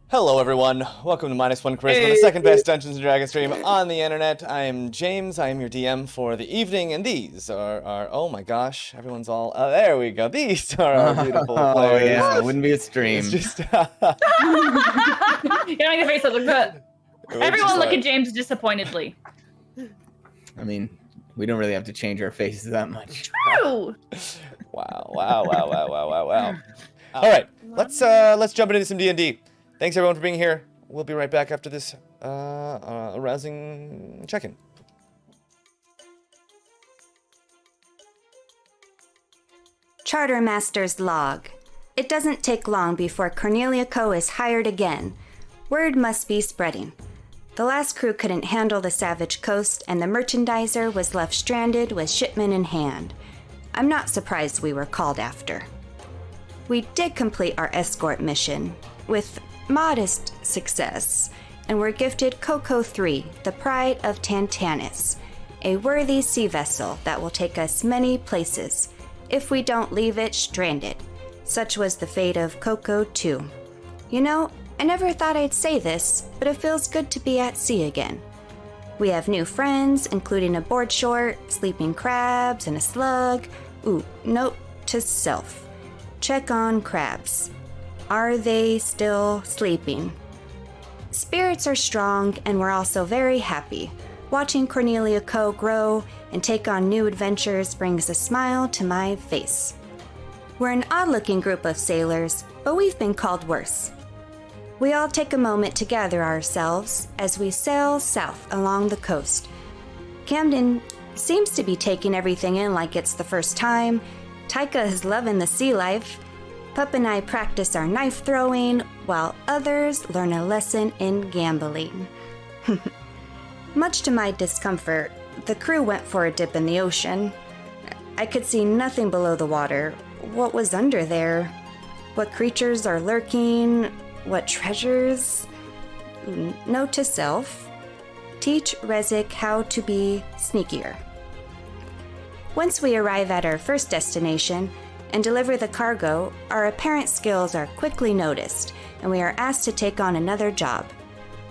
Hello everyone, welcome to MinusOneCHarisma, the second best Dungeons & Dragons stream on the internet. I am James, I am your DM for the evening, and these are our, oh my gosh, everyone's all, there we go, these are our beautiful players. Oh yeah, it wouldn't be a stream. It's just, You don't make the face look good. Everyone look at James disappointedly. I mean, we don't really have to change our faces that much. True! Wow. Alright, let's jump into some D&D. Thanks everyone for being here. We'll be right back after this arousing check-in. Chartermaster's log. It doesn't take long before Cornelia Co. is hired again. Word must be spreading. The last crew couldn't handle the savage coast, and the merchandiser was left stranded with shipment in hand. I'm not surprised we were called after. We did complete our escort mission, with modest success, and were gifted Coco 3, the Pride of Tantanus, a worthy sea vessel that will take us many places, if we don't leave it stranded. Such was the fate of Coco 2. You know, I never thought I'd say this, but it feels good to be at sea again. We have new friends, including a board short, sleeping crabs, and a slug. Ooh, note to self. Check on crabs. Are they still sleeping? Spirits are strong, and we're also very happy. Watching Cornelia Co. grow and take on new adventures brings a smile to my face. We're an odd-looking group of sailors, but we've been called worse. We all take a moment to gather ourselves as we sail south along the coast. Camden seems to be taking everything in like it's the first time. Tyka is loving the sea life. Pup and I practice our knife throwing, while others learn a lesson in gambling. Much to my discomfort, the crew went for a dip in the ocean. I could see nothing below the water. What was under there? What creatures are lurking? What treasures? Note to self: teach Rezik how to be sneakier. Once we arrive at our first destination and deliver the cargo, our apparent skills are quickly noticed, and we are asked to take on another job.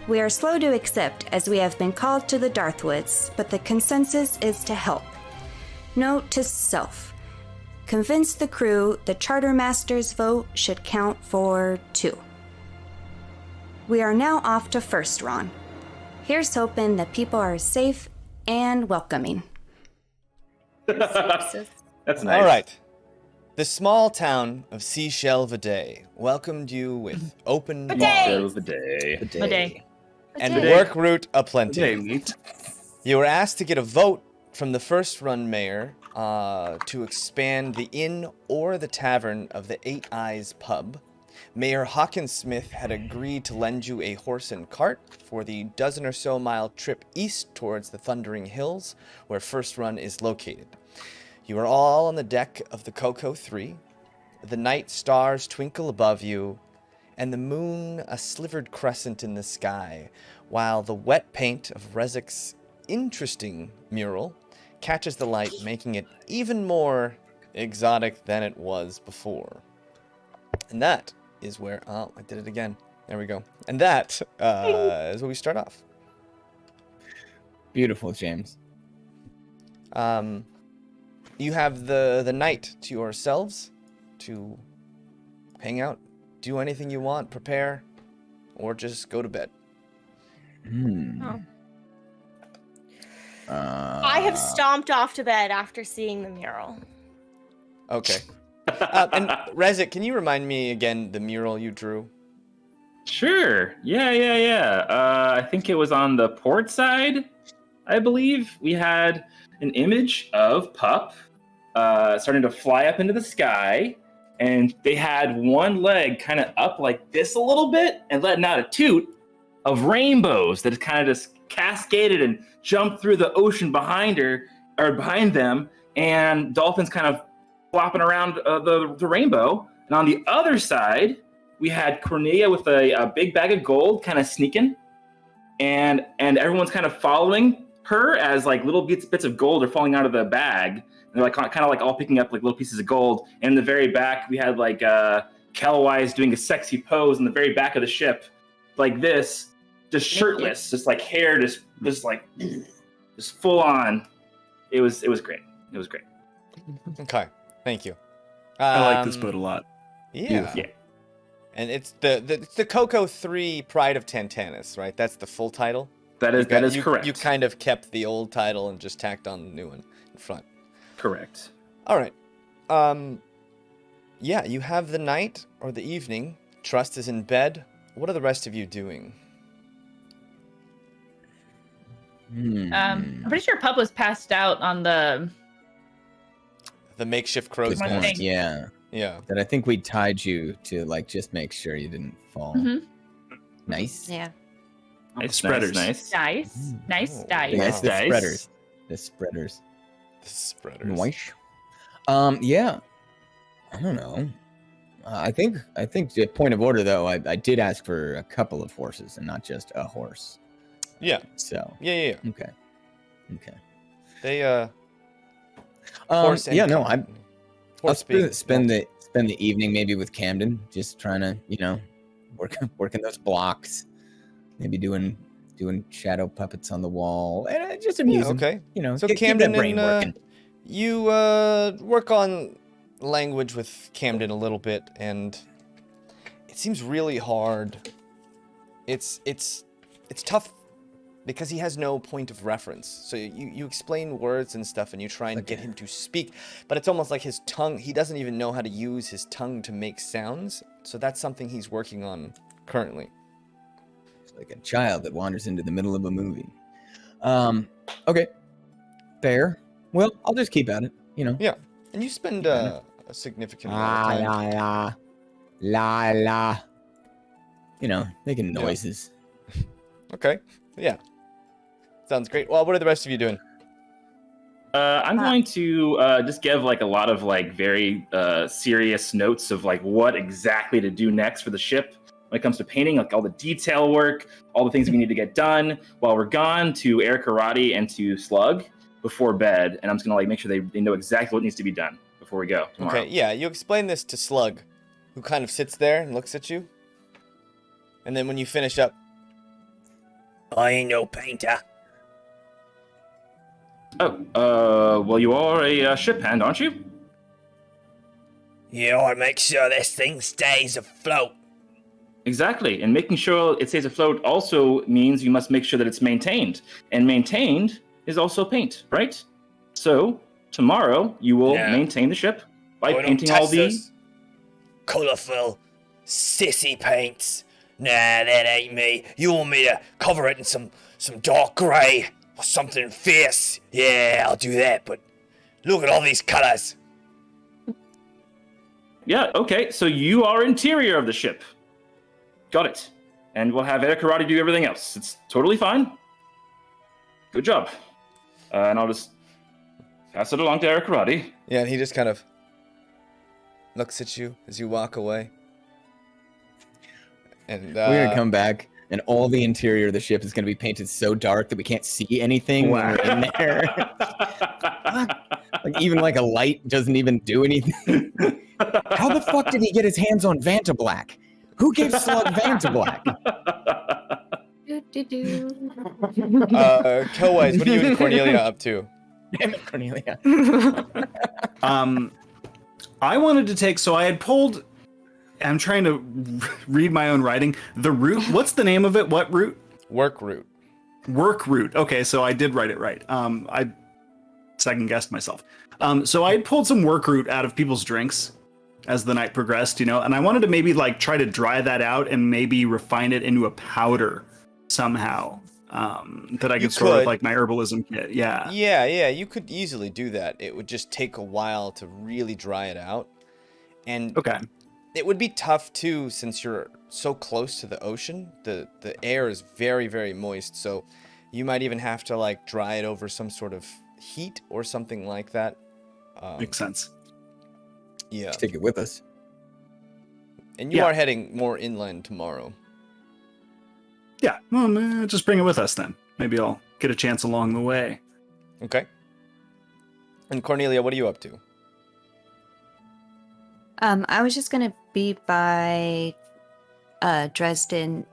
We are slow to accept as we have been called to the Darthwoods, but the consensus is to help. Note to self: convince the crew the Chartermaster's vote should count for 2. We are now off to Firstron. Here's hoping that people are safe and welcoming. That's nice. All right. The small town of Seashell Daye welcomed you with open Daye. Daye. and Daye. work route aplenty. Daye meat. You were asked to get a vote from the Firstron mayor to expand the inn or the tavern of the Eight Eyes pub. Mayor Hawkins Smith had agreed to lend you a horse and cart for the dozen or so mile trip east towards the Thundering Hills, where Firstron is located. You are all on the deck of the Coco 3. The night stars twinkle above you, and the moon a slivered crescent in the sky, while the wet paint of Rezik's interesting mural catches the light, making it even more exotic than it was before. And that is where, oh, I did it again. There we go. And that is where we start off. Beautiful, James. You have the night to yourselves to hang out, do anything you want, prepare, or just go to bed. Oh. I have stomped off to bed after seeing the mural. Okay. And Rezik, can you remind me again the mural you drew? Sure. Yeah. I think it was on the port side, I believe. We had an image of Pup starting to fly up into the sky, and they had one leg kind of up like this a little bit and letting out a toot of rainbows that kind of just cascaded and jumped through the ocean behind them, and dolphins kind of flopping around the rainbow. And on the other side, we had Cornelia with a big bag of gold kind of sneaking, and everyone's kind of following her as like little bits of gold are falling out of the bag. And they're like kind of like all picking up like little pieces of gold. And in the very back, we had like Kellwise doing a sexy pose in the very back of the ship like this, just shirtless, just like hair, just full on. It was great. It was great. Okay, thank you. I like this boat a lot. Yeah. Beautiful. Yeah. And it's the Coco 3 Pride of Tantanus, right? That's the full title. That is correct. You kind of kept the old title and just tacked on the new one in front. Correct. All right. Yeah, you have the night or the evening. Trust is in bed. What are the rest of you doing? I'm pretty sure Pup was passed out on the makeshift crow's One nest. thing. Yeah. Yeah. That I think we tied you to like just make sure you didn't fall. Mhm. Nice. Yeah. Nice, spreaders. Nice. dice. Nice Oh, dice. Yes, the Dice. spreaders. The spreaders. The spreaders. Nice. Yeah. I don't know. I think the point of order though, I did ask for a couple of horses and not just a horse. Yeah. So Yeah. okay. They horse and yeah, no, company. I'll Horse being spend the evening maybe with Camden, just trying to, working those blocks, maybe doing shadow puppets on the wall, and just Yeah, amusing. okay. So keep Camden that brain and working. you work on language with Camden a little bit, and it seems really hard. It's tough because he has no point of reference. So you explain words and stuff, and you try and get him to speak, but it's almost like his tongue. He doesn't even know how to use his tongue to make sounds. So that's something he's working on currently. It's like a child that wanders into the middle of a movie. Okay, fair. Well, I'll just keep at it. Yeah, and you spend a significant amount of time. la. Making noises. Okay, yeah, sounds great. Well, what are the rest of you doing? I'm going to just give like a lot of like very serious notes of like what exactly to do next for the ship when it comes to painting, like all the detail work, all the things we need to get done while we're gone, to Eric Karate and to Slug before bed. And I'm just gonna like make sure they know exactly what needs to be done before we go tomorrow. Okay, yeah, you explain this to Slug, who kind of sits there and looks at you. And then when you finish up, I ain't no painter. Oh, well, you are a ship hand, aren't you? Yeah, I make sure this thing stays afloat. Exactly, and making sure it stays afloat also means you must make sure that it's maintained. And maintained is also paint, right? So, tomorrow, you will maintain the ship by painting all the... colourful, sissy paints. Nah, that ain't me. You want me to cover it in some dark grey or something fierce? Yeah, I'll do that, but look at all these colours. Yeah, okay, so you are interior of the ship. Got it. And we'll have Eric Karate do everything else. It's totally fine. Good job. And I'll just pass it along to Eric Karate. Yeah, and he just kind of looks at you as you walk away. And We're gonna come back, and all the interior of the ship is gonna be painted so dark that we can't see anything when we're in there. Like even like a light doesn't even do anything. How the fuck did he get his hands on Vanta Black? Who gave Slug Vanta Black? Kowise, what are you and Cornelia up to? Damn it, Cornelia. I wanted to take, so I had pulled, I'm trying to read my own writing. The route, what's the name of it? What route? Work route. Work route. Okay, so I did write it right. I second guessed myself. So I had pulled some work route out of people's drinks as the night progressed, and I wanted to maybe like try to dry that out and maybe refine it into a powder somehow. That I could store with like my herbalism kit. Yeah. Yeah, you could easily do that. It would just take a while to really dry it out. And Okay. it would be tough too, since you're so close to the ocean. The air is very, very moist, so you might even have to like dry it over some sort of heat or something like that. Makes sense. Yeah. Take it with us. And you are heading more inland tomorrow. Yeah. Well, just bring it with us then. Maybe I'll get a chance along the way. Okay. And Cornelia, what are you up to? I was just gonna be by Dresden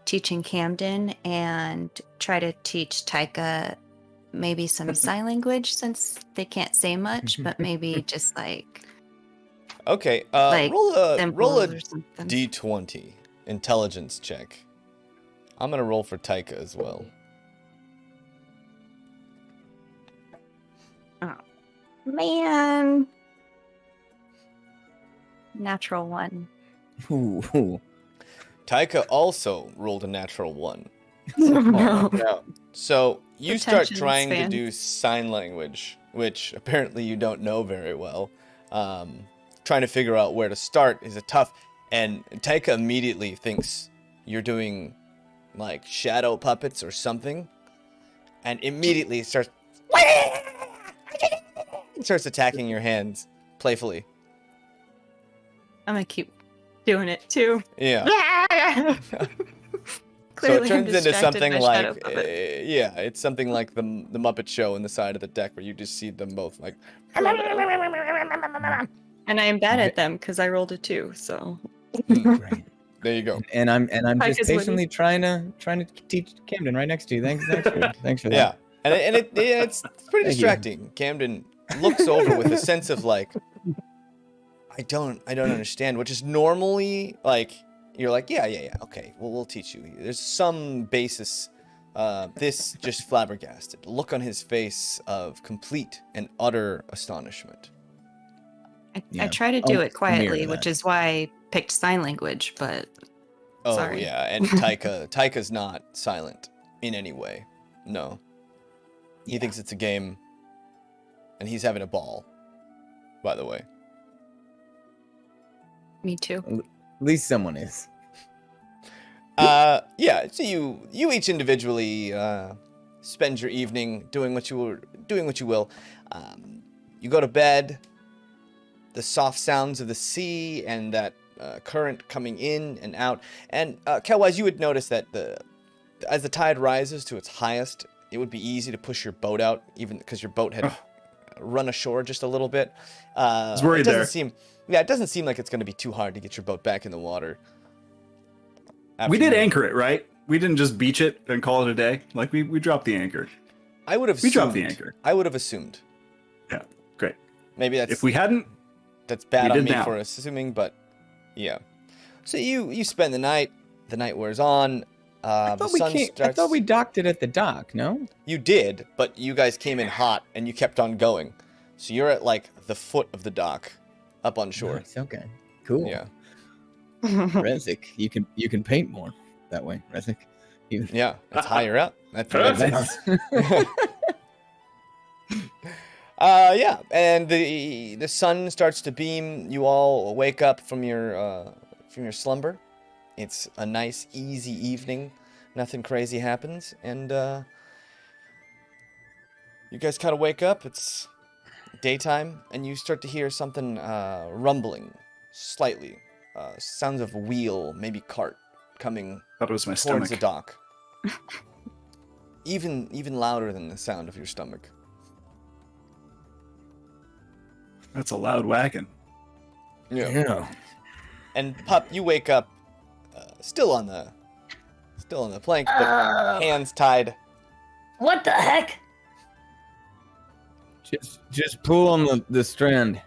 teaching Camden and try to teach Taika maybe some sign language since they can't say much, but maybe just like Okay, Like roll a symbols or something. d20 intelligence check. I'm gonna roll for Taika as well. Man. Natural 1. Ooh. Taika also rolled a natural 1. No. No. So you start Attention trying to span. do sign language, which apparently you don't know very well. Trying to figure out where to start is a tough, and Taika immediately thinks you're doing like shadow puppets or something, and immediately starts attacking your hands playfully. I'm gonna keep doing it too. Yeah. Clearly, so it I'm turns into distracted something by like, shadow puppet. yeah, it's something like the Muppet Show in the side of the deck where you just see them both like. And I'm bad at them because I rolled a 2. So Great. There you go. And I'm Pike just is winning. patiently trying to teach Camden right next to you. Thanks for that. Yeah, and it's pretty Thank you. distracting. Camden looks over with a sense of like, I don't understand, which is normally like you're like, yeah, okay, well we'll teach you. There's some basis. This just flabbergasted. Look on his face of complete and utter astonishment. I Yeah. try to do I'll it quietly, mirror which that. is why I picked sign language, but Oh Sorry. yeah, and Taika's not silent in any way. No. He thinks it's a game, and he's having a ball. By the way. me too. At least someone is. Yeah. So you each individually spend your evening doing what you will. You go to bed. The soft sounds of the sea and that current coming in and out. And Kelwise, you would notice that as the tide rises to its highest, it would be easy to push your boat out, even because your boat had run ashore just a little bit. I was worried it doesn't there. seem, yeah, it doesn't seem like it's going to be too hard to get your boat back in the water. We did After- anchor it, right? We didn't just beach it and call it a day. Like we dropped the anchor. I would have. We dropped the anchor. I would have assumed. Yeah, great. Maybe that's If we hadn't, that's bad we on did me now. for assuming, but yeah. So you spend the night. The night wears on. I The thought, sun I starts. thought we docked it at the dock, no? You did, but you guys came in hot and you kept on going. So you're at like the foot of the dock, up on shore. Nice, okay. Cool. Yeah, Rezik, you can paint more that way, Rezik. yeah, it's higher up. That's Perfect. yeah, and the sun starts to beam. You all wake up from your slumber. It's a nice, easy evening. Nothing crazy happens, and you guys kind of wake up. It's daytime, and you start to hear something rumbling slightly. Sounds of a wheel, maybe cart, coming thought it was my towards stomach. the dock. Even louder than the sound of your stomach. That's a loud wagon. Yeah. And Pup, you wake up still on the plank, but hands tied. What the heck? Just pull on the strand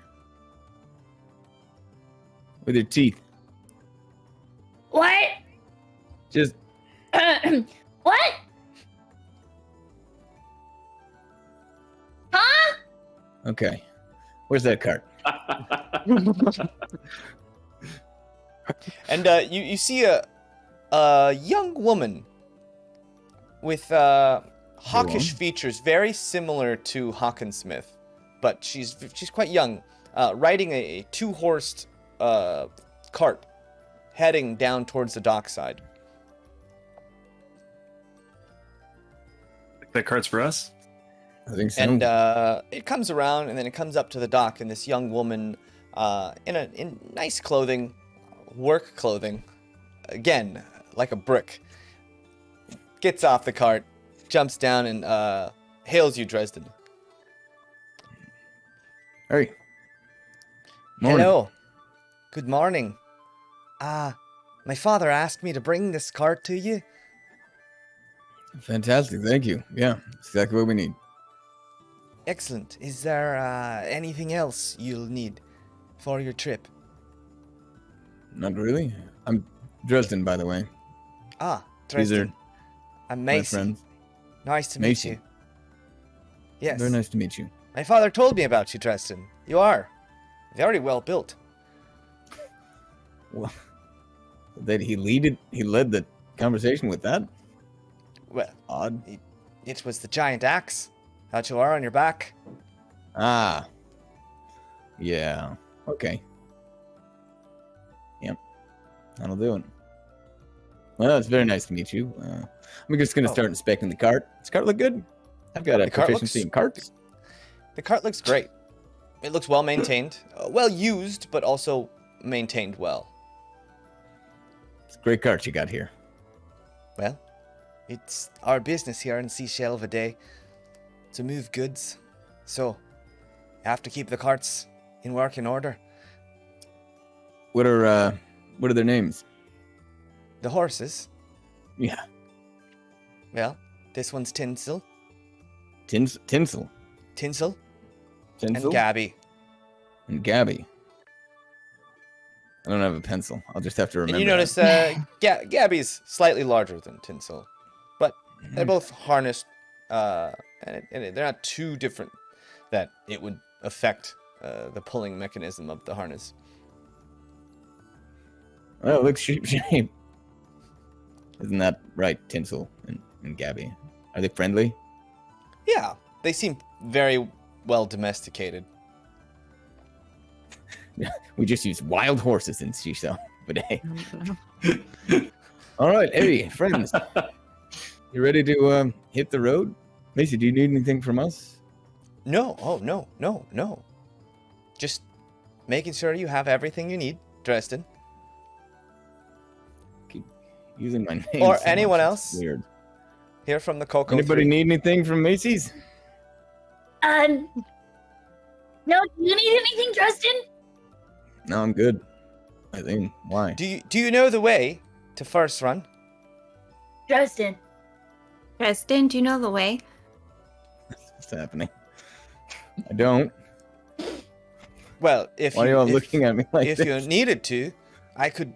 with your teeth. What? Just What? Huh? okay. Where's that cart? And you see a young woman with hawkish features, very similar to Hawkinsmith, but she's quite young, riding a two-horsed cart, heading down towards the dockside. That cart's for us. I think so. And it comes around, and then it comes up to the dock, and this young woman in nice clothing, work clothing, again, like a brick, gets off the cart, jumps down, and hails you, Dresden. Hey. Morning. Hello. Good morning. My father asked me to bring this cart to you. Fantastic, thank you. Yeah, that's exactly what we need. Excellent. Is there anything else you'll need for your trip? Not really. I'm Dresden, by the way. Ah, These are Dresden. I'm my Macy. friends. Nice to meet Macy. you. Yes. Very nice to meet you. My father told me about you, Dresden. You are very well built. Well, that he led the conversation with that? Well, Odd. it was the giant axe that you are on your back. Ah. Yeah. Okay. Yep. That'll do it. Well, it's very nice to meet you. I'm just going to start inspecting the cart. Does the cart look good? I've got a cart proficiency looks- in carts. The cart looks great. It looks well maintained, well used, but also maintained well. It's a great cart you got here. Well, it's our business here in Seashell Daye to move goods, so you have to keep the carts in working order. What are their names? The horses, Yeah. well, this one's Tinsel, Tinsel. Tinsel, Tinsel. and Gabby. And Gabby. I don't have a pencil. I'll just have to remember. And you that. notice Gabby's slightly larger than Tinsel, but they're both harnessed, and they're not too different that it would affect the pulling mechanism of the harness. Well, it looks shape. Isn't that right, Tinsel and Gabby? Are they friendly? Yeah, they seem very well domesticated. We just use wild horses in Seashell. But hey. All right, hey, friends. You ready to hit the road? Macy, do you need anything from us? No, oh, no. Just making sure you have everything you need, Dresden. Keep using my name. Or so anyone much. else. It's weird. Here from the Cocoa Anybody 3. need anything from Macy's? No, do you need anything, Dresden? No, I'm good. I think. Why? Do you know the way to Firstron? Dresden. Dresden, do you know the way? What's happening? I don't. Well, if Why are you all looking at me like if this? you needed to, I could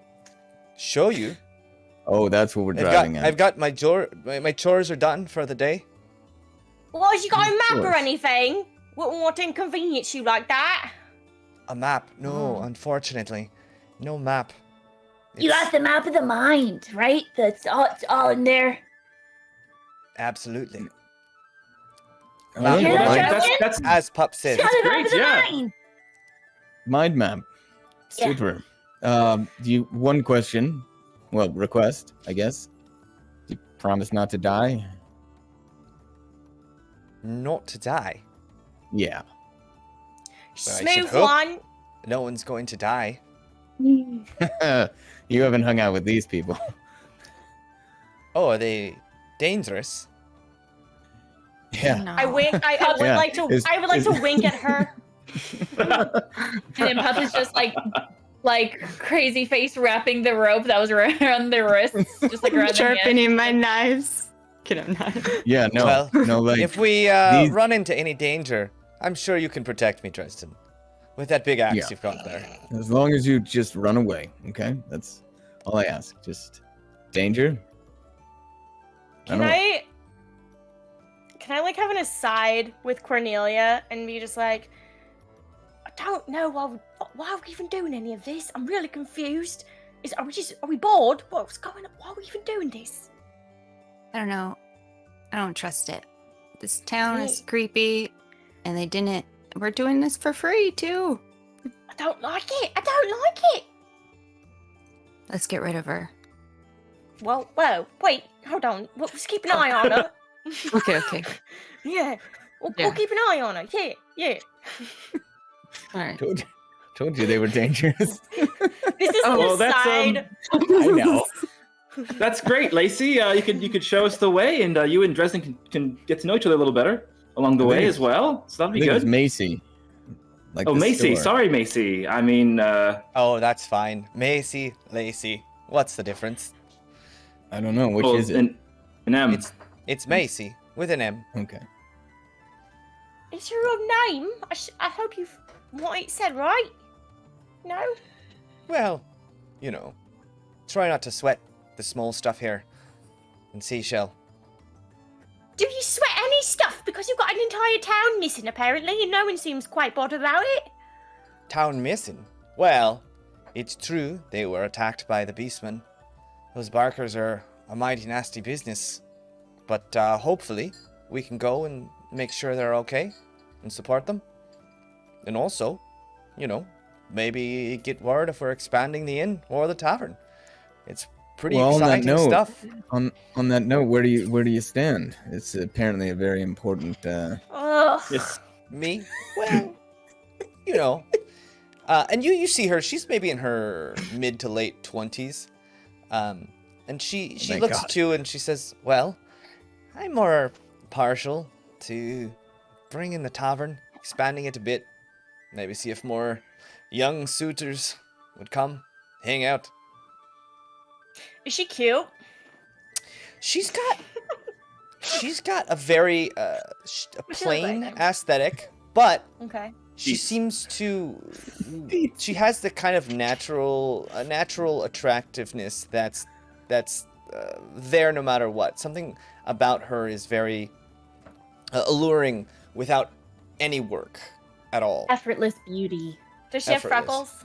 show you. Oh, that's what we're driving at. I've got my chores are done for the day. Well, has you got a map or course. anything? What inconvenience you like that? A map? No, unfortunately, no map. You It's- got the map of the mind, right? It's all in there. Absolutely. Oh, Map Hear of that, mind, Dresden? That's as Pup says. Got the map great, of the yeah. mind. Mind map. Yeah. Super. One question. Well, request, I guess. Do you promise not to die? Not to die. Yeah. Well, I should Smooth hope. one. No one's going to die. You haven't hung out with these people. Oh, are they dangerous? Yeah. No. I wink. I would Yeah, like to. is- I would like is- to wink at her. And then Pup is just like crazy face wrapping the rope that was around their wrists, just like around their hands. Sharpening my knives. Kid, I'm not. Yeah, no. Well, no, like, If we these- run into any danger, I'm sure you can protect me, Dresden. With that big axe Yeah. you've got there. as long as you just run away, okay? That's all I ask. Just danger. Can don't know. I like have an aside with Cornelia and be just like, I don't know why are we even doing any of this? I'm really confused. Are we bored? What's going on? Why are we even doing this? I don't know. I don't trust it. This town is creepy, and we're doing this for free, too. I don't like it. I don't like it. Let's get rid of her. Well, wait, hold on. We'll just keep an eye on her. Okay. Yeah. We'll Yeah. keep an eye on her. Yeah. All right. Told you they were dangerous. This is an well, that's, aside. I know. That's great, Lacey. You could show us the way, and you and Dresden can get to know each other a little better along the I way think as well. So that'll I be think it was good. Macy. Like Oh, the Macy. store. Sorry, Macy. I mean, Oh, that's fine. Macy, Lacey. What's the difference? I don't know. Which Well, is it? An M. It's Macy with an M. Okay. It's your own name. I hope you've what it said right. No. Well, you know, try not to sweat the small stuff here in Seashell. Do you sweat any stuff? Because you've got an entire town missing, apparently, and no one seems quite bothered about it. Town missing? Well, it's true they were attacked by the beastmen. Those barkers are a mighty nasty business. But hopefully we can go and make sure they're okay and support them. And also, you know, maybe get word if we're expanding the inn or the tavern. It's pretty exciting stuff. On that note, where do you stand? It's apparently a very important. Yes. Me? Well, you know. And you see her. She's maybe in her mid to late 20s. And she Thank looks God. at you and she says, well, I'm more partial to bringing the tavern, expanding it a bit. Maybe see if more young suitors would come, hang out. Is she cute? She's got a very What's she look plain like? aesthetic, but Okay. she seems to. She has the kind of natural attractiveness that's there no matter what. Something about her is very alluring without any work at all. Effortless beauty. Does she have Effortless. freckles?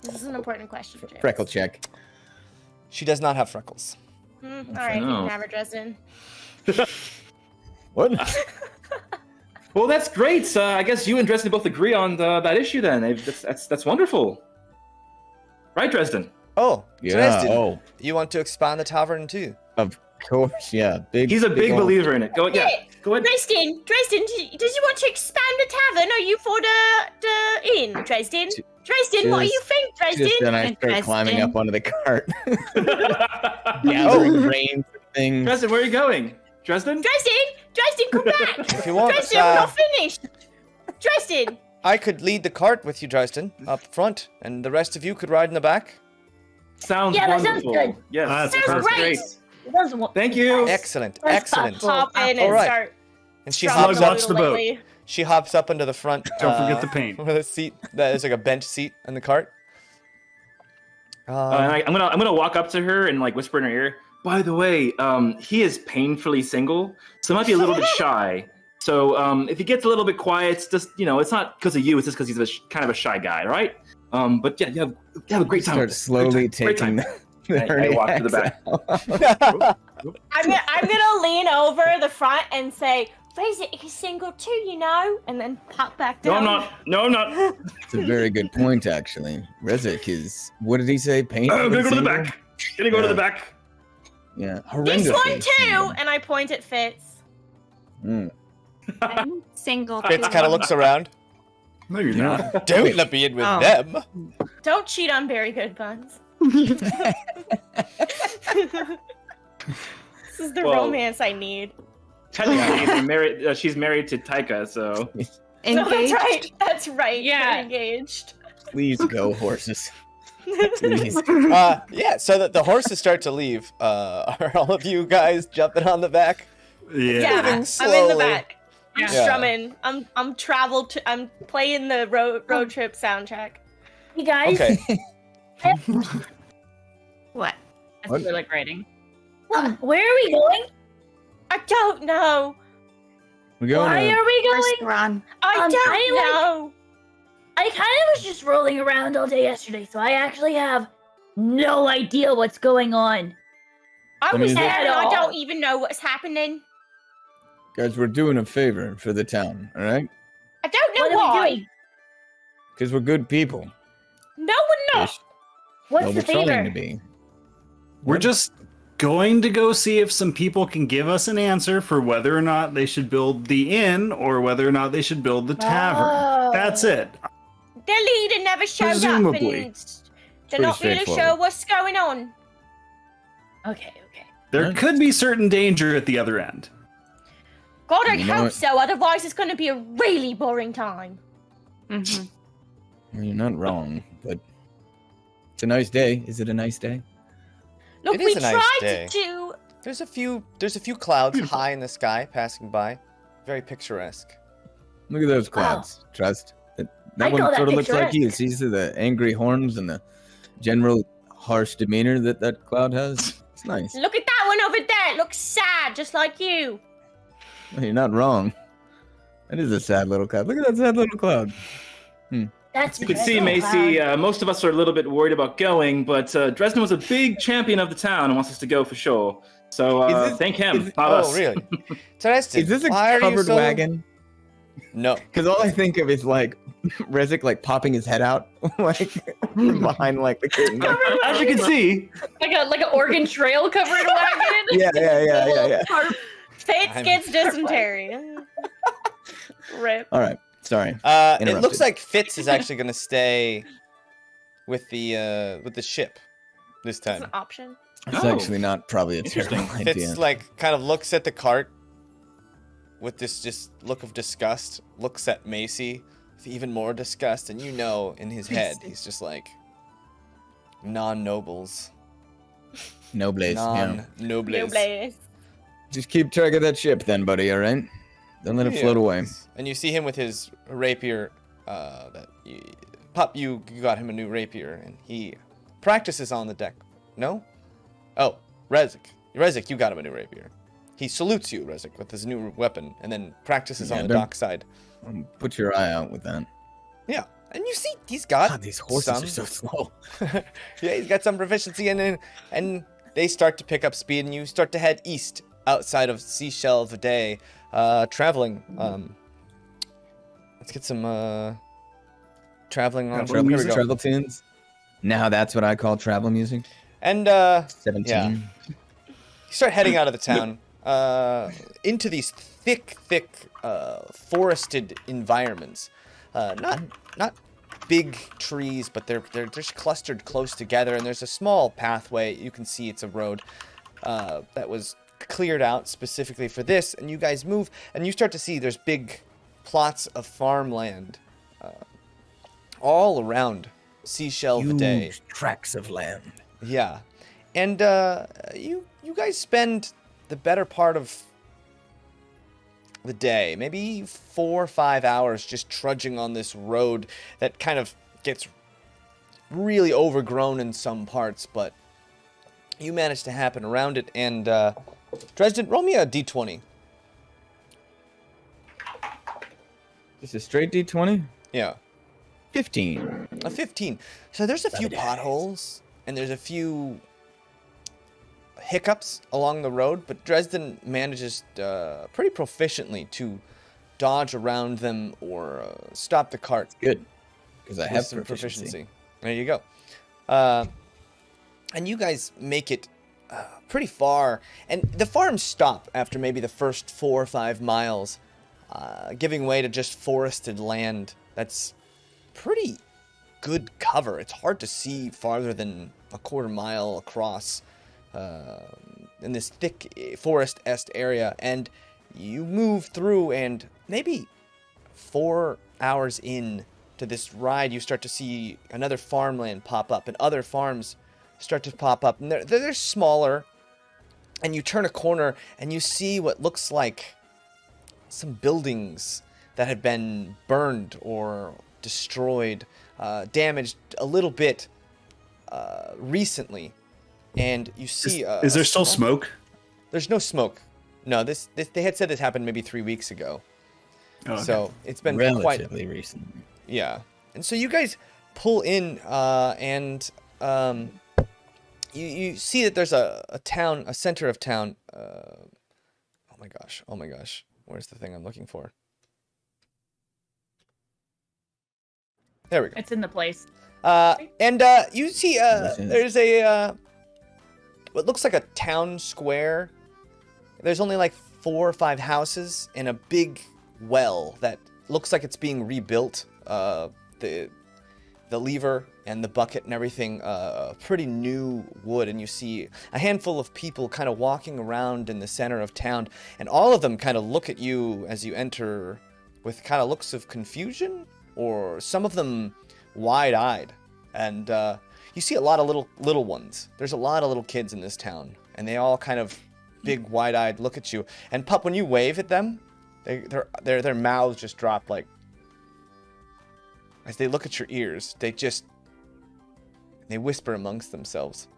This is an important question, James. Freckle check. She does not have freckles. All right, you No. can have her, Dresden. What? Well, that's great. I guess you and Dresden both agree on that issue then. That's wonderful. Right, Dresden? Oh, Yeah. Dresden, Oh, you want to expand the tavern too? of course. Yeah. Big. He's a big old- believer in it. Go ahead. Yeah. Go ahead. Dresden, does you want to expand the tavern? Are you for the inn, Dresden? Dresden, what do you think, Dresden? Just then I start climbing Dresden. up onto the cart, Oh. gathering grains and things. Dresden, where are you going? Dresden? Dresden, come back! If you want, Dresden, we're not finished! Dresden! I could lead the cart with you, Dresden, up front, and the rest of you could ride in the back. Sounds Yeah, that sounds wonderful. good. Yes, Sounds sounds great. It doesn't want. Thank you. Excellent, First excellent. off, Hop in All and right. start And she struggling hops Slug up. watch the boat. lately. She hops up into the front. Don't forget the paint. With a seat that is like a bench seat in the cart. And I'm gonna walk up to her and like whisper in her ear. By the way, he is painfully single, so might be a little bit shy. So if he gets a little bit quiet, it's just it's not because of you. It's just because he's kind of a shy guy, right? But yeah, you have a great time. Start slowly Great time. taking the I walk to the axe back. out. I'm gonna lean over the front and say, Razor is single too, you know, and then pop back No, down. I'm not. No, I'm not. It's a very good point, actually. Rezik is. What did he say? Paint. I'm gonna go to the single? back. Gonna go to the back. Yeah. This Horrendously one too, single. and I point at Fitz. Mm. I'm single. Fitz too. kind of looks around. No, you're not. Don't let me in with Oh. them. Don't cheat on very good buns. This is the Whoa. romance I need. Technically, they're married. She's married to Taika, so No, Engaged. that's right. That's right. Yeah. They're engaged. Please go, horses. Please. Yeah, so that the horses start to leave. Are all of you guys jumping on the back? Yeah. Moving I'm in the slowly. back. I'm Yeah. strumming. I'm playing the road trip soundtrack. You guys. Okay. What? That's What? really like writing. Where are we going? I don't know. We're going Why to. are we going? Firstron. I don't I know. I kind of was just rolling around all day yesterday, so I actually have no idea what's going on. I I was mean, there At and I all. don't even know what's happening. Guys, we're doing a favor for the town, all right? I don't know What are we why. doing? Because we're good people. No, we're not. What's Well, the we're trying favor? to be. We're just going to go see if some people can give us an answer for whether or not they should build the inn or whether or not they should build the tavern. Oh. That's it. Their leader never showed Presumably. up and they're not pretty really sure straightforward. what's going on. Okay. There Right. could be certain danger at the other end. God, I You know hope what? so. Otherwise, it's going to be a really boring time. Mm-hmm. Well, you're not wrong, but a nice day. Is it a nice day? Look, It is we a nice tried day. to. There's a few clouds high in the sky passing by. Very picturesque. Look at those clouds. Trust. That I one call that sort of looks like he picturesque. is. These are the angry horns and the general harsh demeanor that cloud has. It's nice. Look at that one over there. It looks sad, just like you. Well, you're not wrong. That is a sad little cloud. Look at that sad little cloud. That's You can see, Macy, most of us are a little bit worried about going, but Dresden was a big champion of the town and wants us to go for sure. So Is this- thank him, is- not Oh, us. really? Interesting. Is this a Why are you covered so- wagon? No. Because all I think of is like Rezik like popping his head out like behind like the curtain. As you can see, Like an Oregon Trail covered wagon. Yeah. Fitz gets dysentery. Rip. All right. Sorry. It Interrupted. looks like Fitz is actually going to stay with the ship this That's time. an option. It's Oh. actually not probably a terrible Interesting. idea. Fitz like kind of looks at the cart with this just look of disgust. Looks at Macy with even more disgust, and you know in his head he's just like non-nobles, No blaze. Yeah. non-nobles. No blaze. Just keep track of that ship then, buddy, all right? Don't let it float away. And you see him with his rapier. Pup, you got him a new rapier, and he practices on the deck. No? Oh, Rezik, you got him a new rapier. He salutes you, Rezik, with his new weapon, and then practices Yeah, on the don't- dockside. Put your eye out with that. Yeah, and you see he's got God, these horses some, are so slow. yeah, he's got some proficiency, and they start to pick up speed, and you start to head east outside of Seashell of the Day, traveling. Let's get some traveling on. Travel Here we music? go. Travel tunes. Now that's what I call travel music. And 17. yeah. You start heading out of the town into these thick, forested environments. Not big trees, but they're just clustered close together. And there's a small pathway. You can see it's a road that was cleared out specifically for this. And you guys move, and you start to see there's big plots of farmland all around Seashell of the Day. Huge tracts of land. Yeah, and you guys spend the better part of the day, maybe 4 or 5 hours, just trudging on this road that kind of gets really overgrown in some parts, but you manage to happen around it. And Dresden, roll me a d20. Just a straight D20? Yeah, 15. a 15. So there's a few potholes and there's a few hiccups along the road, but Dresden manages pretty proficiently to dodge around them or stop the cart Good. Because I with have some proficiency. There you go. And you guys make it pretty far, and the farms stop after maybe the first 4 or 5 miles, giving way to just forested land that's pretty good cover. It's hard to see farther than a quarter mile across in this thick forest-esque area, and you move through, and maybe 4 hours in to this ride, you start to see another farmland pop up, and other farms start to pop up, and they're smaller, and you turn a corner, and you see what looks like some buildings that had been burned or destroyed, damaged a little bit recently, and you see. Is there still smoke? There's no smoke. No, this they had said this happened maybe 3 weeks ago. Oh, okay. So it's been Relatively recent. yeah. And so you guys pull in, and you see that there's a town, a center of town. Oh my gosh. Where's the thing I'm looking for? There we go. It's in the place. And you see there's a what looks like a town square. There's only like 4 or 5 houses and a big well that looks like it's being rebuilt. The lever and the bucket and everything, pretty new wood, and you see a handful of people kind of walking around in the center of town, and all of them kind of look at you as you enter with kind of looks of confusion, or some of them wide-eyed. And You see a lot of little ones. There's a lot of little kids in this town, and they all kind of big, wide-eyed look at you. And Pup, when you wave at them, their mouths just drop like as they look at your ears. They whisper amongst themselves.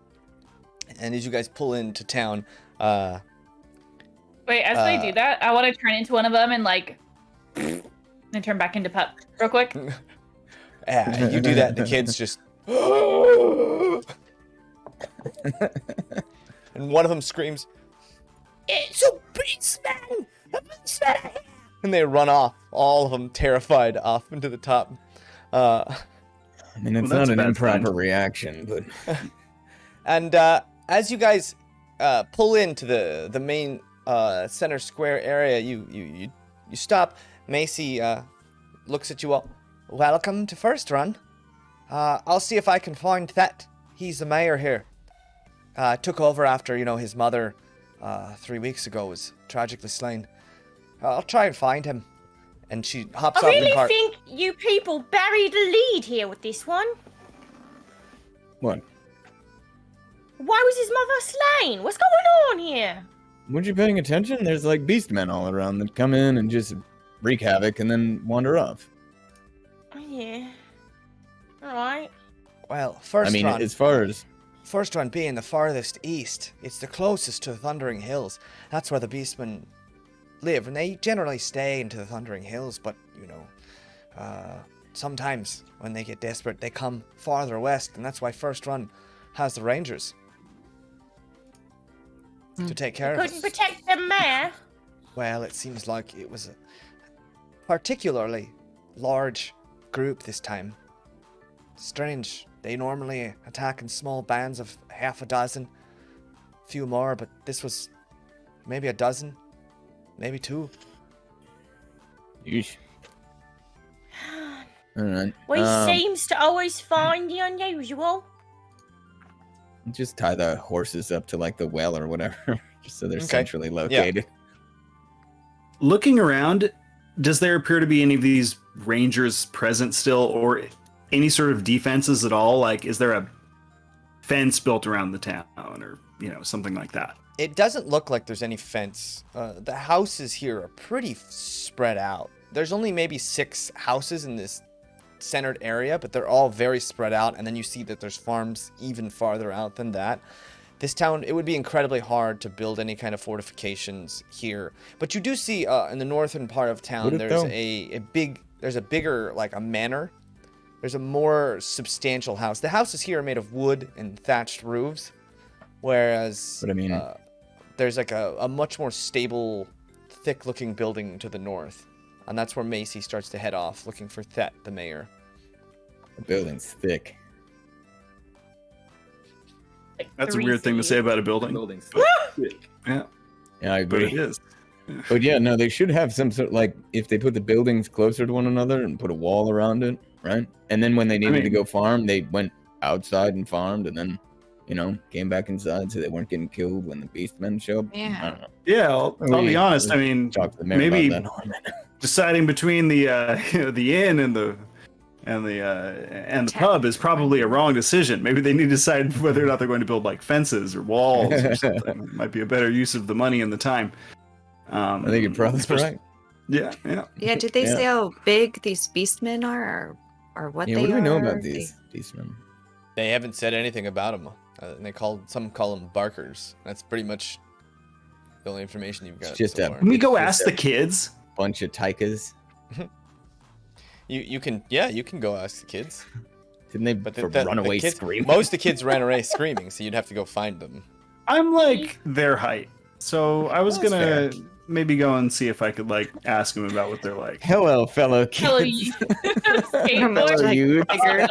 And as you guys pull into town, Wait, as they do that, I want to turn into one of them and like, and turn back into Pup real quick. yeah, you do that, the kids just. And one of them screams, "It's a beastman! A beastman!" And they run off, all of them terrified, off into the top. I mean, it's Well, not that's an a bad improper sign. reaction, but And as you guys pull into the main center square area, you stop. Macy looks at you all. Welcome to Firstron. I'll see if I can find Thet. He's the mayor here. Took over after, his mother 3 weeks ago was tragically slain. I'll try and find him. And she hops I off the really cart. think you people buried the lead here with this one. what? Why was his mother slain? What's going on here? Weren't you paying attention? There's like beastmen all around that come in and just wreak havoc and then wander off. Oh, yeah. Alright. Well, I mean, as far as Firstron being the farthest east, it's the closest to the Thundering Hills. That's where the Beastmen live, and they generally stay into the Thundering Hills, but, sometimes when they get desperate, they come farther west, and that's why Firstron has the Rangers to take care of Couldn't us. protect the mayor. Well, it seems like it was a particularly large group this time. Strange. They normally attack in small bands of half a dozen, few more, but this was maybe a dozen, maybe two. yeesh. All right. Well, he seems to always find the unusual. Just tie the horses up to like the well or whatever, just so they're Okay. centrally located. Looking around, does there appear to be any of these rangers present still, or any sort of defenses at all? Like, is there a fence built around the town, or something like that? It doesn't look like there's any fence. The houses here are pretty spread out. There's only maybe 6 houses in this centered area, but they're all very spread out, and then you see that there's farms even farther out than that. This town, it would be incredibly hard to build any kind of fortifications here. But you do see in the northern part of town, Would it there's though? there's a bigger, like a manor. There's a more substantial house. The houses here are made of wood and thatched roofs, whereas But I mean, there's like a much more stable, thick-looking building to the north. And that's where Macy starts to head off, looking for Thet, the mayor. the building's thick. Like That's a weird thing to say about a building. Buildings. Yeah, Yeah, I but agree. it is. But yeah, no, they should have some sort like if they put the buildings closer to one another and put a wall around it, right? And then when they needed to mean- go farm, they went outside and farmed, and then came back inside so they weren't getting killed when the beastmen show up. Yeah. I don't know. Yeah, I'll be We- honest. I mean, Talk to the mayor maybe about that Norman. deciding between the the inn and the pub is probably a wrong decision. Maybe they need to decide whether or not they're going to build like fences or walls or something. It might be a better use of the money and the time. I think you're probably right. Yeah. Yeah, did they say how big these beastmen are or what Yeah, they what do we know are? about these beastmen? They haven't said anything about them. And some call them barkers. That's pretty much the only information you've got. It's just so a- far. Can we go It's ask just the kids? Bunch of tykas. You can go ask the kids. Didn't they But run away kids, screaming? most of the kids ran away screaming, so you'd have to go find them. I'm like their height, so I was That's gonna fair. maybe go and see if I could like ask them about what they're like. Hello, fellow Hello, kids. you. Hello, Skateboard. you. Bigger,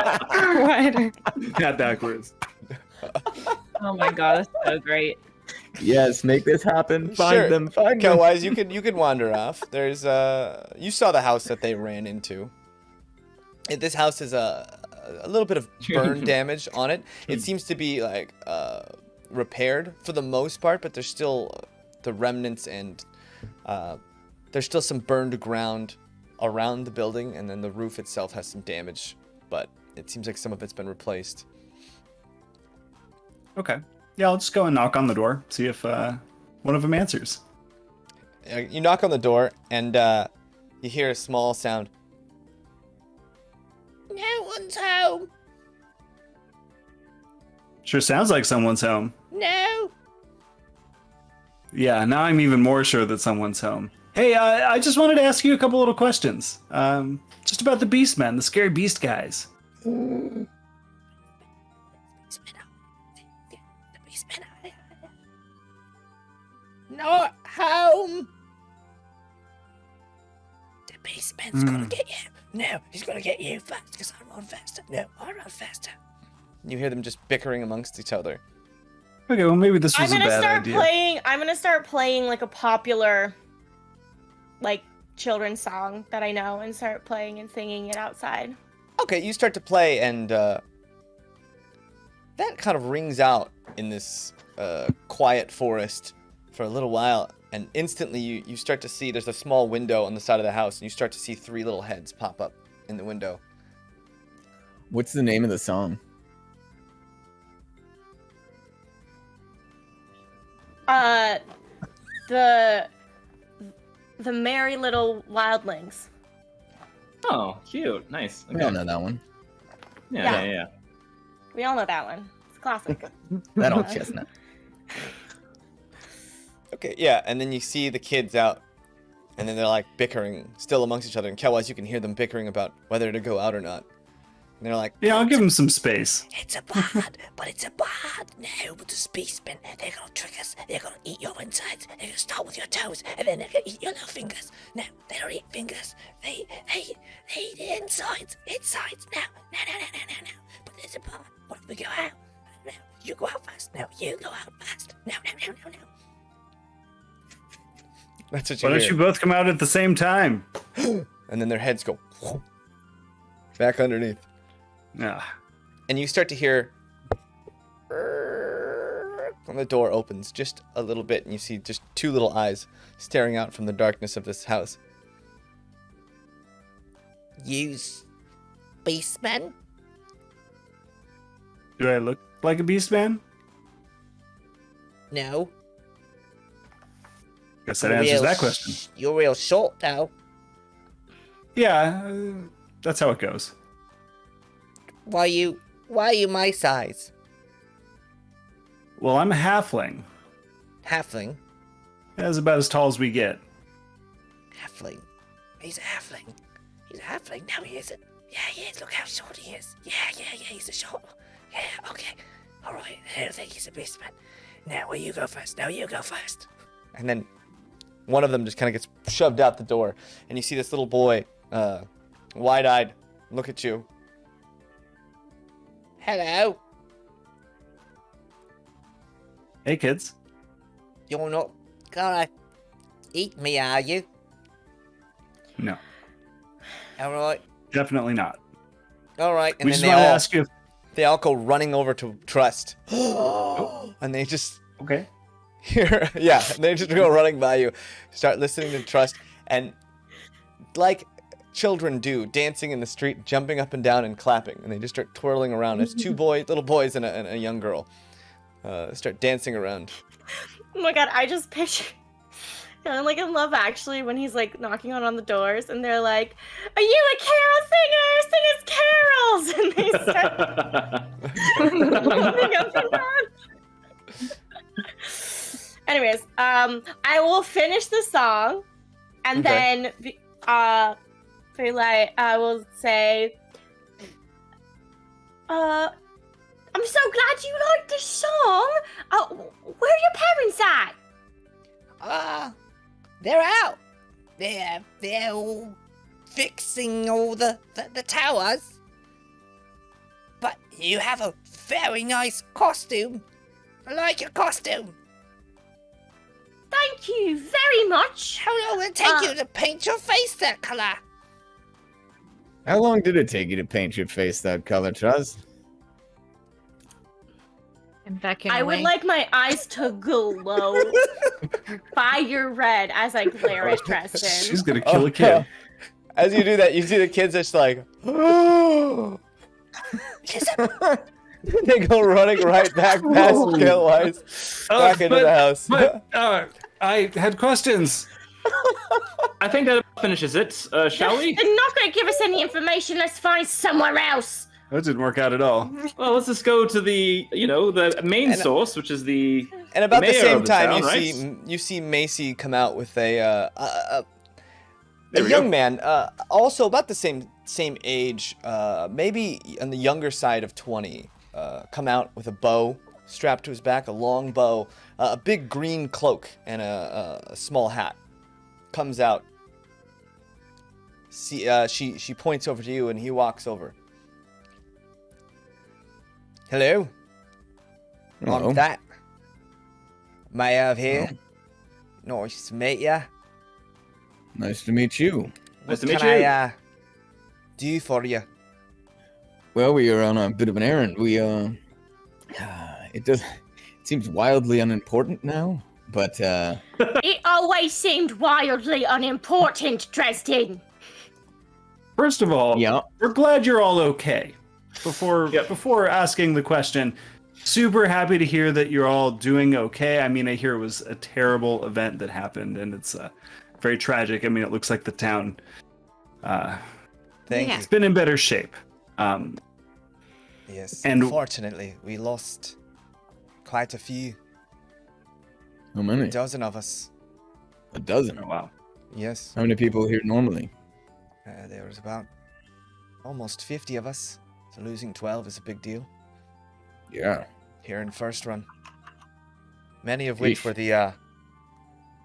wider. Not backwards. Oh my god, that's so great. Yes, make this happen. Find Sure. them. Find them. Kelwise, you can wander off. There's you saw the house that they ran into. This house is a little bit of burn damage on it. It seems to be like repaired for the most part, but there's still the remnants and there's still some burned ground around the building, and then the roof itself has some damage, but it seems like some of it's been replaced. Okay. Yeah, I'll just go and knock on the door, see if one of them answers. You knock on the door, and you hear a small sound. No one's home. Sure sounds like someone's home. No. Yeah, now I'm even more sure that someone's home. Hey, I just wanted to ask you a couple little questions. Just about the Beastmen, the scary beast guys. Not home. The Beastman's gonna get you. No, he's gonna get you fast because I run faster. No, I run faster. You hear them just bickering amongst each other. Okay, well maybe this was a bad idea. I'm gonna start playing like a popular, like children's song that I know, and start playing and singing it outside. Okay, you start to play, and that kind of rings out in this quiet forest for a little while, and instantly you start to see there's a small window on the side of the house, and you start to see 3 little heads pop up in the window. What's the name of the song? The Merry Little Wildlings. Oh, cute. Nice. I don't know that one. Yeah. We all know that one. It's a classic. That old chestnut. Okay, yeah, and then you see the kids out, and then they're like bickering still amongst each other, and Kelwise, you can hear them bickering about whether to go out or not. And they're like, Yeah, I'll give them some space. It's a bad, but it's a bad. No, but the Beastmen, they're gonna trick us. They're gonna eat your insides. They're gonna start with your toes, and then they're gonna eat your little fingers. No, they don't eat fingers. They eat the insides. Insides. No. But there's a bad. What if we go out? No, you go out fast. No, you go out fast. No. that's what you Why hear. don't you both come out at the same time? And then their heads go back underneath. Yeah. And you start to hear when the door opens just a little bit, and you see just 2 little eyes staring out from the darkness of this house. Use Beastmen? Do I look like a Beastman? No. Guess that answers that question. You're real short, though. Yeah, that's how it goes. Why are you my size? Well, I'm a halfling. Halfling? That's about as tall as we get. Halfling. He's a halfling. He's a halfling. No, he isn't. Yeah, he is. Look how short he is. Yeah, he's a short. Yeah, okay. Alright, I don't think he's a beastman. Now, will you go first? No, you go first. And then one of them just kind of gets shoved out the door, and you see this little boy, wide-eyed, look at you. Hello. Hey, kids. You're not gonna eat me, are you? No, Alright. definitely not. Alright. We just want to ask you. They all go running over to Trust. And they just Okay. hear, yeah, they just go running by you, start listening to Trust, and like children do, dancing in the street, jumping up and down and clapping, and they just start twirling around. It's 2 little boys and a young girl. Start dancing around. Oh my god, I just picture. And I'm like in Love Actually when he's like knocking on the doors and they're like, "Are you a carol singer? Sing us carols!" And they start jumping up and down. Anyways, I will finish the song, and Okay. then be like, I will say, I'm so glad you liked the song. Where are your parents at? They're out. They're all fixing all the towers. But you have a very nice costume. I like your costume. Thank you very much. How long will it take you to paint your face that color? How long did it take you to paint your face that color, Trust? And backing I would away. like my eyes to glow fire red as I glare at Preston. She's gonna kill a kid. As you do that, you see the kids just like, They go running right back past Killwise, back into the house. But I had questions. I think that finishes it. Shall we? They're not going to give us any information. Let's find somewhere else. That didn't work out at all. Well, let's just go to the the main source, which is the. And about the mayor same of the time, town, you see Macy come out with a There we young go. man, also about the same age, maybe on the younger side of 20, come out with a bow strapped to his back, a long bow, a big green cloak, and a small hat. Comes out. She points over to you, and he walks over. Hello. Hello. I'm Thet. Mayor here. Nice to meet ya. Nice to meet you. Nice to What meet can you. I do for you? Well, we are on a bit of an errand. It seems wildly unimportant now, but It always seemed wildly unimportant, Dresden. First of all, yeah. we're glad you're all okay. Before asking the question, super happy to hear that you're all doing okay. I mean, I hear it was a terrible event that happened, and it's very tragic. I mean, it looks like the town Thank Yeah. you. it's been in better shape. Yes. And- Unfortunately, we lost quite a few. How many? A dozen of us. A dozen. Oh, wow. Yes. How many people here normally? There was about almost 50 of us. So losing 12 is a big deal Yeah. here in First Run. Many of which Eesh. were the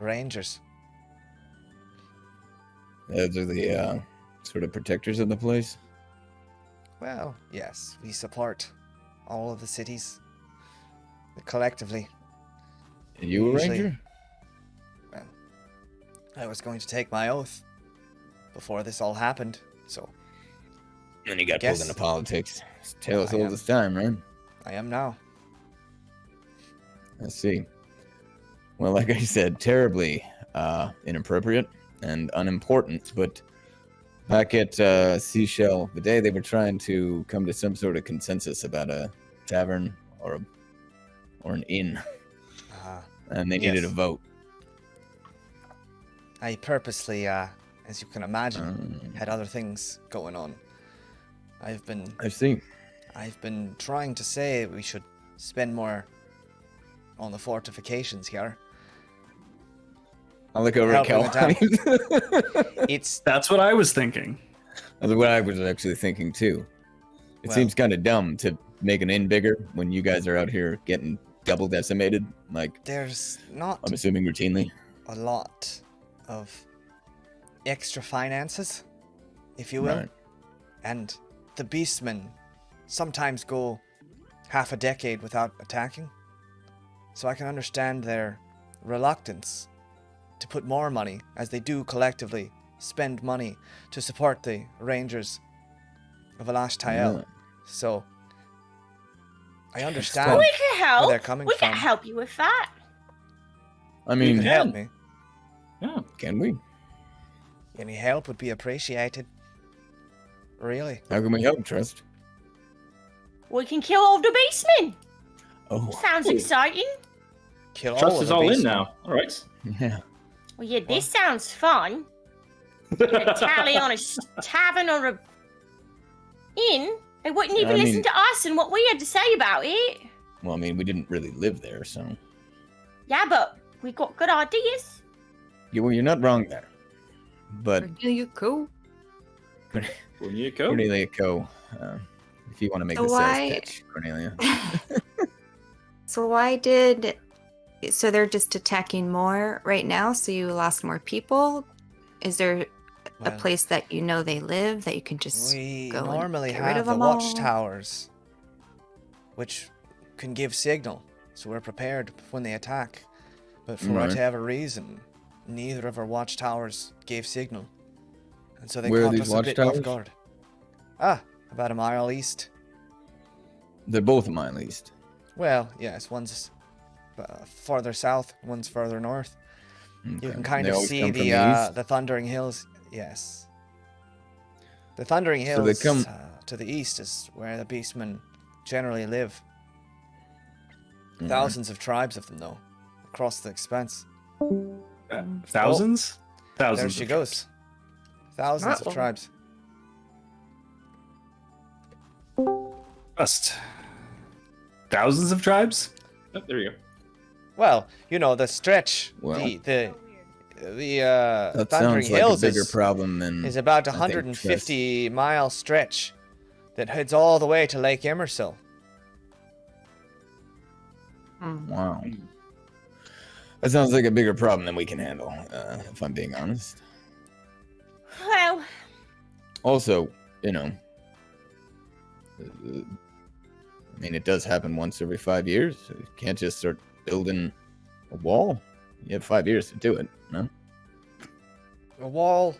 Rangers. Those are the sort of protectors of the place. Well, yes, we support all of the cities collectively. Are you a Usually- ranger? Well, I was going to take my oath before this all happened, so And you got Guess- pulled into politics. It's tale as I old am. as time, right? I am now. I see. Well, like I said, terribly inappropriate and unimportant, but back at Seashell the day they were trying to come to some sort of consensus about a tavern or an inn, and they needed a Yes. vote. I purposely, as you can imagine, Um, had other things going on. I've I see. been trying to say we should spend more on the fortifications here. I'll look over at Helping Cal. the It's That's what I was thinking. That's what I was actually thinking too. It Well- seems kind of dumb to make an inn bigger when you guys are out here getting double decimated. Like, there's not I'm assuming routinely. a lot of extra finances, if you will. Right. And the beastmen sometimes go half a decade without attacking. So I can understand their reluctance to put more money, as they do collectively spend money to support the Rangers of Alash Tael. Yeah. So I understand We can help. they're coming we can from. help you with that. I you mean, can help me. Yeah. can we? Any help would be appreciated. Really. How can we help, Trust? We can kill all the beastmen. Oh, Sounds Ooh. exciting. Kill Trust all is of the all in beastmen. now. All right. yeah. Well, yeah, this sounds fun. A tally on a tavern or a inn. They wouldn't even I listen mean- to us and what we had to say about it. Well, I mean, we didn't really live there, so. Yeah, but we got good ideas. Well, you're not wrong there. But Cornelia Co. Well, you go. Cornelia Co. If you want to make So the sales why- pitch, Cornelia. So they're just attacking more right now, so you lost more people? Is there a Well, place that you know they live that you can just We go and normally get rid have of the them all? watchtowers, which can give signal, so we're prepared when they attack. But for Right. whatever reason, neither of our watchtowers gave signal, and so they Where are caught these us a bit off watchtowers? guard. About a mile east. They're both a mile east. Well, yes, one's farther south, one's further north. You Okay. can kind They of always see come from the east? Thundering Hills. Yes. The Thundering So they Hills come- to the east is where the beastmen generally live. Thousands of tribes of them, though, across the expanse. Thousands? Thousands. There she of goes. Thousands Uh-oh. of tribes. Just thousands of tribes? Oh, there you go. Well, you know, the stretch, Well. the That Thundering sounds like a Hills bigger is, problem than is about a I think 150-mile stretch that heads all the way to Lake Emersil. Wow. That sounds like a bigger problem than we can handle, if I'm being honest. Well, Also, you know, I mean, it does happen once every 5 years. You can't just start building a wall. You have 5 years to do it, no? A wall,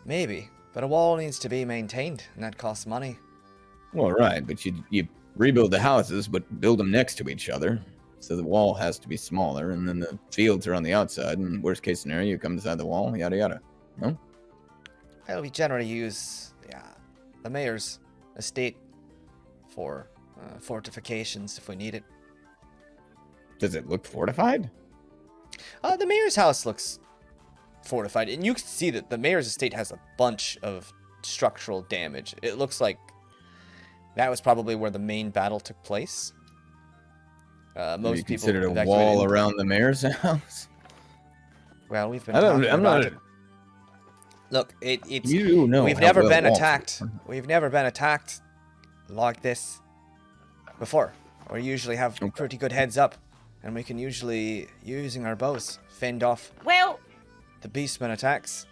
maybe, but a wall needs to be maintained, and that costs money. Well, right, but you rebuild the houses, but build them next to each other. So the wall has to be smaller, and then the fields are on the outside, and worst case scenario, you come inside the wall, yada yada. No? Well, we generally use the mayor's estate for fortifications if we need it. Does it look fortified? The mayor's house looks fortified, and you can see that the mayor's estate has a bunch of structural damage. It looks like that was probably where the main battle took place. Most you people considered a evacuated wall into- around the mayor's house? Well, we've been I don't- talking I'm about not- it. Look, it's You know we've how never well been walls attacked. are. We've never been attacked like this before. We usually have Okay. pretty good heads up, and we can usually, using our bows, fend off well, the beastmen attacks.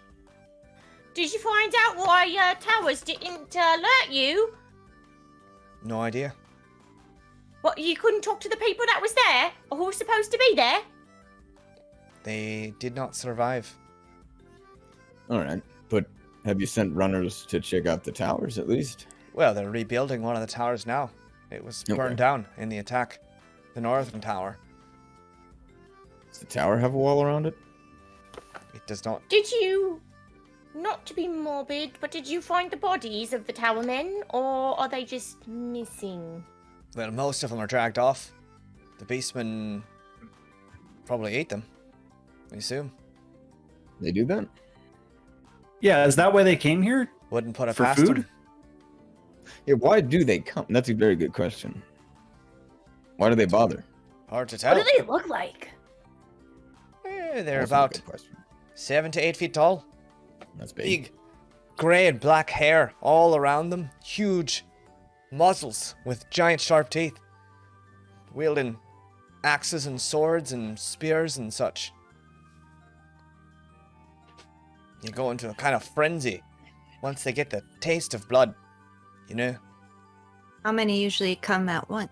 did you find out why towers didn't alert you? No idea. What, you couldn't talk to the people that was there, or who was supposed to be there? They did not survive. All right, but have you sent runners to check out the towers at least? Well, they're rebuilding one of the towers now. It was Okay. burned down in the attack. The northern tower. Does the tower have a wall around it? It does not. Did you, not to be morbid, but did you find the bodies of the tower men, or are they just missing? Well, most of them are dragged off. The beastmen probably ate them, I assume. They do that? Yeah, is that why they came here? Wouldn't put it For past food? them. Yeah, why do they come? That's a very good question. Why do they bother? Hard to tell. What do they look like? They're Also a about good question. 7 to 8 feet tall. That's big. Big, grey and black hair all around them. Huge muzzles with giant sharp teeth. Wielding axes and swords and spears and such. You go into a kind of frenzy once they get the taste of blood, you know? How many usually come at once?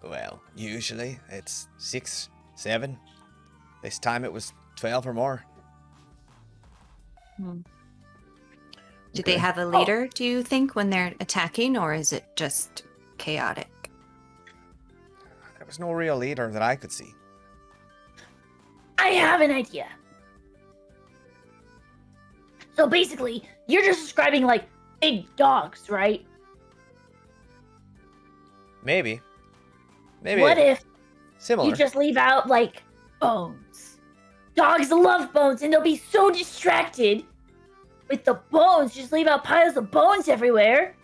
Well, usually it's 6, 7. This time it was 12 or more. Do they have a leader, do you think, when they're attacking, or is it just chaotic? There was no real leader that I could see. I have an idea. So basically, you're just describing like big dogs, right? Maybe. Maybe What if similar. you just leave out like bones? Dogs love bones, and they'll be so distracted with the bones. Just leave out piles of bones everywhere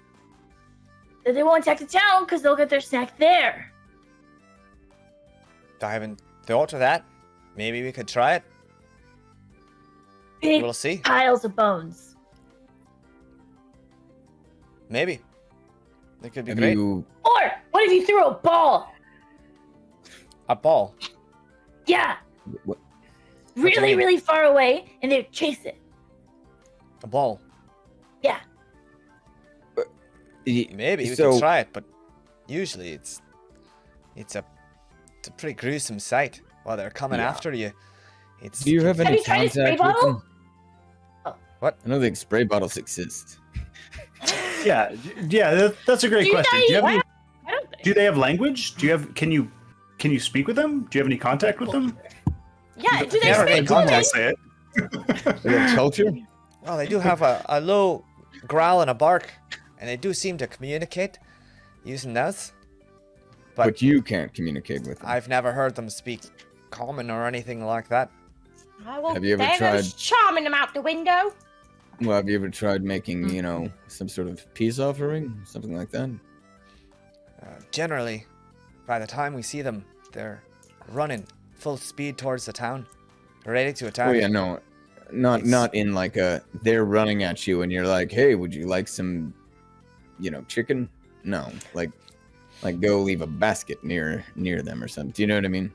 that they won't attack the town because they'll get their snack there. I haven't thought of that. Maybe we could try it. Big We'll see. piles of bones. Maybe. It could be Have great. you? Or what if you threw a ball? A ball. Yeah, What, do you really, mean? really far away, and they'd chase it. A ball. Yeah. Maybe we so, could try it, but usually it's a pretty gruesome sight while they're coming Yeah. after you. It's Do you have any you tried a spray contact with bottle? them? Oh. What? I don't think spray bottles exist. Yeah, that's a great Do question. they? Do you have any, I don't think. do they have language? Do you have can you speak with them? Do you have any contact with them? Yeah, do they Yeah, speak right, Common? contact. Say it. Do they have culture? Well, they do have a low growl and a bark, and they do seem to communicate. using those. But you can't communicate with them. I've never heard them speak common or anything like that. Oh, well, Have you ever there tried- goes charming them out the window. Well, have you ever tried making, some sort of peace offering? Something like that? Generally, by the time we see them, they're running full speed towards the town, ready to attack. Oh, yeah, no. Not in like a, they're running at you and you're like, hey, would you like some, chicken? No, like go leave a basket near them or something. Do you know what I mean?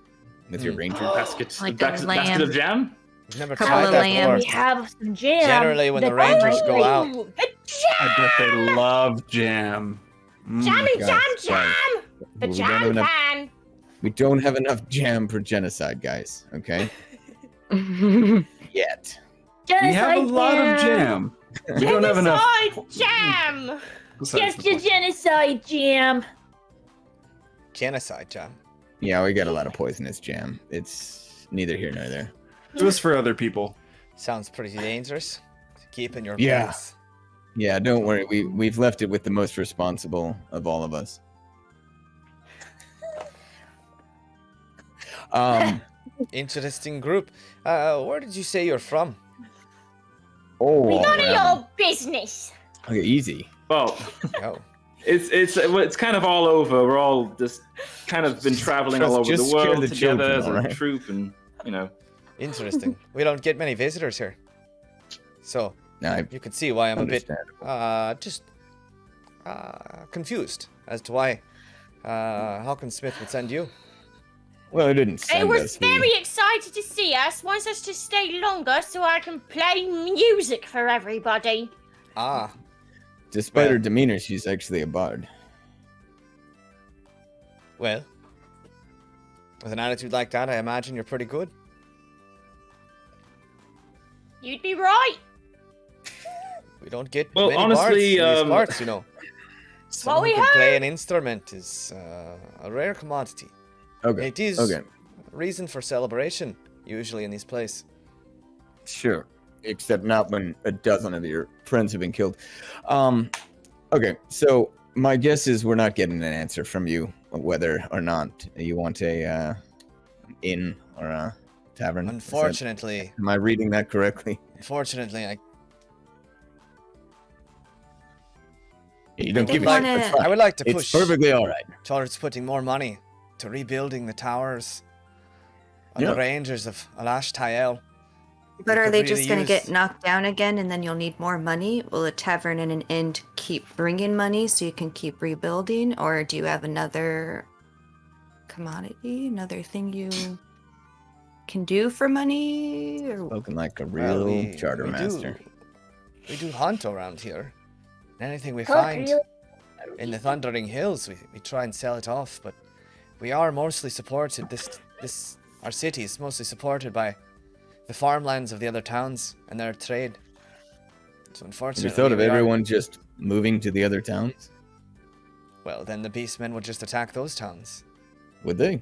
With your ranger. Basket, Like a basket lamb. of jam? We've never Couple tried of that lambs. before. We have some jam. Generally, when the Rangers go out, Ooh, the jam! I bet they love jam. Jammy guys, jam guys. jam! The We don't have jam enough- pan! We don't have enough jam for genocide, guys. Okay? Yet. We have a lot of jam. We don't have enough. Jam! Besides Just the a point. genocide jam. genocide jam. Yeah, we got a lot of poisonous jam. It's neither here nor there. It was for other people. Sounds pretty dangerous. To keep in your Yeah. place. Yeah, don't worry. We've left it with the most responsible of all of us. Interesting group. Where did you say you're from? None of your business. Okay, easy. Well, Oh, it's kind of all over. We're all just kind of been traveling all over Just the scare world the together children, as a alright? troop, and interesting. We don't get many visitors here. So, I you can see why I'm a bit understand. confused as to why Hawkins Smith would send you. Well, it didn't It send was us. very excited to see us. Wants us to stay longer so I can play music for everybody. Ah, Despite her Well- demeanor, she's actually a bard. well. With an attitude like that, I imagine you're pretty good. You'd be right. We don't get Well, many honestly, bards in these parts, you know. Someone we who can play an instrument is a rare commodity. Okay. It is Okay. a reason for celebration, usually in these places. Sure. Except not when a dozen of your friends have been killed. Okay, so my guess is we're not getting an answer from you whether or not you want a inn or a tavern. Is that- Unfortunately, am I reading that correctly? I You don't did give a wanna- shit. That's fine. I would like to It's push perfectly all right. towards putting more money to rebuilding the towers on Yeah. the ranges of Alash Tael. But We are could they really just going to use- get knocked down again and then you'll need more money? Will a tavern and an inn keep bringing money so you can keep rebuilding? Or do you have another commodity, another thing you can do for money? Or... Spoken like a Well, real charter we master. We do hunt around here. Anything we Cook, find really? in the Thundering Hills, we try and sell it off. But we are mostly supported. Our city is mostly supported by the farmlands of the other towns and their trade. So Have unfortunately, you thought of we are- everyone just moving to the other towns? Well, then the beastmen would just attack those towns. Would they?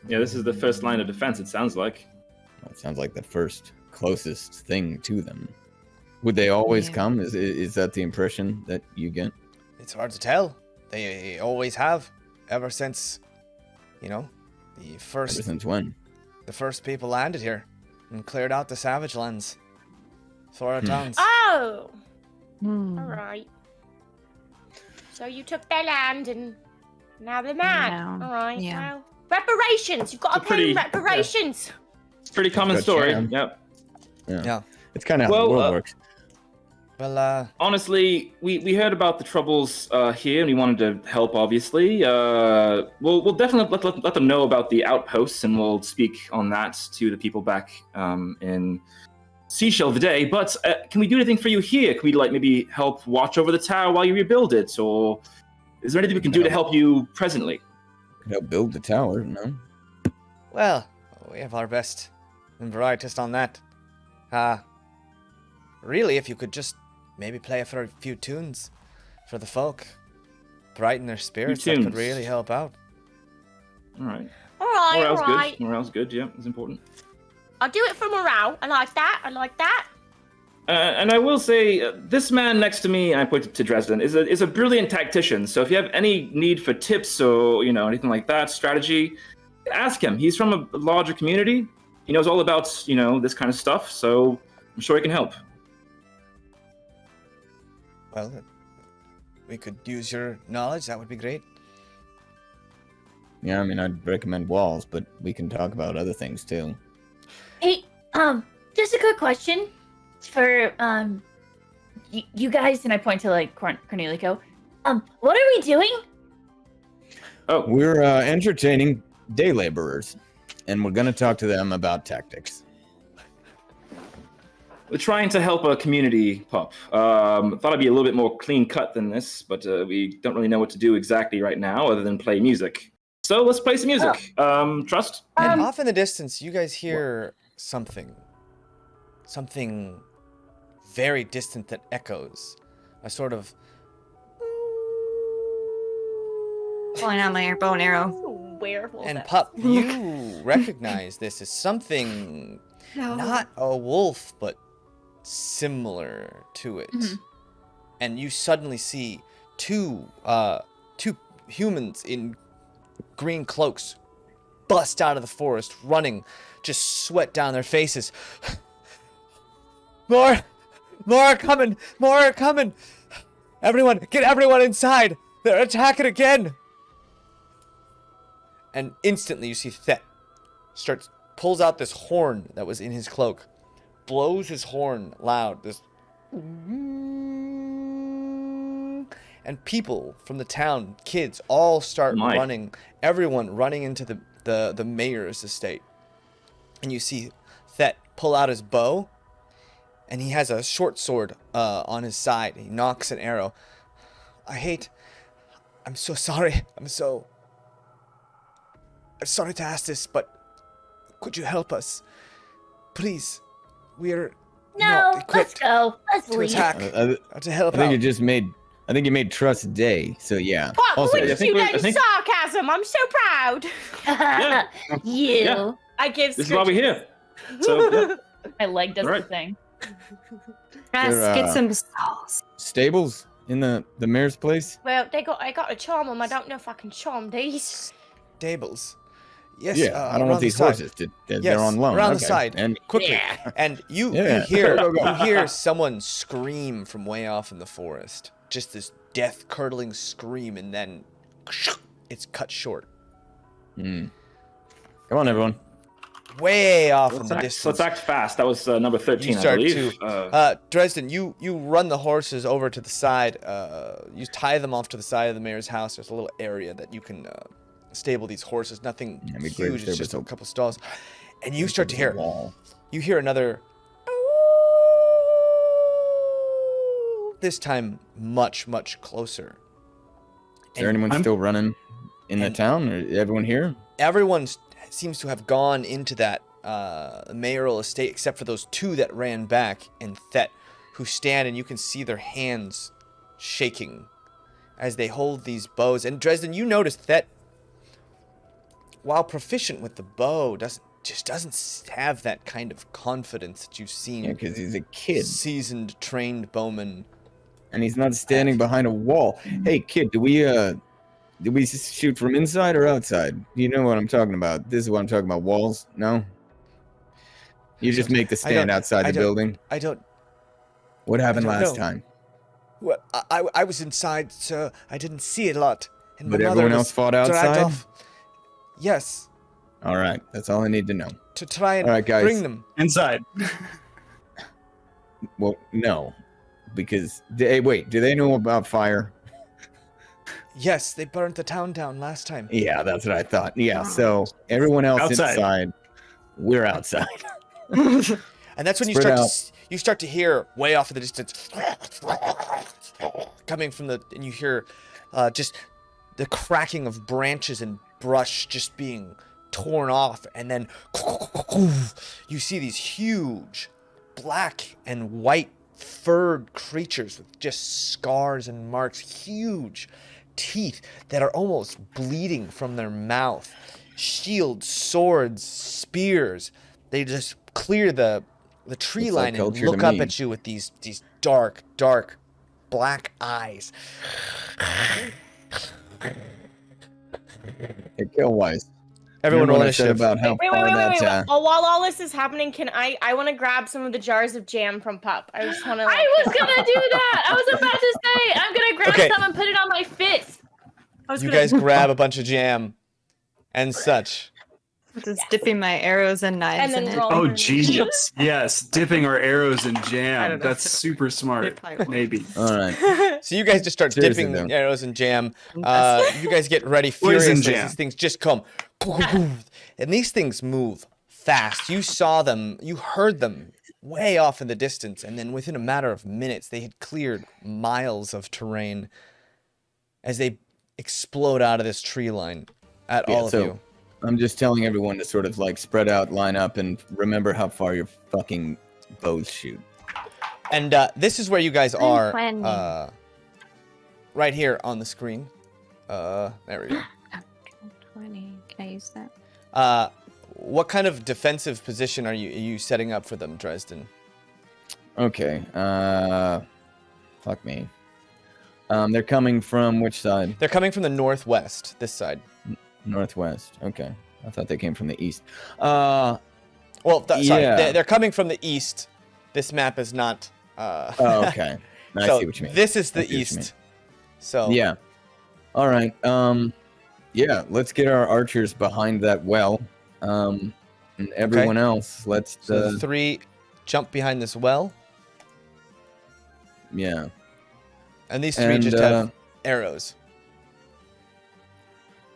yeah, this is the first line of defense. It sounds like. That sounds like the first closest thing to them. Would they always Yeah. come? Is that the impression that you get? It's hard to tell. They always have, ever since, the Ever first since when? people landed here and cleared out the savage lands for our towns. Oh, Hmm. all right. So you took their land and now they're mad. Yeah. All right. Yeah. Well, reparations. You've got to It's a pay pretty- reparations. It's a pretty common Got story. jam. Yep. Yeah. It's kind of how Well, the world works. Well, Honestly, we heard about the troubles here, and we wanted to help. Obviously, we'll definitely let them know about the outposts, and we'll speak on that to the people back in Seashell today. But can we do anything for you here? Can we maybe help watch over the tower while you rebuild it, or is there anything we can do to help you presently? Could help build the tower, no? well, we have our best and brightest on that. Really, if you could just maybe play for a few tunes for the folk, brighten their spirits, that could tunes. really help out. All right. All right. All Morale's right. good. Morale's good. Yeah, it's important. I'll do it for morale. I like that. And I will say, this man next to me, I pointed to Dresden, is a brilliant tactician. So if you have any need for tips or anything like that, strategy, ask him. He's from a larger community. He knows all about this kind of stuff. So I'm sure he can help. Well, we could use your knowledge. That would be great. Yeah, I mean, I'd recommend walls, but we can talk about other things too. Hey, just a quick question for you guys, and I point to like Cornelico. What are we doing? Oh, We're entertaining day laborers, and we're gonna talk to them about tactics. we're trying to help a community pup. Thought I'd be a little bit more clean cut than this, but we don't really know what to do exactly right now other than play music. So let's play some music. Trust? And off in the distance, you guys hear something very distant that echoes. A sort of Pulling out my bow and arrow. Werewolf. and Pup, you recognize this as something not a wolf, but similar to it. And you suddenly see two humans in green cloaks bust out of the forest, running, just sweat down their faces. More are coming! More are coming! Everyone, get everyone inside! They're attacking again! And instantly you see Thet pulls out this horn that was in his cloak, blows his horn loud, this, and people from the town, kids, all start running. Everyone running into the mayor's estate. And you see Thet pull out his bow, and he has a short sword on his side. He knocks an arrow. I'm so sorry. I'm sorry to ask this, but could you help us? Please. We're not Let's equipped go. Let's to leave. attack or to help I think out. I think you made Trust Daye. So yeah. Pop, Also, look I at think you we're- I know think- sarcasm. I'm so proud. You. Yeah. I give This is why we're here. So, yeah. My leg does Alright. the thing. Trust, They're, get some sauce. stables in the mayor's place. Well, I got to charm them. I don't know if I can charm these. Stables. Yes, Yeah, I don't around want the these side. horses. They're Yes, on loan. around the Okay. side. And Quickly. And you Yeah. you hear someone scream from way off in the forest. Just this death-curdling scream, and then it's cut short. come on, everyone. Way off in Let's the act, distance. let's act fast. That was number 13, You I start believe. to Dresden, you run the horses over to the side. You tie them off to the side of the mayor's house. There's a little area that you can stable these horses. Nothing It'd be great huge. if It's there just was a couple stalls. And you start to There's a hear. wall. You hear another. This time, much closer. Is there anyone still running in the town? Or everyone here? Everyone seems to have gone into that mayoral estate except for those two that ran back and Thet, who stand, and you can see their hands shaking as they hold these bows. And Dresden, you notice Thet, while proficient with the bow, doesn't have that kind of confidence that you've seen. Yeah, because he's a kid. Seasoned, trained bowman. And he's not standing behind a wall. Hey, kid, do we shoot from inside or outside? You know what I'm talking about. This is what I'm talking about. Walls? No? You just make the stand outside the building? I don't. What happened I don't last know. time? Well, I was inside, sir. I didn't see a lot. And But my mother everyone was else fought dragged outside? off. Yes, All right, that's all I need to know. to try and All right, guys. bring them. Inside. Well, no. Because, wait, do they know about fire? Yes, they burnt the town down last time. Yeah, that's what I thought. Yeah, so everyone else Outside. inside, we're outside. And that's when you Spread start out. you start to hear way off in the distance coming from the, and you hear just the cracking of branches and brush just being torn off, and then you see these huge black and white furred creatures with just scars and marks, huge teeth that are almost bleeding from their mouth, shields, swords, spears. They just clear the the tree Looks line like and culture to look up me. at you with these dark, dark, black eyes. Hey, Killwise. Everyone Remember roll when I said initiative. about how far that, Oh, while all this is happening, I want to grab some of the jars of jam from Pup. I just want to. I was gonna do that. I was about to say I'm gonna grab Okay. some and put it on my fist. You guys grab a bunch of jam and such. Just dipping my arrows and knives And then in it. roll. Oh, genius. Yes, dipping our arrows in I jam. don't know That's if super smart. probably won't. Maybe. All right. So you guys just start Seriously, dipping though. arrows in jam. Yes. You guys get ready Poison furiously. jam. These things just come. And these things move fast. You saw them. You heard them way off in the distance. And then within a matter of minutes, they had cleared miles of terrain as they explode out of this tree line at Yeah, all of so- you. I'm just telling everyone to sort of like spread out, line up, and remember how far your fucking bows shoot. And this is where you guys I'm are. planning. Right here on the screen. There we go. 20. Can I use that? What kind of defensive position are you setting up for them, Dresden? Okay. Fuck me. They're coming from which side? They're coming from the northwest, this side. Northwest. Okay. I thought they came from the east. Well, sorry, Yeah. they're coming from the east. This map is not. Oh, okay. I so see what you mean. this is I the see what you mean. east. So Yeah. All right. Yeah. Let's get our archers behind that well. And everyone else, let's. So the three jump behind this well, Yeah. and these three And, just have arrows.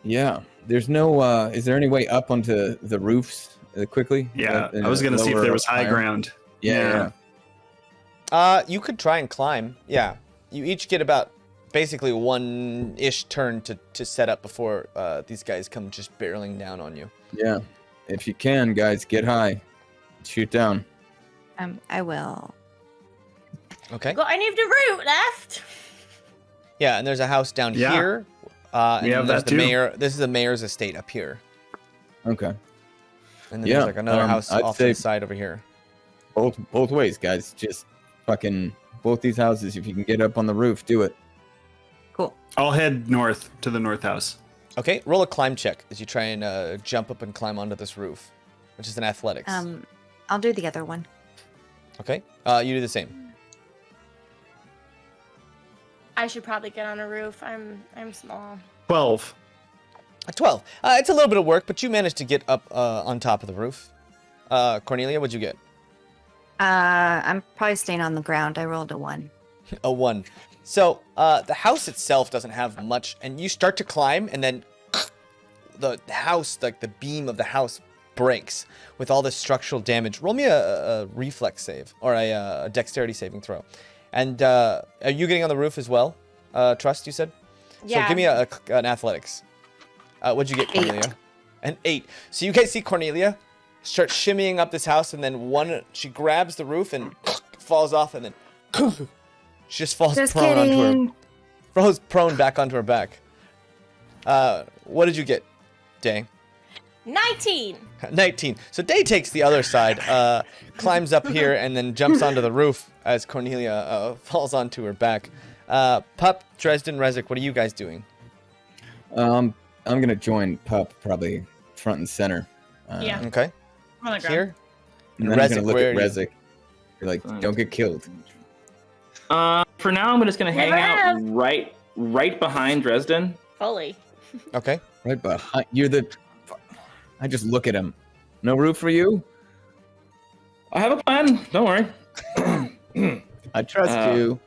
Yeah. There's no. Is there any way up onto the roofs quickly? Yeah, I was gonna see if there was high ground. Yeah. You could try and climb. Yeah, you each get about basically one-ish turn to set up before these guys come just barreling down on you. Yeah. If you can, guys, get high. Shoot down. I will. Okay. Got any of the root left? Yeah, and there's a house down Yeah. here. And We have there's that the too. mayor. This is the mayor's estate up here, Okay. and then Yeah, there's like another house I'd off to the say- side over here. Both ways, guys. Just fucking both these houses. If you can get up on the roof, do it. Cool. I'll head north to the north house. Okay, roll a climb check as you try and jump up and climb onto this roof, which is an athletics. I'll do the other one. Okay, you do the same. I should probably get on a roof. I'm small. 12. A 12. It's a little bit of work, but you managed to get up on top of the roof. Cornelia, what'd you get? I'm probably staying on the ground. I rolled a 1. A 1. So the house itself doesn't have much, and you start to climb, and then the house, like the beam of the house, breaks with all this structural damage. Roll me a reflex save or a dexterity saving throw. And are you getting on the roof as well? Trust, you said? Yeah. So give me an athletics. What'd you get, Cornelia? An 8. So you guys see Cornelia start shimmying up this house, and then she grabs the roof and falls off, and then she just falls Just prone onto her. kidding. Falls prone back onto her back. What did you get, Daye? 19. 19. So Daye takes the other side, climbs up here, and then jumps onto the roof as Cornelia falls onto her back. Pup, Dresden, Rezik, what are you guys doing? I'm gonna join Pup probably front and center. Yeah. Okay. I'm on the ground. Here? And then I'm Rezik, gonna look where at are you? Rezik. You're like, don't get killed. For now, I'm just gonna hang Never out have. right behind Dresden. Fully. Okay. Right behind. You're the. I just look at him. No roof for you. I have a plan. Don't worry. I trust you.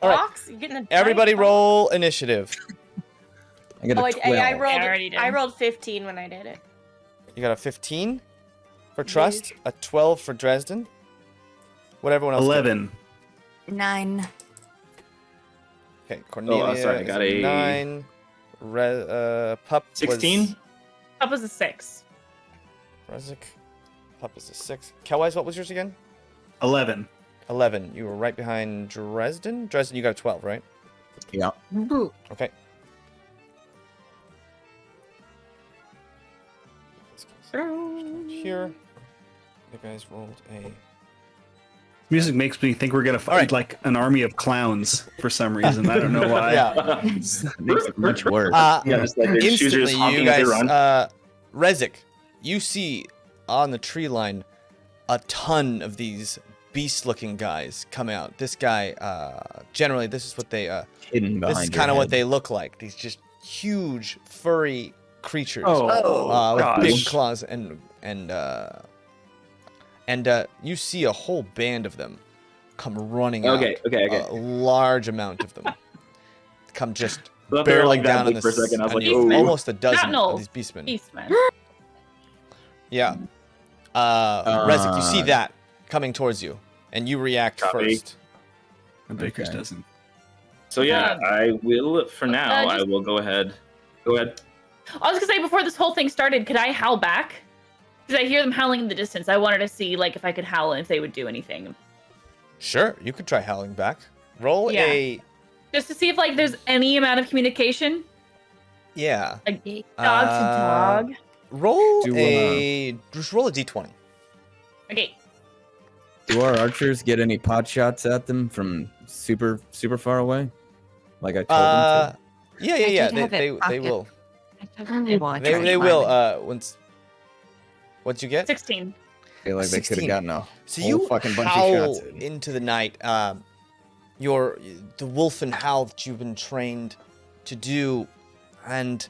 All right. Box? You getting a Everybody giant roll initiative. I got box? Oh, a 12. I rolled. I already did. I rolled 15 when I did it. You got a 15 for Trust, a 12 for Dresden. What everyone else got? 11. 9. Okay, Cornelia sorry, I is got a a 9. Pup 16. That was a 6. Rezik. Pup is a 6. Kelwise, what was yours again? 11. 11. You were right behind Dresden. Dresden, you got a 12, right? Yeah. Okay. Here. You guys rolled a. Music makes me think we're gonna fight Alright. like an army of clowns for some reason. I don't know why. Yeah. Makes it much worse. Yeah, just like their shoes are Instantly, just you honking as they run. guys, Rezik, you see on the tree line a ton of these beast-looking guys come out. This guy, generally, this is what they, Hidden behind this is your kind of what head. they look like. These just huge, furry creatures Oh, with big gosh. claws and you see a whole band of them come running out. Okay. A large amount of them come just Thought they were barreling like that down on big for a second. I was on like, you. oh. Almost a dozen Not of these beastmen. Beastman. Yeah. Rezik, you see Uh, that coming towards you, and you react Copy. first. A baker's Okay. dozen. So yeah, I will for now. I just- will go ahead. Go ahead. I was gonna say before this whole thing started, could I howl back? Because I hear them howling in the distance. I wanted to see like if I could howl and if they would do anything, Sure, you could try howling back. Roll Yeah. a just to see if like there's any amount of communication. yeah. Like dog to dog. Roll Do, just roll a d20. Okay. Do our archers get any pot shots at them from super far away? Like I told them to. Yeah. did have it They pocket. will. Well, They will. What'd you get? 16. I feel like they could 16. have gotten a So whole you fucking bunch of howl shots. in. into the night. The wolf and howl that you've been trained to do, and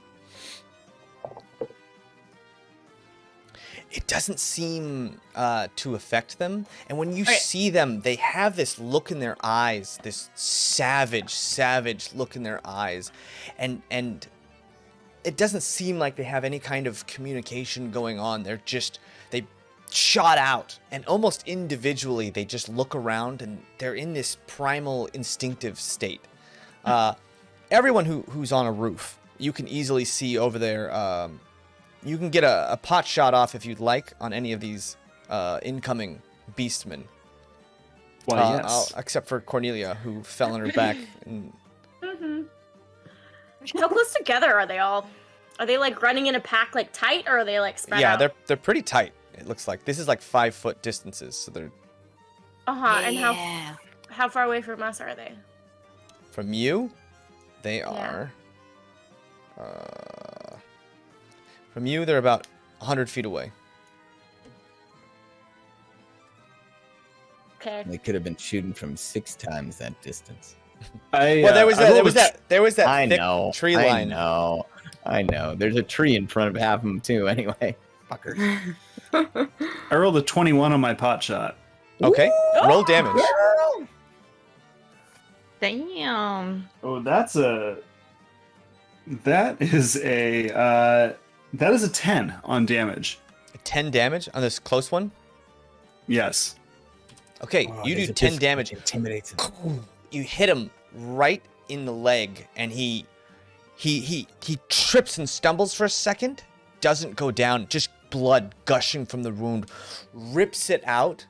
it doesn't seem to affect them. And when you Okay. see them, they have this look in their eyes, this savage look in their eyes, and it doesn't seem like they have any kind of communication going on. They shot out, and almost individually they just look around, and they're in this primal instinctive state. Everyone who's on a roof, you can easily see over there. You can get a pot shot off if you'd like on any of these incoming beastmen. Why, yes. Except for Cornelia, who fell on her back. And Mm-hmm. How close together are they all? Are they like running in a pack like tight, or are they like spread out? they're pretty tight. It looks like this is like 5-foot distances, so they're And how far away from us are they? from you. They Yeah. are. From you, they're about 100 feet away. Okay. They could have been shooting from 6 times that distance. Well, there was that I thick know. tree line. I know. There's a tree in front of half of them too. Anyway, fuckers. I rolled a 21 on my pot shot. Okay, roll damage. Damn. Oh, that is a 10 on damage. 10 damage on this close one. Yes. Okay, you do 10 damage. Intimidates him. You hit him right in the leg, and he trips and stumbles for a second. Doesn't go down. Just blood gushing from the wound. Rips it out,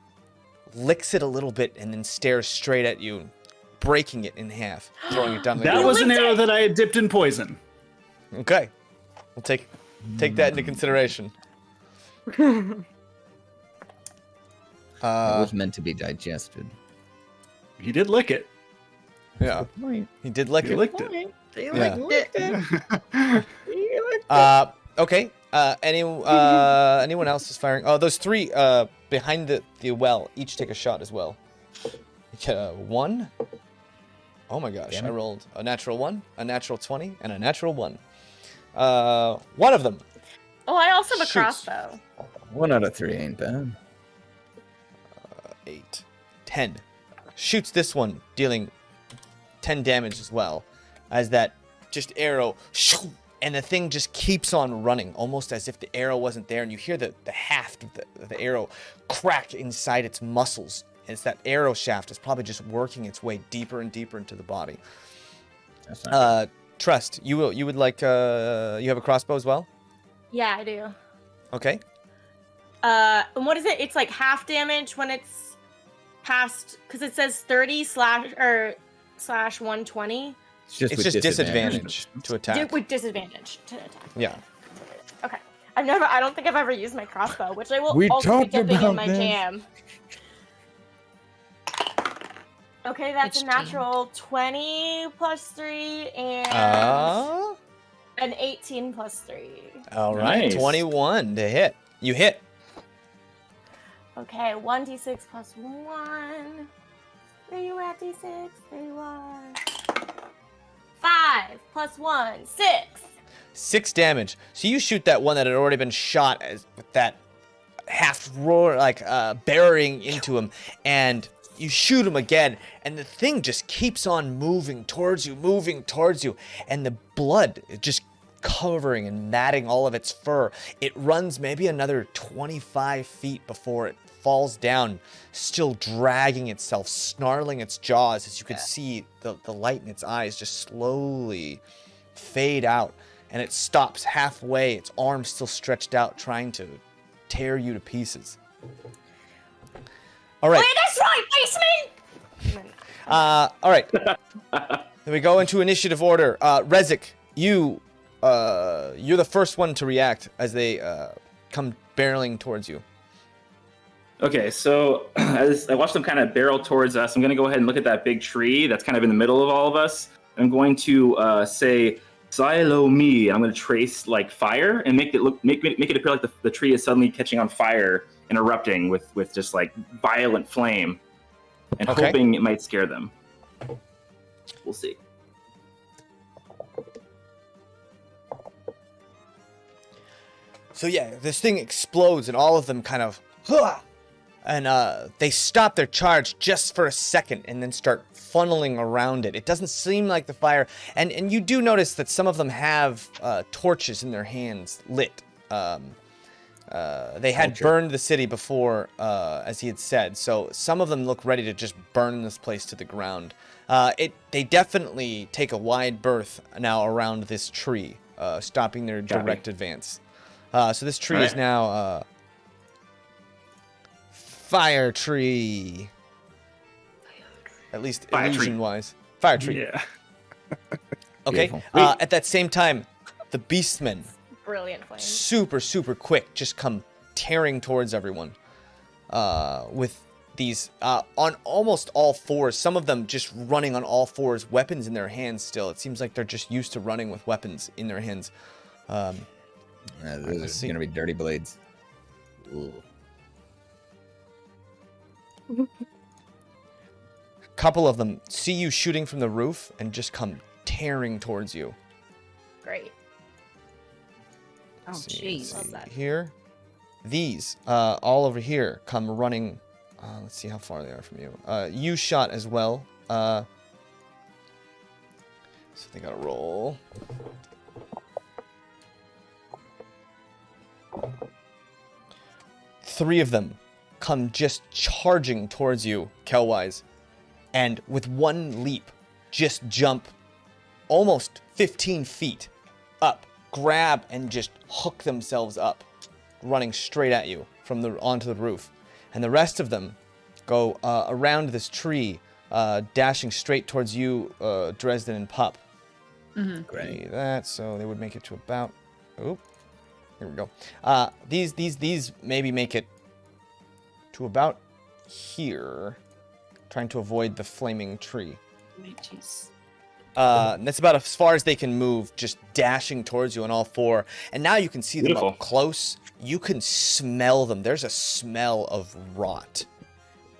licks it a little bit, and then stares straight at you, breaking it in half, throwing it down the That ground. was an arrow that I had dipped in poison. Okay, we'll take that into consideration. It was meant to be digested. He did lick it. Yeah, he did lick He it. licked it. Yeah. Okay. Anyone else is firing? Oh, those 3 behind the well each take a shot as well. You get 1. Oh my gosh! Damn I it. rolled a natural 1, a natural 20, and a natural 1. One of them. Oh, I also have a Shoots. crossbow. 1 out of 3 ain't bad. 8, 10. Shoots this one, dealing 10 damage as well, as that just arrow, and the thing just keeps on running, almost as if the arrow wasn't there, and you hear the haft of the arrow crack inside its muscles. And it's that arrow shaft is probably just working its way deeper and deeper into the body. That's not Trust, you would like, you have a crossbow as well? Yeah, I do. Okay. And what is it? It's like half damage when it's past, because it says 30 slash 120 It's just It's with just disadvantage to attack. with disadvantage to attack. Yeah. Okay. I don't think I've ever used my crossbow, which I will We also be talked dipping in about my this. jam. Okay, that's Which a natural 20 plus 3 and an 18 plus 3. All right, Nice. 21 to hit. You hit. Okay, 1d6 plus 1. Where you at, d6? There you are. 5 plus 1, 6. 6 damage. So you shoot that one that had already been shot with that half roar, like burying into him, and you shoot him again, and the thing just keeps on moving towards you, and the blood is just covering and matting all of its fur. It runs maybe another 25 feet before it falls down, still dragging itself, snarling its jaws, as you could see the light in its eyes just slowly fade out, and it stops halfway, its arms still stretched out, trying to tear you to pieces. All right. Wait, that's right, basement! All right. Then we go into initiative order. Rezik, you're the first one to react as they come barreling towards you. Okay, so as I watch them kind of barrel towards us, I'm going to go ahead and look at that big tree that's kind of in the middle of all of us. I'm going to say, "Silo me." I'm going to trace like fire and make it appear like the tree is suddenly catching on fire and erupting with just like violent flame, and Okay. hoping it might scare them. We'll see. So yeah, this thing explodes and all of them kind of, and they stop their charge just for a second and then start funneling around it. It doesn't seem like the fire, and you do notice that some of them have torches in their hands lit. They had burned the city before, as he had said, so some of them look ready to just burn this place to the ground. They definitely take a wide berth now around this tree, stopping their direct advance. So this tree is now fire tree. At least illusion-wise. Fire tree. Yeah. Okay. Beautiful. At that same time, the beastmen, Brilliant flame. super, super quick, just come tearing towards everyone with these on almost all fours. Some of them just running on all fours, weapons in their hands still. It seems like they're just used to running with weapons in their hands. Those are going to be dirty blades. Ooh. Couple of them see you shooting from the roof and just come tearing towards you. Great. Oh, Let's jeez. Love that. Here, these all over here come running. Let's see how far they are from you. You shot as well. So they got to roll. Three of them come just charging towards you, Kelwise, and with one leap, just jump almost 15 feet up, grab, and just hook themselves up, running straight at you from onto the roof. And the rest of them go around this tree, dashing straight towards you, Dresden and Pup. Mm-hmm. Great. That, so they would make it to about. Oop. Here we go. These maybe make it to about here, trying to avoid the flaming tree. Jeez. That's about as far as they can move, just dashing towards you on all four. And now you can see them Beautiful. up close. You can smell them. There's a smell of rot.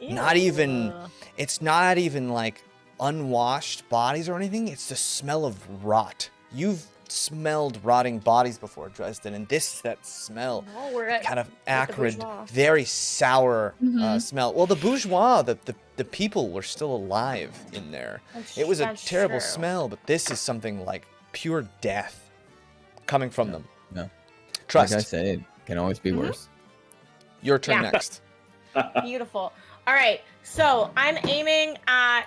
Not even, it's not even like unwashed bodies or anything. It's the smell of rot. You've smelled rotting bodies before, Dresden, and this is that smell. No, we're at Kind of with the acrid, bourgeois. very sour Mhm. smell. Well, the bourgeois, the people were still alive in there. It was a That's terrible true. smell, but this is something like pure death coming from them. No. Trust. Like I say, it can always be worse. Your turn Yeah. next. Beautiful. All right, so I'm aiming at.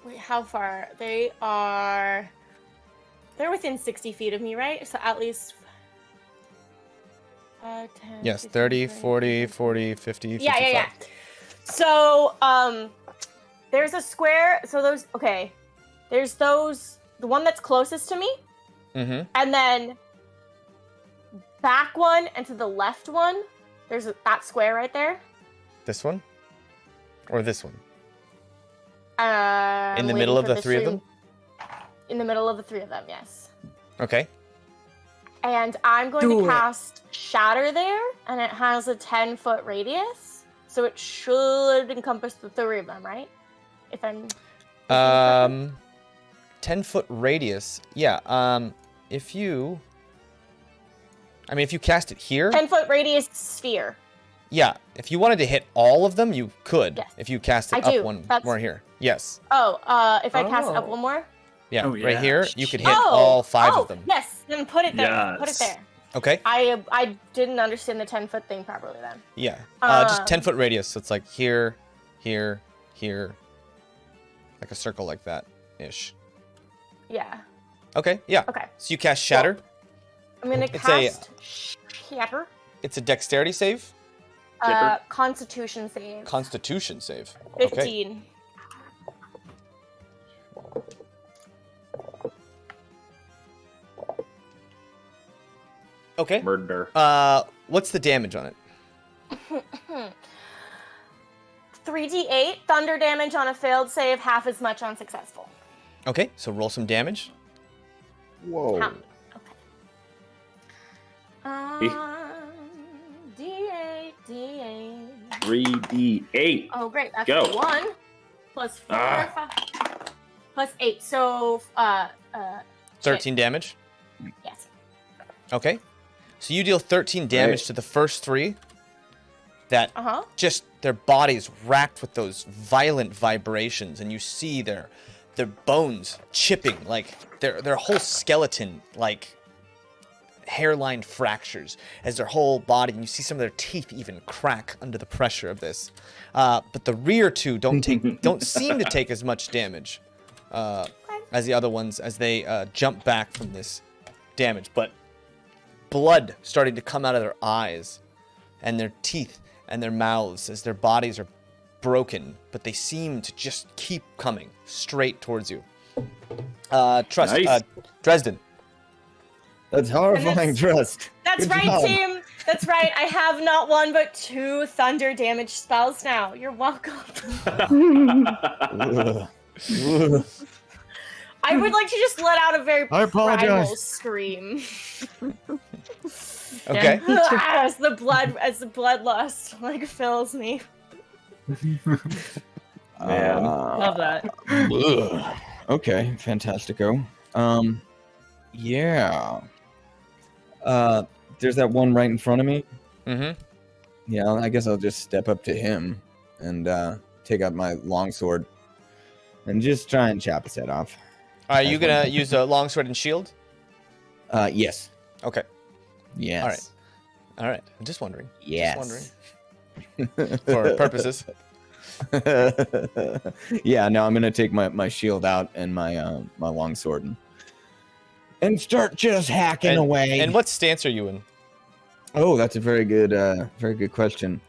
Wait, how far? They're within 60 feet of me, right? So at least. 10, Yes, 15, 30, 20, 40, 40, 50, 55. Yeah. So, there's a square. So those. Okay. There's those. The one that's closest to me, Mm-hmm. and then back one and to the left one, there's that square right there. This one? Or this one? In the middle of the three of them? In the middle of the three of them, yes. Okay. And I'm going to cast Shatter there, and it has a 10-foot radius, so it should encompass the three of them, right? If I'm 10-foot radius. Yeah. If you cast it here. 10-foot radius sphere. Yeah. If you wanted to hit all of them, you could. Yes. If you cast it up one more here. Yes. Oh, if I cast it up one more. Yeah. Oh, yeah. Right here, you could hit all 5 of them. Yes. Then put it there. Yes. Put it there. Okay. I didn't understand the 10-foot thing properly then. Yeah. Just 10-foot radius. So it's like here, here, here, like a circle like that ish. Yeah. Okay. Yeah. Okay. So you cast Shatter. I'm gonna It's cast Shatter. It's a dexterity save. Constitution save. Constitution save. Okay. 15. Okay. Murder. What's the damage on it? 3d8 thunder damage on a failed save, half as much on successful. Okay, so roll some damage. Whoa. How- Okay. D8, D8. 3d8. Oh, great. That's Go. 1 plus 4, 5, plus 8. So, 13 damage. yes. Okay. So you deal 13 damage to the first 3 that just their bodies racked with those violent vibrations, and you see their bones chipping, like their whole skeleton, like hairline fractures as their whole body, and you see some of their teeth even crack under the pressure of this. But the rear 2 don't seem to take as much damage as the other ones as they jump back from this damage. But blood starting to come out of their eyes and their teeth and their mouths as their bodies are broken, but they seem to just keep coming straight towards you. Trust. Nice. Dresden. That's horrifying, Trust. That's Good right, job. team. That's right. I have not one but 2 thunder damage spells now. You're welcome. Ugh. Ugh. I would like to just let out a very I apologize. primal scream. Okay. as the bloodlust like fills me. Man. Love that. Ugh. Okay, fantastico. Yeah. There's that one right in front of me. Mm-hmm. Yeah, I guess I'll just step up to him and take out my longsword and just try and chop his head off. Are you gonna use a longsword and shield? Yes. Okay. Yes. All right. I'm just wondering. Yes. Just wondering. For purposes. Yeah, no, I'm gonna take my shield out and my my longsword and start just hacking away. And what stance are you in? Oh, that's a very good question.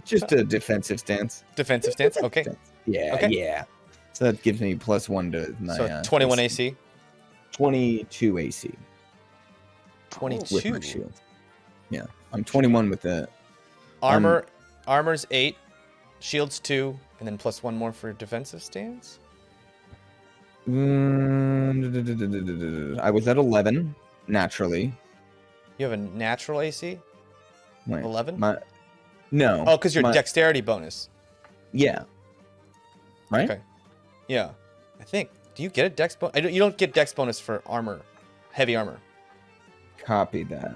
Just a defensive stance. Defensive stance? Okay. Yeah, Okay. yeah. So that gives me +1 to my. So 21 AC. 22 AC. 22. With my shield. Yeah, I'm 21 with the Armor's 8, shield's 2, and then +1 more for defensive stance. I was at 11 naturally. You have a natural AC? Wait, 11? No. Oh, because your dexterity bonus. Yeah. Right? Okay. Yeah. I think. Do you get a dex bonus? You don't get dex bonus for armor. Heavy armor. Copy that.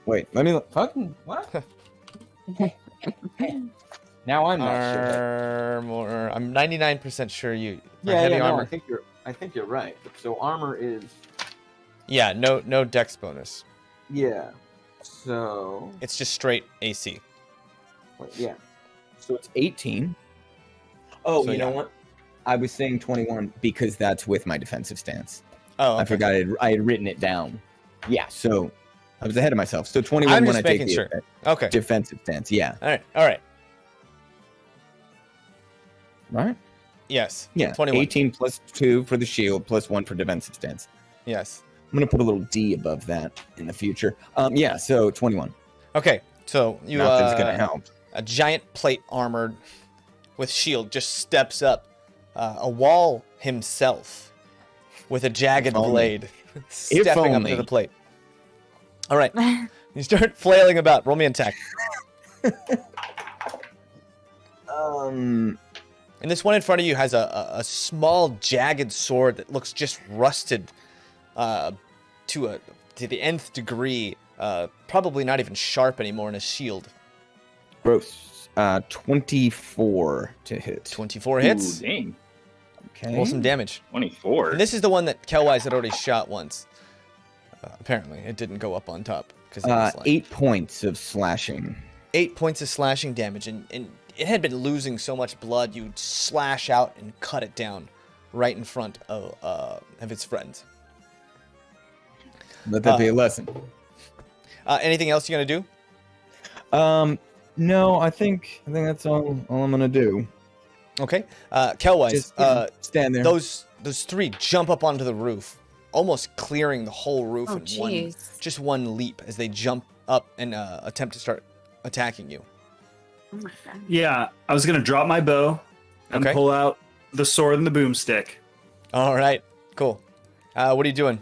Wait, let me look. Fucking what? Now I'm not sure. Armor. I'm 99% sure you. for Yeah, heavy no, armor. I think you're right. So armor is. Yeah. No dex bonus. Yeah. So. It's just straight AC. Wait, yeah. So it's 18. Oh, So, you know yeah. what? I was saying 21 because that's with my defensive stance. Oh, okay. I forgot I had written it down. Yeah, so I was ahead of myself. So 21 I'm when just I take making the sure. Okay. defensive stance. Yeah. All right. Right? Yes. Yeah, 21. 18 plus 2 for the shield, plus 1 for defensive stance. Yes. I'm going to put a little D above that in the future. Yeah, so 21. Okay, so you Nothing's going to help. a giant plate armored with shield just steps up, a wall himself with a jagged only. blade stepping up only. to the plate. All right, you start flailing about. Roll me an attack. And this one in front of you has a small jagged sword that looks just rusted to the nth degree. Probably not even sharp anymore in a shield. Gross. 24 to hit. 24 hits. Ooh, dang. Okay. Roll some damage. 24. And this is the one that Kelwise had already shot once. Apparently, it didn't go up on top. 8 points of slashing. 8 points of slashing damage, and it had been losing so much blood, you'd slash out and cut it down right in front of its friends. Let that be a lesson. Anything else you're going to do? No, I think that's all I'm gonna do. Okay. Kelwise, Just stand there. those three jump up onto the roof, almost clearing the whole roof in one leap as they jump up and attempt to start attacking you. Oh my god. Yeah, I was gonna drop my bow and Okay. pull out the sword and the boomstick. All right. Cool. What are you doing?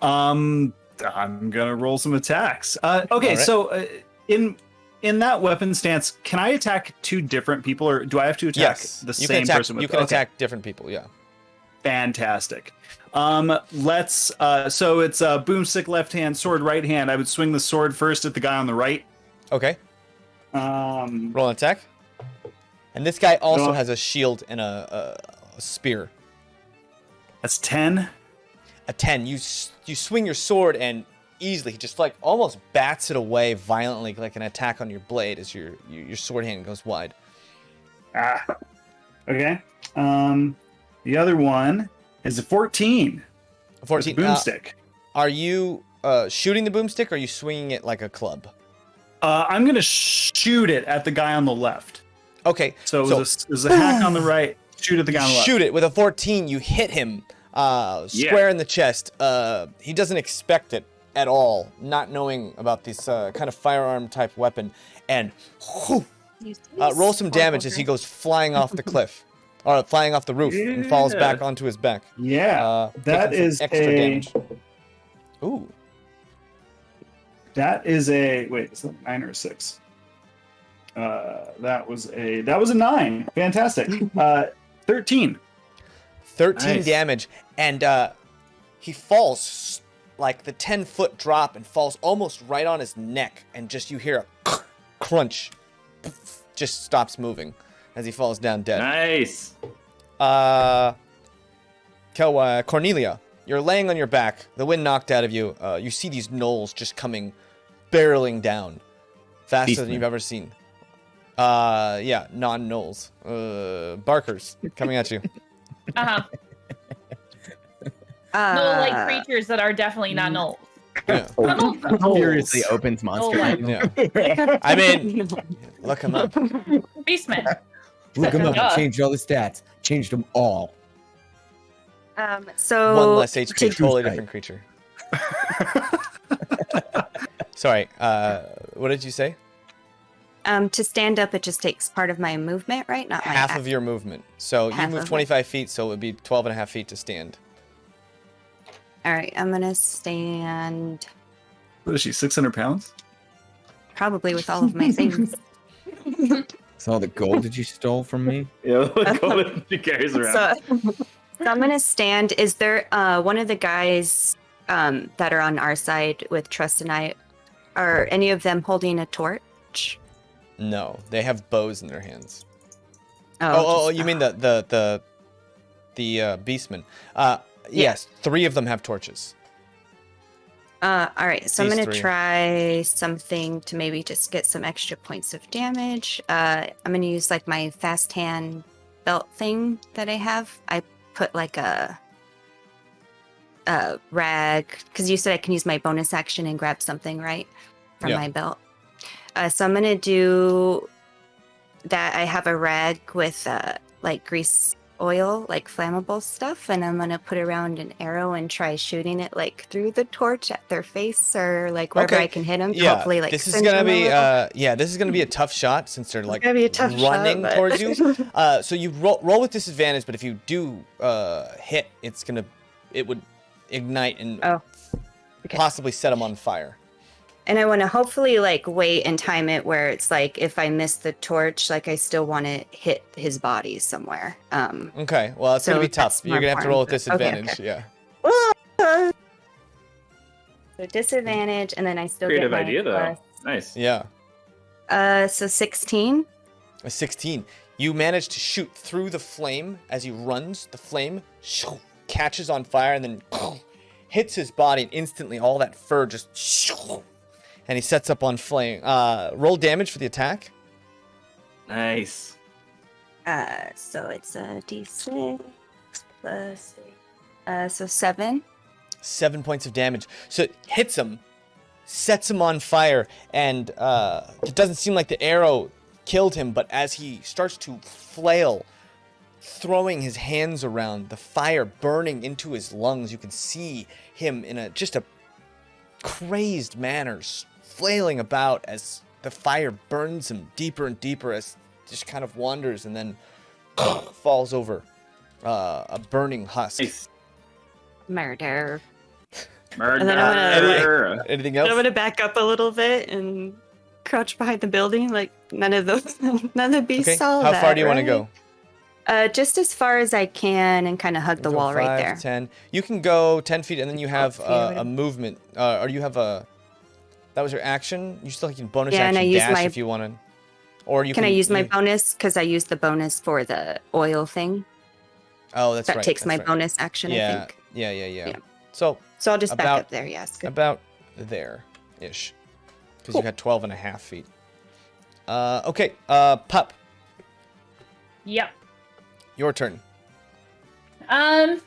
I'm gonna roll some attacks. Okay, Alright. so in that weapon stance, can I attack two different people, or do I have to attack the you same can attack, person? You can attack different people. Yeah. Fantastic. Let's. So it's boomstick left hand, sword right hand. I would swing the sword first at the guy on the right. Okay. Um, Roll an attack. And this guy also Go- has a shield and a spear. that's 10. A 10. You swing your sword and easily, he just like almost bats it away violently, like an attack on your blade as your sword hand goes wide. Okay. The other one is a 14. A 14. With boomstick. Are you shooting the boomstick or are you swinging it like a club? I'm gonna shoot it at the guy on the left. Okay. So it was a hack on the right. Shoot at the guy on the left. Shoot it with a 14. You hit him square in the chest. He doesn't expect it at all, not knowing about this kind of firearm type weapon, and roll some damage as he goes flying off the cliff, or flying off the roof and falls back onto his back. Yeah, that taking is some extra damage. Ooh. That is a wait. Is that 9 or a 6? That was a 9. Fantastic. 13. 13 Nice. damage, and he falls like the 10-foot drop and falls almost right on his neck, and just you hear a crunch, just stops moving as he falls down dead. Nice. Cornelia, you're laying on your back, the wind knocked out of you. You see these gnolls just coming, barreling down, faster than Beastmen. you've ever seen. Yeah, non-gnolls, barkers coming at you. Uh-huh. Gnoll-like creatures that are definitely not gnolls. Yeah. Furiously opens monster. Gnoll-like. Yeah. I mean, look him up. Beastmen. Look him up. Duh. Changed all the stats. Changed them all. So One less HP, to- totally different creature. Sorry, what did you say? to stand up, it just takes part of my movement, right? Not my Half of your movement. So you Half move of it. 25 feet, so it would be 12 and a half feet to stand. All right, I'm gonna stand What is she? 600 pounds? probably with all of my things. So all the gold that you stole from me? Yeah, what Cullen she carries around. So I'm gonna stand. Is there one of the guys that are on our side with Trust and I? Are any of them holding a torch? No, they have bows in their hands. Oh, You mean the beastmen? Yes, 3 of them have torches. all right, so I'm These gonna 3. try something to maybe just get some extra points of damage. I'm gonna use like my fast hand belt thing that I have. I put like a rag because you said I can use my bonus action and grab something right from Yeah. my belt. So I'm gonna do that. I have a rag with like grease oil, like flammable stuff, and I'm gonna put around an arrow and try shooting it like through the torch at their face or like wherever Okay. I can hit them. Yeah, Hopefully, like this is singe gonna them a be little. this is gonna be a tough shot since they're like gonna be a tough running shot, but- towards you. So you roll with disadvantage, but if you do hit, it would ignite and Oh, okay. possibly set them on fire. And I want to hopefully like wait and time it where it's like if I miss the torch, like I still want to hit his body somewhere. Okay, well it's gonna So be tough. that's You're more gonna have to roll with important. disadvantage. Okay. Yeah. So disadvantage, and then I still Creative get my idea, though. plus. Nice. Yeah. So 16. A 16. You manage to shoot through the flame as he runs. The flame catches on fire and then hits his body, and instantly all that fur just and he sets up on flame. Roll damage for the attack. Nice. So it's a d6 plus so 7. 7 points of damage. So it hits him, sets him on fire, and it doesn't seem like the arrow killed him, but as he starts to flail, throwing his hands around, the fire burning into his lungs, you can see him in just a crazed manner, flailing about as the fire burns him deeper and deeper as just kind of wanders and then falls over a burning husk. Nice. Murder. Murder. And then I'm Anything I'm else? gonna back up a little bit and crouch behind the building. Like none of the beasts Okay. saw How that, far do you want to right? go? Just as far as I can and kind of hug the Go wall right 5 there. to 10. You can go 10 feet, and then you have see, I a would've- movement. Or you have a. That was your action. You still can bonus Yeah, and action I use dash my- if you wanted. Or you Can I use my you- bonus? Because I used the bonus for the oil thing. Oh, that's That right. takes that's my right. bonus action, I Yeah, think. yeah. Yeah. So So I'll just back About- up there. Yes. Good. about there-ish, because you had 12 and a half feet. Okay. Pup, Yep. your turn. I'm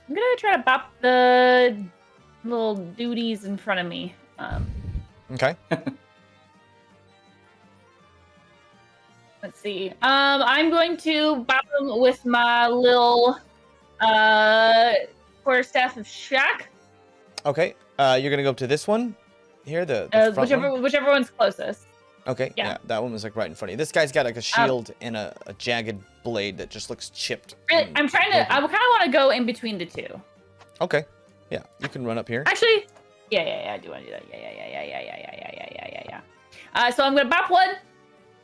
gonna try to bop the little duties in front of me. Okay. Let's see. I'm going to bop them with my little quarterstaff of shock. Okay. You're gonna go up to this one here, the front one? Whichever one's closest. Okay. yeah. Yeah, that one was like right in front of you. This guy's got like a shield and a jagged blade that just looks chipped. Really, and I'm trying to. I broken. kind of want to go in between the two. Okay. Yeah, you can run up here. Actually, yeah. I do want to do that. Yeah. So I'm gonna bop one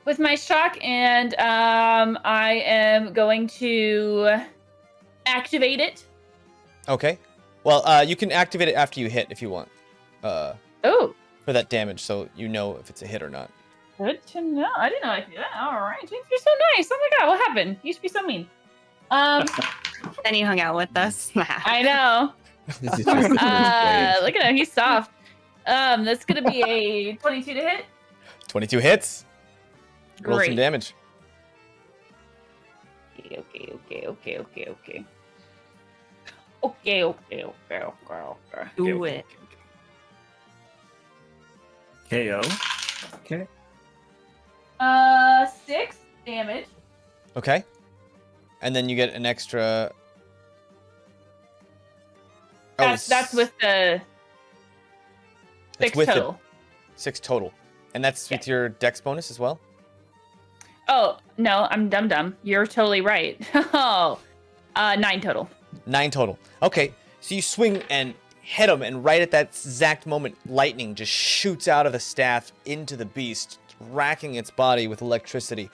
with my shock, and I am going to activate it. Okay. Well, you can activate it after you hit if you want. Oh, For that damage, so you know if it's a hit or not. good to know. I didn't know I could do that. All right, James, you're so nice. Oh my god, what happened? You used to be so mean. Then he hung out with us. I know. This is just the Look at him, he's soft. That's gonna be a 22 to hit. 22 hits. Roll some Great. damage. Okay. Do it. KO. Okay. 6 damage. Okay. And then you get an extra. That's with the that's 6 with total. The 6 total. And that's with your dex bonus as well? Oh no, I'm dumb. You're totally right. Oh, 9 total. 9 total. Okay. So you swing and hit him, and right at that exact moment, lightning just shoots out of the staff into the beast, racking its body with electricity.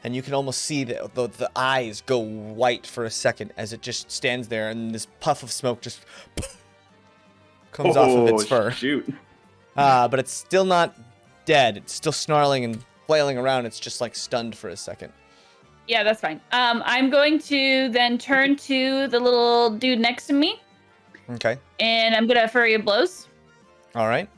And you can almost see the eyes go white for a second as it just stands there, and this puff of smoke just comes off of its fur. Shoot. But it's still not dead. It's still snarling and flailing around. It's just like stunned for a second. Yeah, that's fine. I'm going to then turn to the little dude next to me, Okay. and I'm gonna flurry of blows. All right.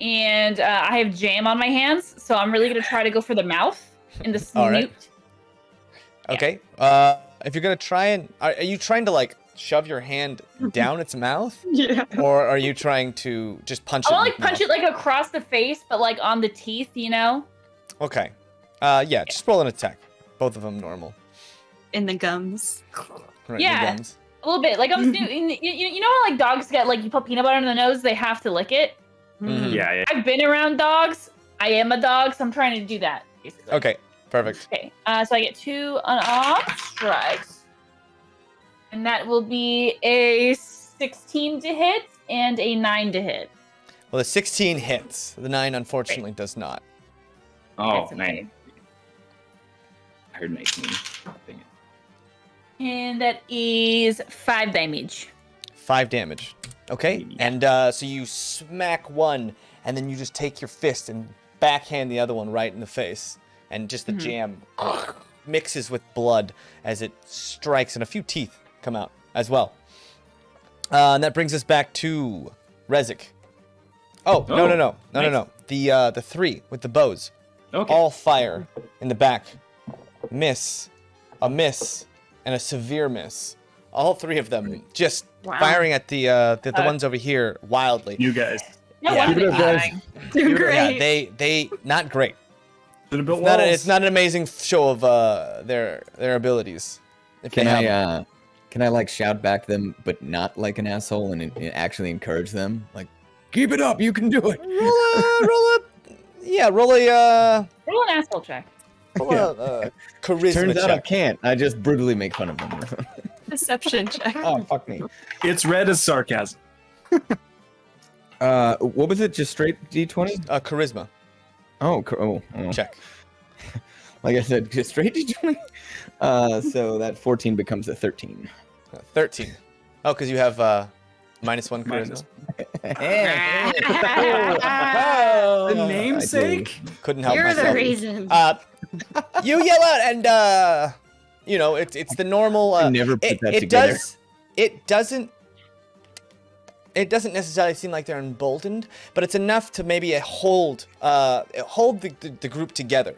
And I have jam on my hands, so I'm really gonna try to go for the mouth and the snoot. All right. Okay. If you're gonna try and are you trying to like shove your hand down its mouth, Yeah. or are you trying to just punch I it? want in like the punch mouth? it like across the face, but like on the teeth, you know? Okay. Yeah. Just roll an attack. Both of them normal. in the gums. Right, Yeah. the guns. A little bit. Like you know when like dogs get like you put peanut butter in the nose, they have to lick it. Mhm. Yeah. I've been around dogs. I am a dog, so I'm trying to do that. Basically. Okay, perfect. Okay. So I get 2 unarmed strikes, and that will be a 16 to hit and a 9 to hit. Well, the 16 hits. The 9 unfortunately does not. Oh, That's okay. 9. I heard 19. Dang it. And that is 5 damage. 5 damage. Okay, Yeah. and so you smack one, and then you just take your fist and backhand the other one right in the face, and just the jam mixes with blood as it strikes, and a few teeth come out as well. And that brings us back to Rezik. Oh, no. The 3 with the bows. Okay. All fire in the back. Miss, a miss, and a severe miss. All 3 of them just firing at the ones over here wildly. You guys. No Yeah. wonder Keep it up, they're guys. dying. They're great. Yeah, they not great. Did a bit It's not an amazing show of their abilities. If Can they have I like shout back to them, but not like an asshole, and actually encourage them? Like, keep it up, you can do it. roll a Roll an asshole check. charisma Turns out I check. can't. I just brutally make fun of them. Deception check. Oh, fuck me. It's read as sarcasm. What was it? Just straight D20? Charisma Oh, check. Like I said, just straight D20. So that 14 becomes a 13. 13. Oh, because you have -1 charisma. The I namesake? Couldn't help You're myself. the reason. You yell out, and it's the normal. I never put it, that it together. does. It doesn't. It doesn't necessarily seem like they're emboldened, but it's enough to maybe hold the group together.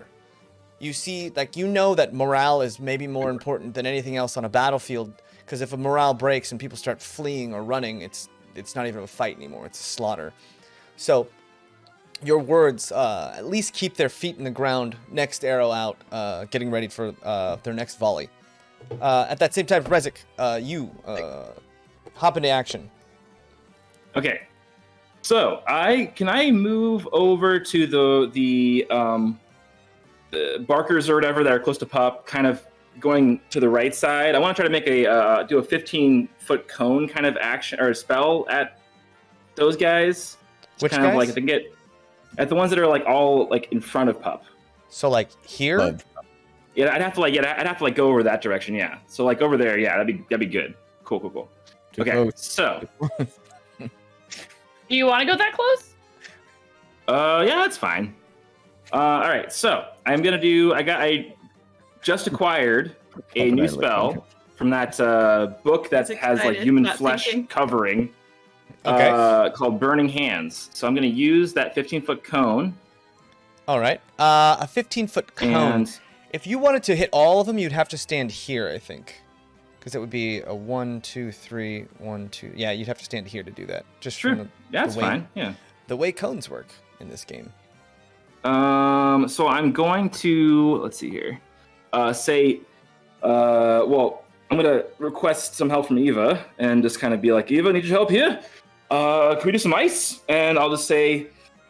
You see, like, you know that morale is maybe more important than anything else on a battlefield, because if a morale breaks and people start fleeing or running, it's not even a fight anymore. It's a slaughter. So your words at least keep their feet in the ground. Next arrow out, getting ready for their next volley. At that same time, Rezik, you hop into action. Okay. So can I move over to the barkers or whatever that are close to Pup, kind of going to the right side? I want to try to make do a 15-foot cone kind of action or spell at those guys. Which kind guys? of like if they get at the ones that are like all like in front of Pup. So like here. Love. Yeah, I'd have to go over that direction. Yeah. So like over there. Yeah, that'd be good. Cool. Too Okay. close. So. Do you want to go that close? Yeah, that's fine. All right, so I'm gonna do. I just acquired a new spell from that book that He's has like excited, human not flesh thinking. covering. Okay. Called Burning Hands. So I'm gonna use that 15-foot cone. All right. A 15-foot cone. And If you wanted to hit all of them, you'd have to stand here, I think. Because it would be a 1, 2, 3, 1, 2. Yeah, you'd have to stand here to do that. Just sure, from that's the way, fine. Yeah. The way cones work in this game. So I'm going to let's see here. Well, I'm gonna request some help from Eva and just kind of be like, Eva, need your help here? Can we do some ice? And I'll just say,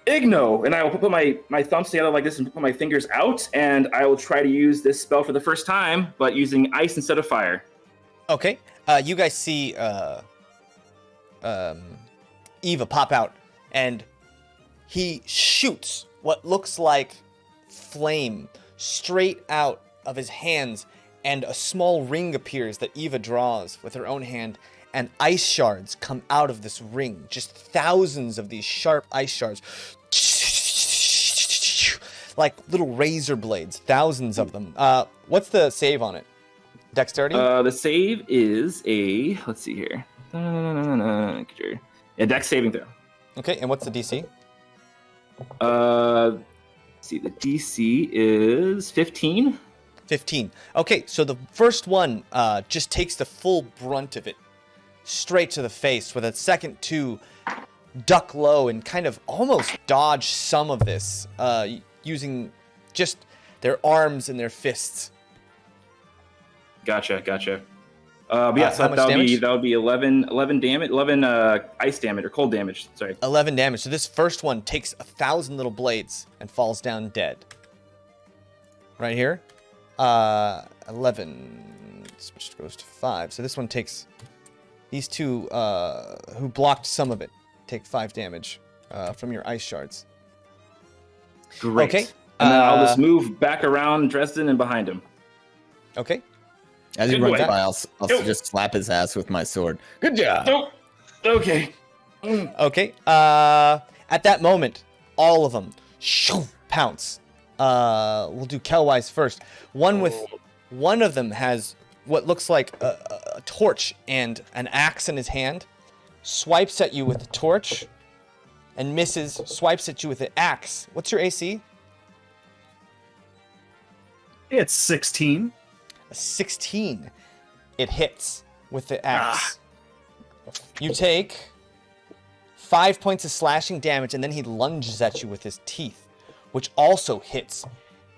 Igno, and I will put my thumbs together like this and put my fingers out, and I will try to use this spell for the first time, but using ice instead of fire. Okay. You guys see Eva pop out, and he shoots what looks like flame straight out of his hands, and a small ring appears that Eva draws with her own hand, and ice shards come out of this ring. Just thousands of these sharp ice shards. Like little razor blades, thousands of them. What's the save on it? Dexterity? The save is let's see here. Yeah, dex saving throw. Okay, and what's the DC? Let's see, the DC is 15. 15. Okay, so the first one just takes the full brunt of it straight to the face, with a second two duck low and kind of almost dodge some of this using just their arms and their fists. Gotcha. But yeah, how so much that damage? would be 11 damage, 11 ice damage or cold damage. Sorry. 11 damage. So this first one takes 1,000 little blades and falls down dead. Right here. 11, which goes to 5. So this one takes, these two who blocked some of it take 5 damage from your ice shards. Great. Okay. And then I'll just move back around Dresden and behind him. Okay. As he Good runs boy. by, I'll just slap his ass with my sword. Good job. Nope. Okay. Okay. At that moment, all of them pounce. We'll do Kelwise first. One of them has what looks like a torch and an axe in his hand. Swipes at you with the torch and misses. Swipes at you with the axe. What's your AC? It's 16. A 16. It hits with the axe. You take 5 points of slashing damage, and then he lunges at you with his teeth, which also hits.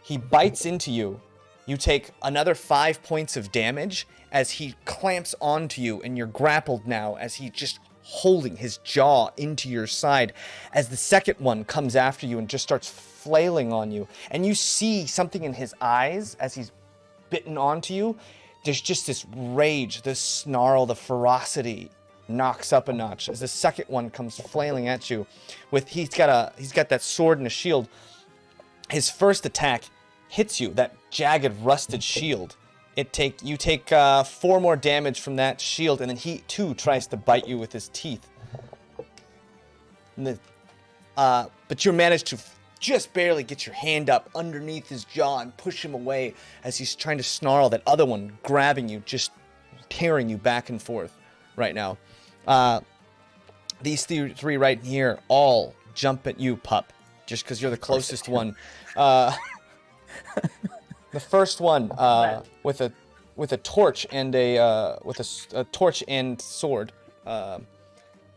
He bites into you. You take another 5 points of damage as he clamps onto you, and you're grappled now as he just holding his jaw into your side as the second one comes after you and just starts flailing on you. And you see something in his eyes as he's bitten onto you. There's just this rage, this snarl, the ferocity knocks up a notch as the second one comes flailing at you. He's got that sword and a shield. His first attack hits you, that jagged, rusted shield. You take 4 more damage from that shield, and then he too tries to bite you with his teeth. But you manage to just barely get your hand up underneath his jaw and push him away as he's trying to snarl. That other one grabbing you, just tearing you back and forth right now. These three right here all jump at you, pup, just because you're the closest one. The first one with a torch and a torch and sword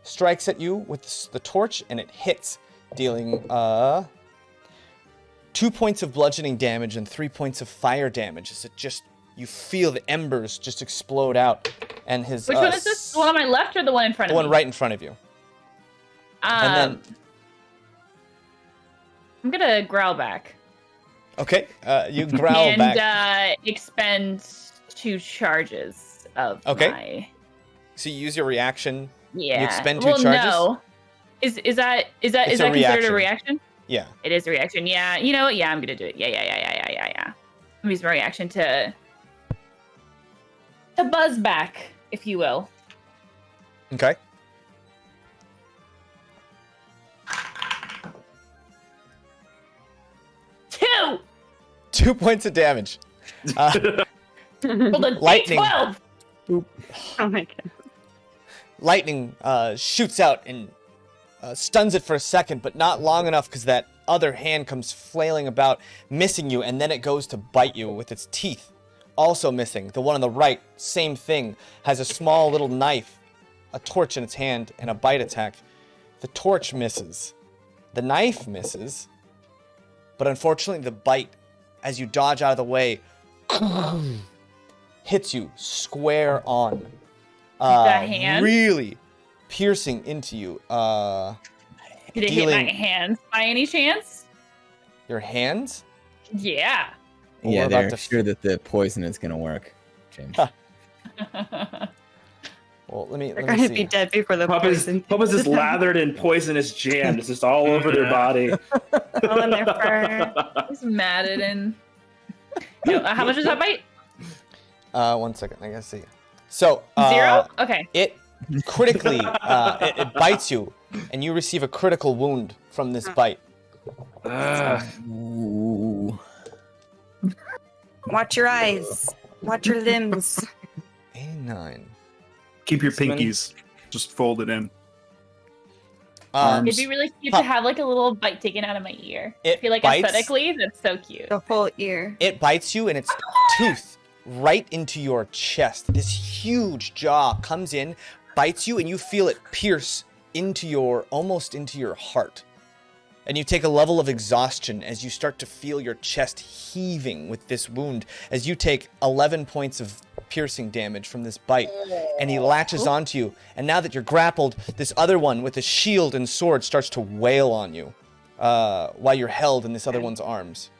strikes at you with the torch, and it hits, dealing 2 points of bludgeoning damage and 3 points of fire damage. As you feel the embers just explode out, and his. Which one is this? The one on my left or the one in front the of me? one right in front of you. And then. I'm gonna growl back. Okay, you growl back. And expend 2 charges of my... So you use your reaction. Yeah. You expend 2 charges. No. Is that considered a reaction? Yeah. It is a reaction. Yeah. You know what? Yeah, I'm gonna do it. Yeah. I'm gonna use my reaction to buzz back, if you will. Okay. Two. 2 points of damage. Lightning. 12. Oh my god. Lightning shoots out and stuns it for a second, but not long enough because that other hand comes flailing about, missing you, and then it goes to bite you with its teeth. Also missing. The one on the right, same thing, has a small little knife, a torch in its hand, and a bite attack. The torch misses. The knife misses. But unfortunately, the bite, as you dodge out of the way, hits you square on. That hand? Really piercing into you. Did it hit my hands by any chance? Your hands? Yeah. Yeah, they're sure that the poison is going to work, James. Well, let me They're going to be dead before the poison. Papa's just lathered in poisonous jam. It's just all over their body. All in their fur. It's matted and... how much is that bite? 1 second, I gotta see. So 0? Okay. It critically it bites you, and you receive a critical wound from this bite. Ooh. Watch your eyes. Watch your limbs. 89. Keep your This many? pinkies just folded in. It'd be really cute to have like a little bite taken out of my ear. I It feel like bites. aesthetically, that's so cute. The whole ear. It bites you, and its tooth right into your chest. This huge jaw comes in, bites you, and you feel it pierce almost into your heart. And you take a level of exhaustion as you start to feel your chest heaving with this wound, as you take 11 points of of piercing damage from this bite, and he latches onto you. And now that you're grappled, this other one with a shield and sword starts to wail on you while you're held in this other one's arms.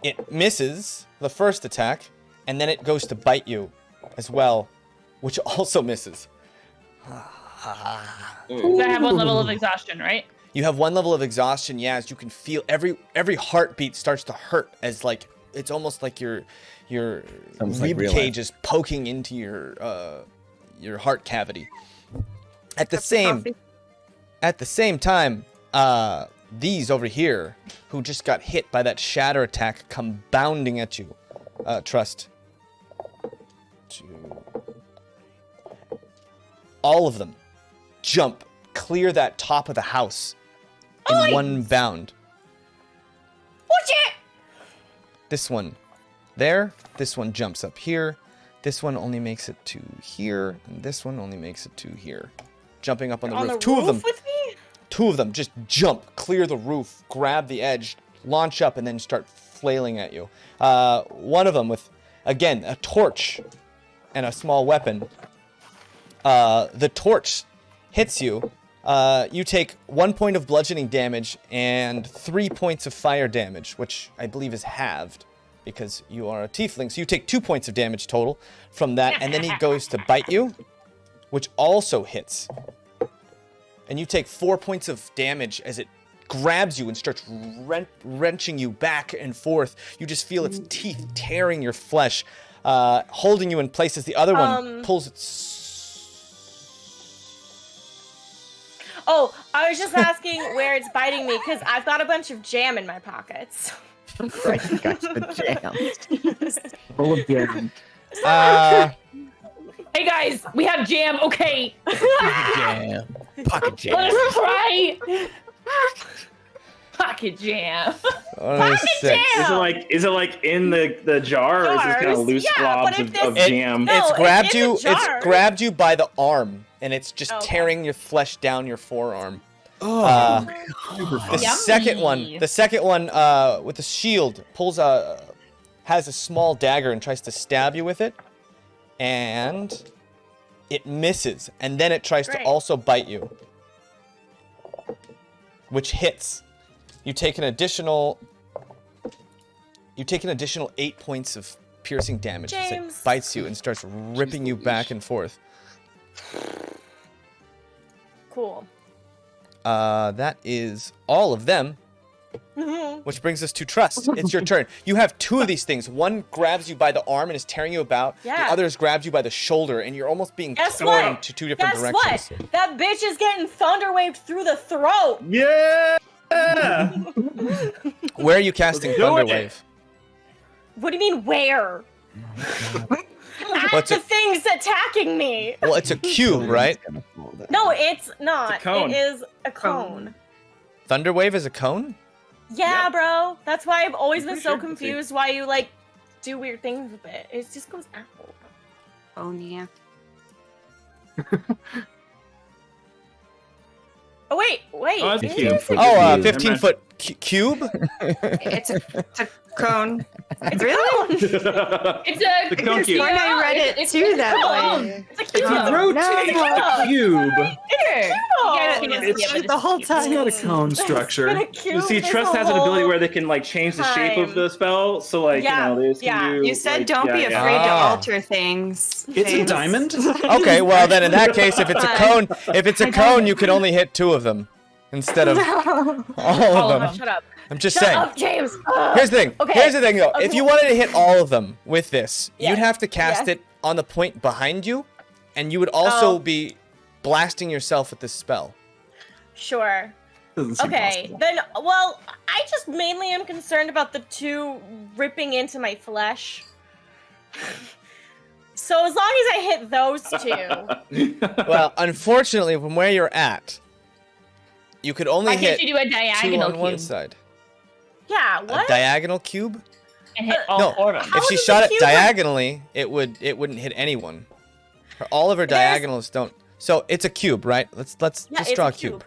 It misses the first attack, and then it goes to bite you as well, which also misses. So I have one level of exhaustion, right? You have one level of exhaustion, yeah, as you can feel every heartbeat starts to hurt, as like it's almost like your rib cage is poking into your heart cavity. At the same time, these over here, who just got hit by that shatter attack, come bounding at you. Trust. All of them jump, clear that top of the house in one bound. Watch it! This one there, this one jumps up here, this one only makes it to here, and this one only makes it to here. Jumping up on the roof. Two of them. With me? Two of them just jump, clear the roof, grab the edge, launch up, and then start flailing at you. One of them with, again, a torch and a small weapon. The torch hits you. You take 1 point of bludgeoning damage and 3 points of fire damage, which I believe is halved because you are a tiefling. So you take 2 points of damage total from that, and then he goes to bite you, which also hits. And you take 4 points of damage as it grabs you and starts wrenching you back and forth. You just feel its teeth tearing your flesh, holding you in place as the other one pulls its... Oh, I was just asking where it's biting me because I've got a bunch of jam in my pockets. Right, you got the jam. Full of jam. Hey guys, we have jam, okay. Jam. Pocket jam. Let us try. Pocket jam. Pocket jam! Is it like in the jar, or is this kind of loose globs of jam? It's grabbed you. in the jar. It's grabbed you by the arm, and it's just tearing your flesh down your forearm. The second one with the shield has a small dagger and tries to stab you with it, and it misses, and then it tries to also bite you, which hits. You take an additional 8 points of piercing damage as it Jaymes. bites you and starts ripping you back and forth. Cool. That is all of them. Which brings us to Trust. It's your turn. You have two of these things. One grabs you by the arm and is tearing you about. Yeah. The other grabs you by the shoulder, and you're almost being Guess torn what? into two different Guess directions. what? That bitch is getting thunderwaved through the throat. Yeah. Where are you casting Do it. Thunderwave? What do you mean where? At What's the it? thing's attacking me. Well, it's a cube, right? No, it's not. It's a cone. It is a cone. Thunderwave is a cone? Yeah, bro. That's why I've always been pretty so sure. confused why you like do weird things with it. It just goes out. Oh, yeah. Oh wait. Oh, that's is cute. this a- Oh, Cube. 15-foot cube? It's a cone. It's Really? It's a The cone cube. When I read it It's too a that cone. way. It's a If cube. you rotate the cube, Here. Oh, You guys can just It's see it, but the it's whole cute. time. Got a cone structure. It's been a cube you see, this Trust has an whole ability where they can like change the shape of time. the spell. So like, Yeah, you know, they just yeah. can do, You said like, don't be yeah, yeah. afraid to Ah. alter things. It's a James. diamond. Okay, well then in that case, if it's a cone, you can only hit two of them instead of all of them. Shut up. I'm just Shut saying. up, James. Here's the thing. Okay. Here's the thing, though. If Okay. you wanted to hit all of them with this, Yes. you'd have to cast Yes. it on the point behind you, and you would also Oh. be blasting yourself with this spell. Sure. Doesn't seem Okay. possible. Then, well, I just mainly am concerned about the two ripping into my flesh. So as long as I hit those two, Well, unfortunately, from where you're at, you could only Why can't hit you do a two diagonal on one cube side. yeah. A What? diagonal cube? and hit all No. four of them? How If she does shot the it cube work? diagonally, it wouldn't hit anyone. All of her There's- diagonals don't. So it's a cube, right? Let's Yeah, just it's draw a a cube.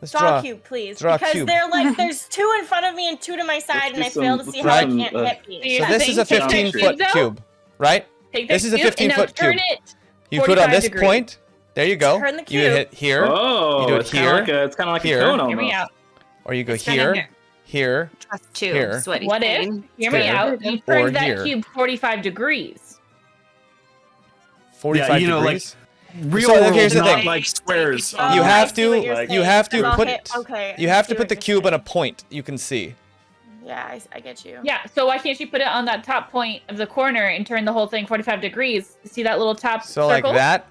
Let's Draw a cube, please. draw a because cube. they're like, there's 2 in front of me and 2 to my side, and I fail to see how I can't hit me. So this is a 15-foot cube, right? This is a 15-foot cube. You put on this point. There you go. Turn the You cube. hit here. Oh, you do it it's here. It's kind of like here. a cone Hear me almost. out. Or you go It's kinda here, here. Trust too. Here. Is what he's What if? saying. Hear me Here. out. You Or turn that here. cube 45 degrees. 45 you know, degrees. Real So, world, here's the not thing. like squares. Oh, You I have see what to- you're you saying. have to And I'll put- hit- okay. You I have see to put what the you're cube on saying. a point you can see. Yeah, I get you. Yeah, so why can't you put it on that top point of the corner and turn the whole thing 45 degrees? See that little top So circle? like that.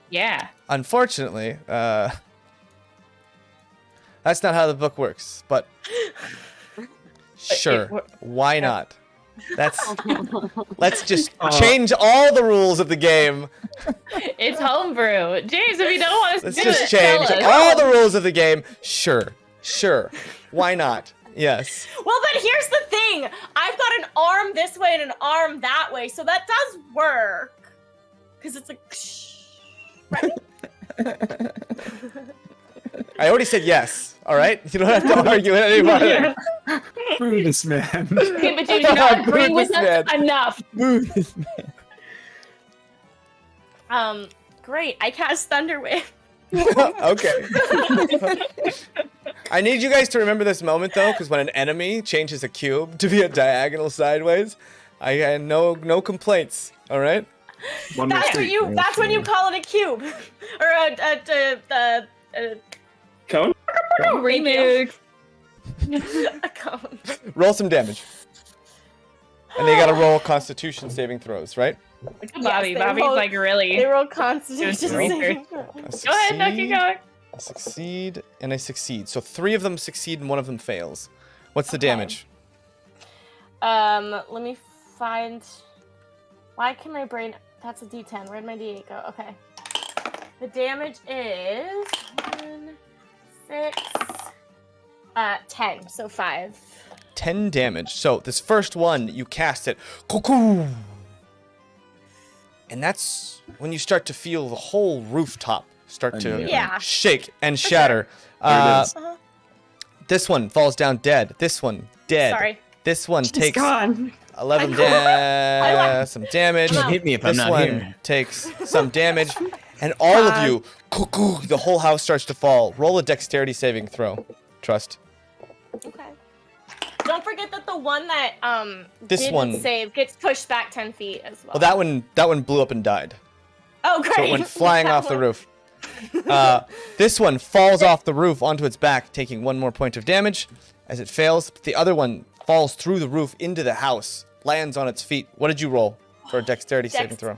Yeah. Unfortunately, that's not how the book works. But sure, why not? Let's just change all the rules of the game. It's homebrew. James, if you don't want us to Let's do just it, change tell us. all the rules of the game. Sure. Why not? Yes. Well, but here's the thing. I've got an arm this way and an arm that way, so that does work. Because it's like... Right? I already said yes. All right. You don't have to argue it any further. Screw this man. Okay, but James, you're not agreeing with This us man. enough. Move this man. Great. I cast Thunder Wave. Okay. I need you guys to remember this moment though, because when an enemy changes a cube to be a diagonal sideways, I had no complaints. All right. That's when you call it a cube, or a Cone? Remix. a cone. Roll some damage. And they gotta roll Constitution saving throws, right? Look at Bobby. they Bobby's roll- like really. They roll Constitution Doing some saving research. throws. Go ahead, no, keep going. I succeed, and I succeed. So 3 of them succeed and 1 of them fails. What's the damage? Let me find. Why can my brain? That's a D10. Where'd my D8 go? Okay. The damage is 1, 6, 10. So 5. 10 damage. So this first one, you cast it. Cuckoo! And that's when you start to feel the whole rooftop start to Yeah. shake and shatter. There it is. This one falls down dead. This one dead. Sorry. This one She's takes gone. 11 some damage. Don't hit me if I'm This not one here. takes some damage. And all of you, cuckoo, the whole house starts to fall. Roll a dexterity saving throw. Trust. Okay. Don't forget that the one that This didn't one- save gets pushed back 10 feet as well. Well, that one blew up and died. Oh, great. So it went flying That off the one. roof. This one falls off the roof onto its back, taking 1 more point of damage. As it fails, the other one falls through the roof into the house, lands on its feet. What did you roll for a dexterity saving throw?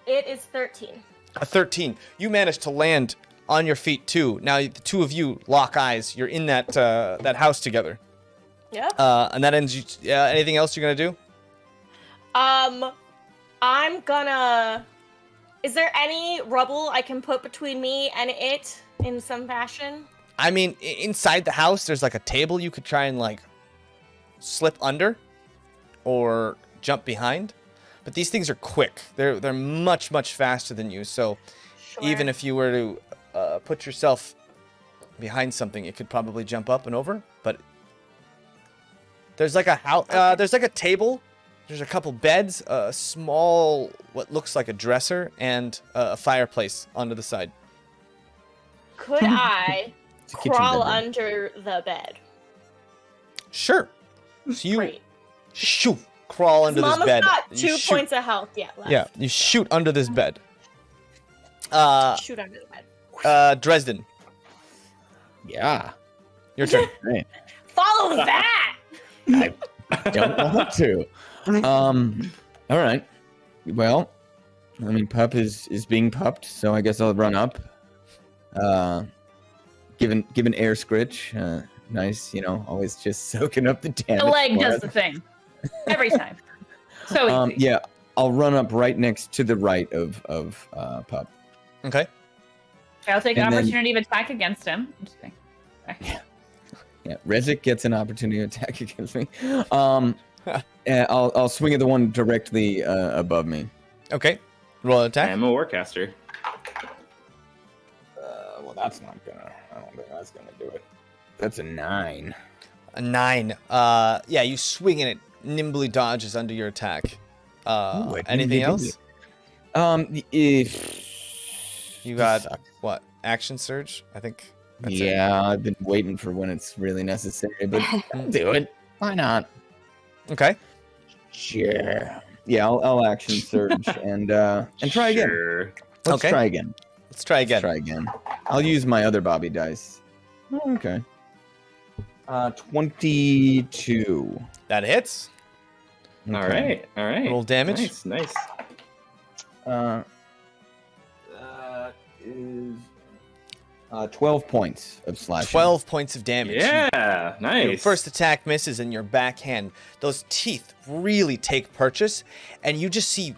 It is 13. A 13. You managed to land on your feet too. Now the 2 of you lock eyes. You're in that that house together. Yep. And that ends. Anything else you're gonna do? I'm gonna. Is there any rubble I can put between me and it in some fashion? I mean, inside the house, there's like a table you could try and like slip under or jump behind. But these things are quick. They're much faster than you. So even if you were to put yourself behind something, it could probably jump up and over. But there's like a house. There's like a table. There's a couple beds, a small what looks like a dresser, and a fireplace onto the side. Could I a kitchen crawl bedroom. under the bed? Sure. So you Great. shoot, crawl under this Mama's bed. got You 2 shoot- points of health yet left. Yeah, you shoot under this bed. Shoot under the bed. Dresden, Yeah. your turn. Right. Follow that! I don't want to. All right. Well, I mean, pup is being pupped, so I guess I'll run up. Give an air scritch. Nice, always just soaking up the damage. The leg for does us. the thing. Every time. So easy. Yeah, I'll run up right next to the right of pup. Okay. I'll take an and then- opportunity of attack against him. I'm just kidding. Yeah, Rezik gets an opportunity to attack against me. And I'll swing at the one directly above me. Okay. Roll an I attack. am a warcaster. Well, that's not gonna. I don't think that's gonna do it. That's a 9. A 9. Yeah, you swing and it nimbly dodges under your attack. Ooh, Anything else? If You got what? Action surge? I think. That's it. yeah, I've been waiting for when it's really necessary, but I'll do it. Why not? Okay. Sure. Yeah, I'll action surge and try again. Sure. Let's Okay. try again. Let's try again. Let's try again. I'll use my other Bobby dice. Okay. 22. That hits. Okay. All right. Roll damage. Nice. That is 12 points of slashing. 12 points of damage. Yeah, nice. Your first attack misses in your backhand. Those teeth really take purchase, and you just see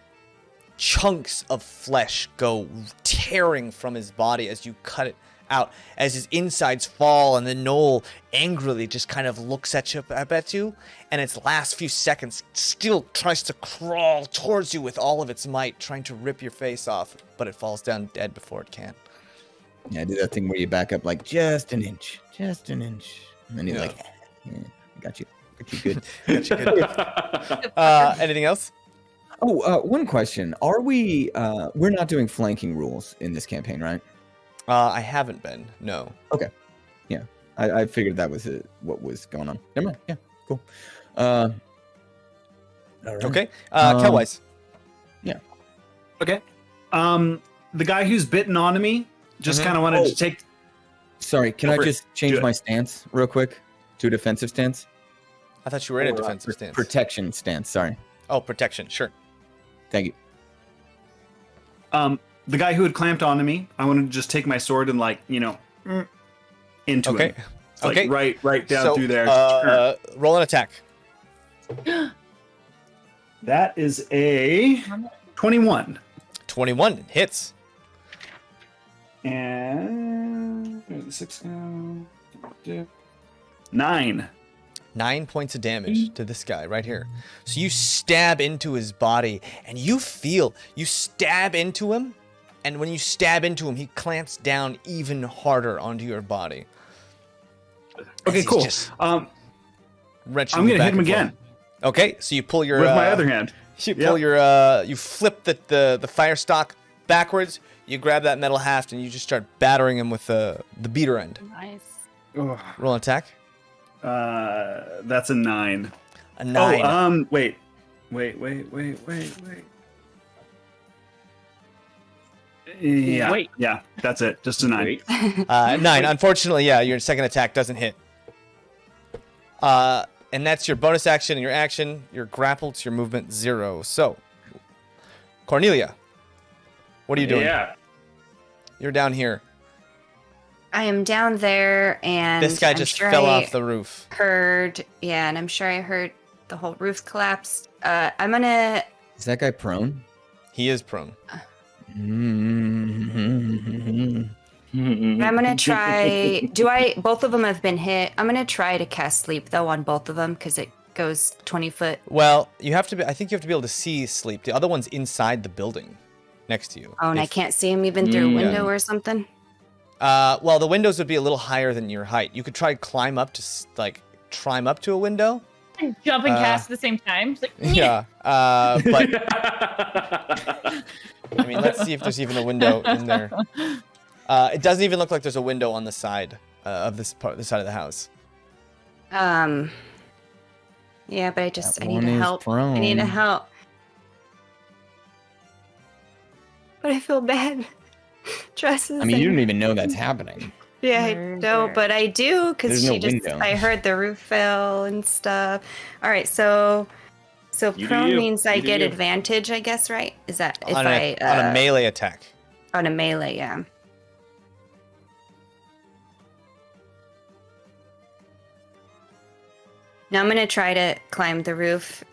chunks of flesh go tearing from his body as you cut it out, as his insides fall, and the gnoll angrily just kind of looks at you, and its last few seconds still tries to crawl towards you with all of its might, trying to rip your face off, but it falls down dead before it can. Yeah, do that thing where you back up like just an inch. And then you're like, yeah, got you good. Anything else? Oh, one question. Are we, we're not doing flanking rules in this campaign, right? I haven't been, no. Okay. Yeah. I figured that was what was going on. Never mind. Yeah, cool. All right. Okay. Kelwise. Yeah. Okay. The guy who's bitten onto me just kind of wanted to take. Sorry, can I just change Do it. my stance real quick to a defensive stance? I thought you were in a defensive stance. Protection stance, sorry. Oh, protection, sure. Thank you. The guy who had clamped onto me, I wanted to just take my sword and into him. Okay. It's like Okay. right down So, through there. roll an attack. That is a 21. 21 hits. And 9. 9 points of damage to this guy right here. So you stab into his body, and you stab into him, and when you stab into him, he clamps down even harder onto your body. Okay, He's cool. just I'm wrenching gonna you hit back him and forth. again Okay, so you pull your with my other hand. You pull your you flip the fire stock backwards. You grab that metal haft and you just start battering him with the beater end. Nice. Roll an attack. That's a 9. A 9. Oh, wait. Yeah, Wait. yeah, that's it. Just a 9. 9. Unfortunately, yeah, your second attack doesn't hit. And that's your bonus action and your action. You're grappled, so your movement 0. So, Cornelia, what are you doing? Yeah. You're down here. I am down there, and This guy I'm just sure fell I off the roof. Heard, yeah, and I'm sure I heard the whole roof collapse. I'm gonna. Is that guy prone? He is prone. Mm-hmm. I'm gonna try. Both of them have been hit. I'm gonna try to cast sleep though on both of them because it goes 20 foot. Well, you have to be. I think you have to be able to see sleep. The other one's inside the building, next to you. Oh, and I can't see him even through a window or something. Well, the windows would be a little higher than your height. You could try climb up to a window. Jump and cast at the same time. It's like, Yeah, but I mean, let's see if there's even a window in there. It doesn't even look like there's a window on the side of this side of the house. Yeah, but I need to help. I need to help. But I feel bad. Dresses. I mean, you don't even know that's happening. Yeah, I don't, but I do because There's no she just. window. I heard the roof fell and stuff. All right, so You prone do you. means I You do get you. advantage, I guess, right? Is that if on I a melee attack? on a melee? Yeah. Now I'm gonna try to climb the roof.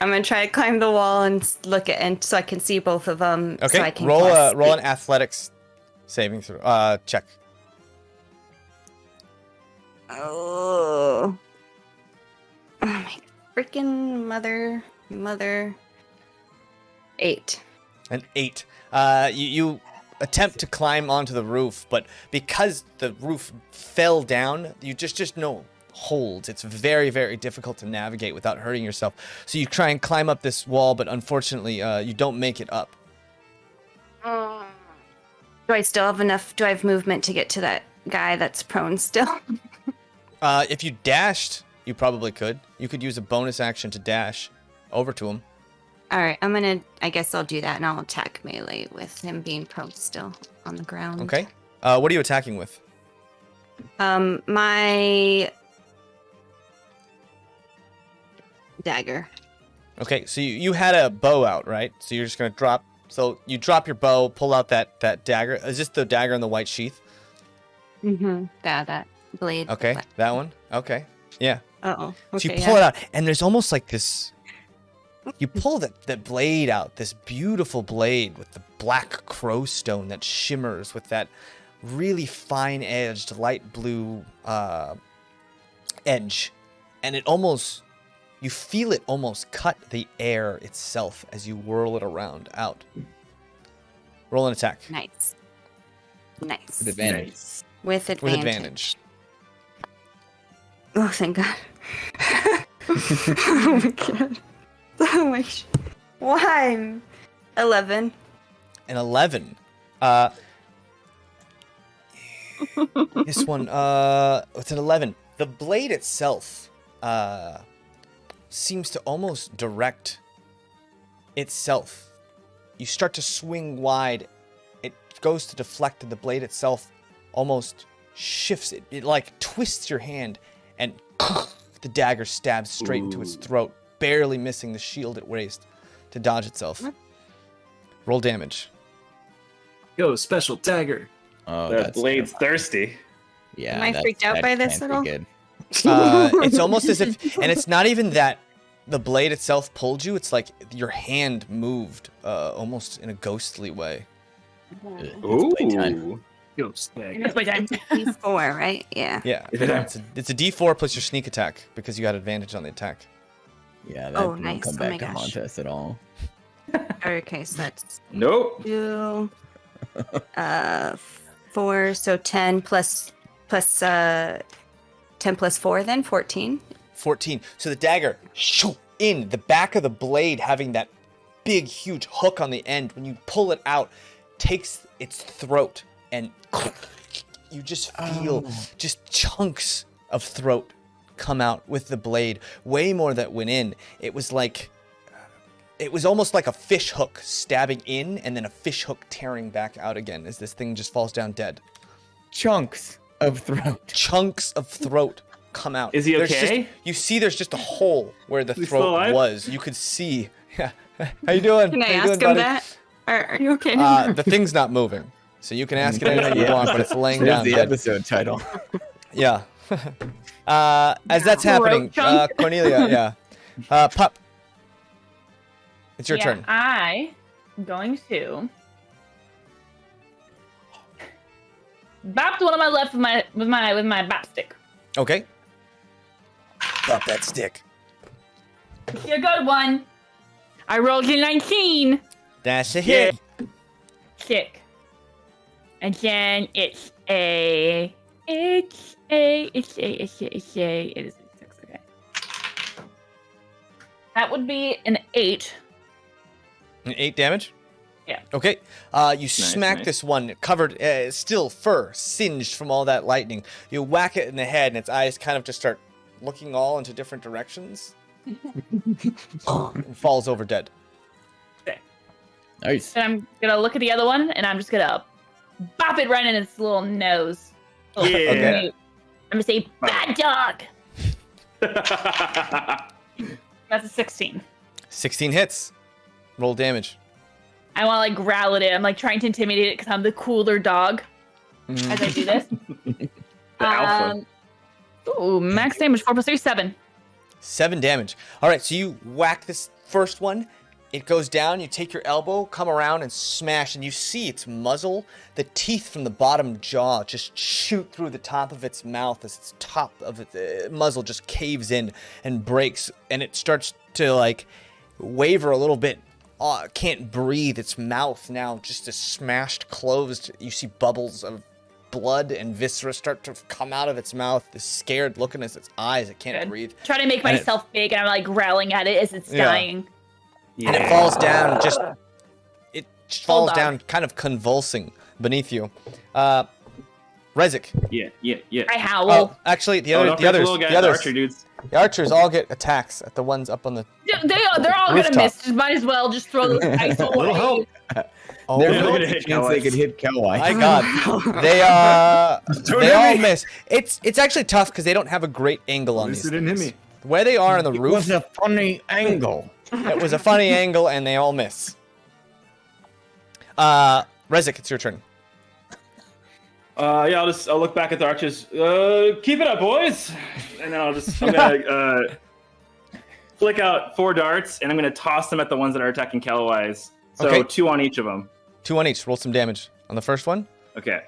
I'm gonna try to climb the wall and look at, and so I can see both of them. Okay, So I can roll cast an sleep. athletics saving throw. Check. Oh my freaking mother. 8. An 8. You attempt to climb onto the roof, but because the roof fell down, you just no holds. It's very, very difficult to navigate without hurting yourself. So you try and climb up this wall, but unfortunately, you don't make it up. Do I still have enough? Do I have movement to get to that guy that's prone still? If you dashed, you probably could. You could use a bonus action to dash over to him. All right, I guess I'll do that, and I'll attack melee with him being prone still on the ground. Okay. What are you attacking with? My dagger. Okay, so you had a bow out, right? So you're just gonna drop. So you drop your bow, pull out that dagger. Is this the dagger in the white sheath? Mm-hmm. That blade. Okay, that one. Okay, yeah. Uh-oh. So Okay, you pull it out, and there's almost like this. You pull that blade out, this beautiful blade with the black crowstone that shimmers with that really fine-edged light blue edge, and you feel it almost cut the air itself as you whirl it around out. Roll an attack. Nice. With advantage. With advantage. With advantage. Oh, thank God. Oh my God. Oh my. Why? 11. An 11. This one, it's an 11. The blade itself, seems to almost direct itself. You start to swing wide. It goes to deflect, and the blade itself almost shifts. It like twists your hand, and the dagger stabs straight into its throat, barely missing the shield at waist to dodge itself. Roll damage. Go, special dagger. Oh, That blade's thirsty. Yeah. Am I freaked out by this at all? Good. It's almost as if, and it's not even that the blade itself pulled you. It's like your hand moved, almost in a ghostly way. Ooh. Go, It's playtime. D4, right? Yeah. Yeah, it's a D4 plus your sneak attack because you got advantage on the attack. Yeah, that Oh, won't nice. come Oh my back to gosh. haunt us at all. Okay, so that's Nope. 2, 4, so 10 plus 10 plus 4, then 14. 14. So the dagger, shoo, in the back of the blade, having that big, huge hook on the end. When you pull it out, takes its throat, and you just feel just chunks of throat come out with the blade. Way more that went in. It was almost like a fish hook stabbing in, and then a fish hook tearing back out again as this thing just falls down dead. Chunks of throat. Chunks of throat come out. Is he There's okay? You see there's just a hole where the He's still throat alive? was. You could see. Yeah. How you doing? Can I How you ask doing, him buddy? that? Are you okay? The thing's not moving. So you can ask it anything you want, but it's laying There's down the dead. episode title. Yeah. As that's happening, chunk. Cornelia, yeah. Pup. It's your turn. I am going to bop the one on my left with my bop stick. Okay. Pop that stick. You're a good one. I rolled a 19. That's a hit. Kick. And then it is a 6, okay. That would be an 8. An 8 damage? Yeah. Okay. You smack nice. this one, covered, still fur, singed from all that lightning. You whack it in the head, and its eyes kind of just start looking all into different directions. And falls over dead. Nice. And I'm gonna look at the other one, and I'm just gonna bop it right in its little nose. Yeah. Okay. I'm gonna say, bad dog! That's a 16. 16 hits. Roll damage. I want to like growl at it. I'm like trying to intimidate it because I'm the cooler dog Mhm. as I do this. The alpha. Ooh, max damage 4 plus 3, 7. 7 damage. All right, so you whack this first one. It goes down. You take your elbow, come around, and smash. And you see its muzzle, the teeth from the bottom jaw just shoot through the top of its mouth as its top of its muzzle just caves in and breaks. And it starts to like waver a little bit can't breathe. Its mouth now just is smashed closed. You see bubbles of blood and viscera start to come out of its mouth. It's scared looking at its eyes. It can't breathe. Try to make myself big, and I'm like growling at it as it's dying. Yeah. And it falls down. It falls down, kind of convulsing beneath you. Rezik. Yeah. I howl. Oh, actually, the archer dudes. The archers all get attacks at the ones up on the. They're all rooftop. gonna miss. Just might as well just throw those dice away. Oh, There's no chance they could hit Kelwai. My God, they all miss. It's actually tough because they don't have a great angle on these. It didn't hit me. Where they are on the roof. It was a funny angle. It was a funny angle, and they all miss. Rezik, it's your turn. I'll look back at the archers. Keep it up, boys. And then I'm gonna flick out 4 darts, and I'm gonna toss them at the ones that are attacking Kelwai's. So Okay. 2 on each of them. 2 on each. Roll some damage on the first one. Okay.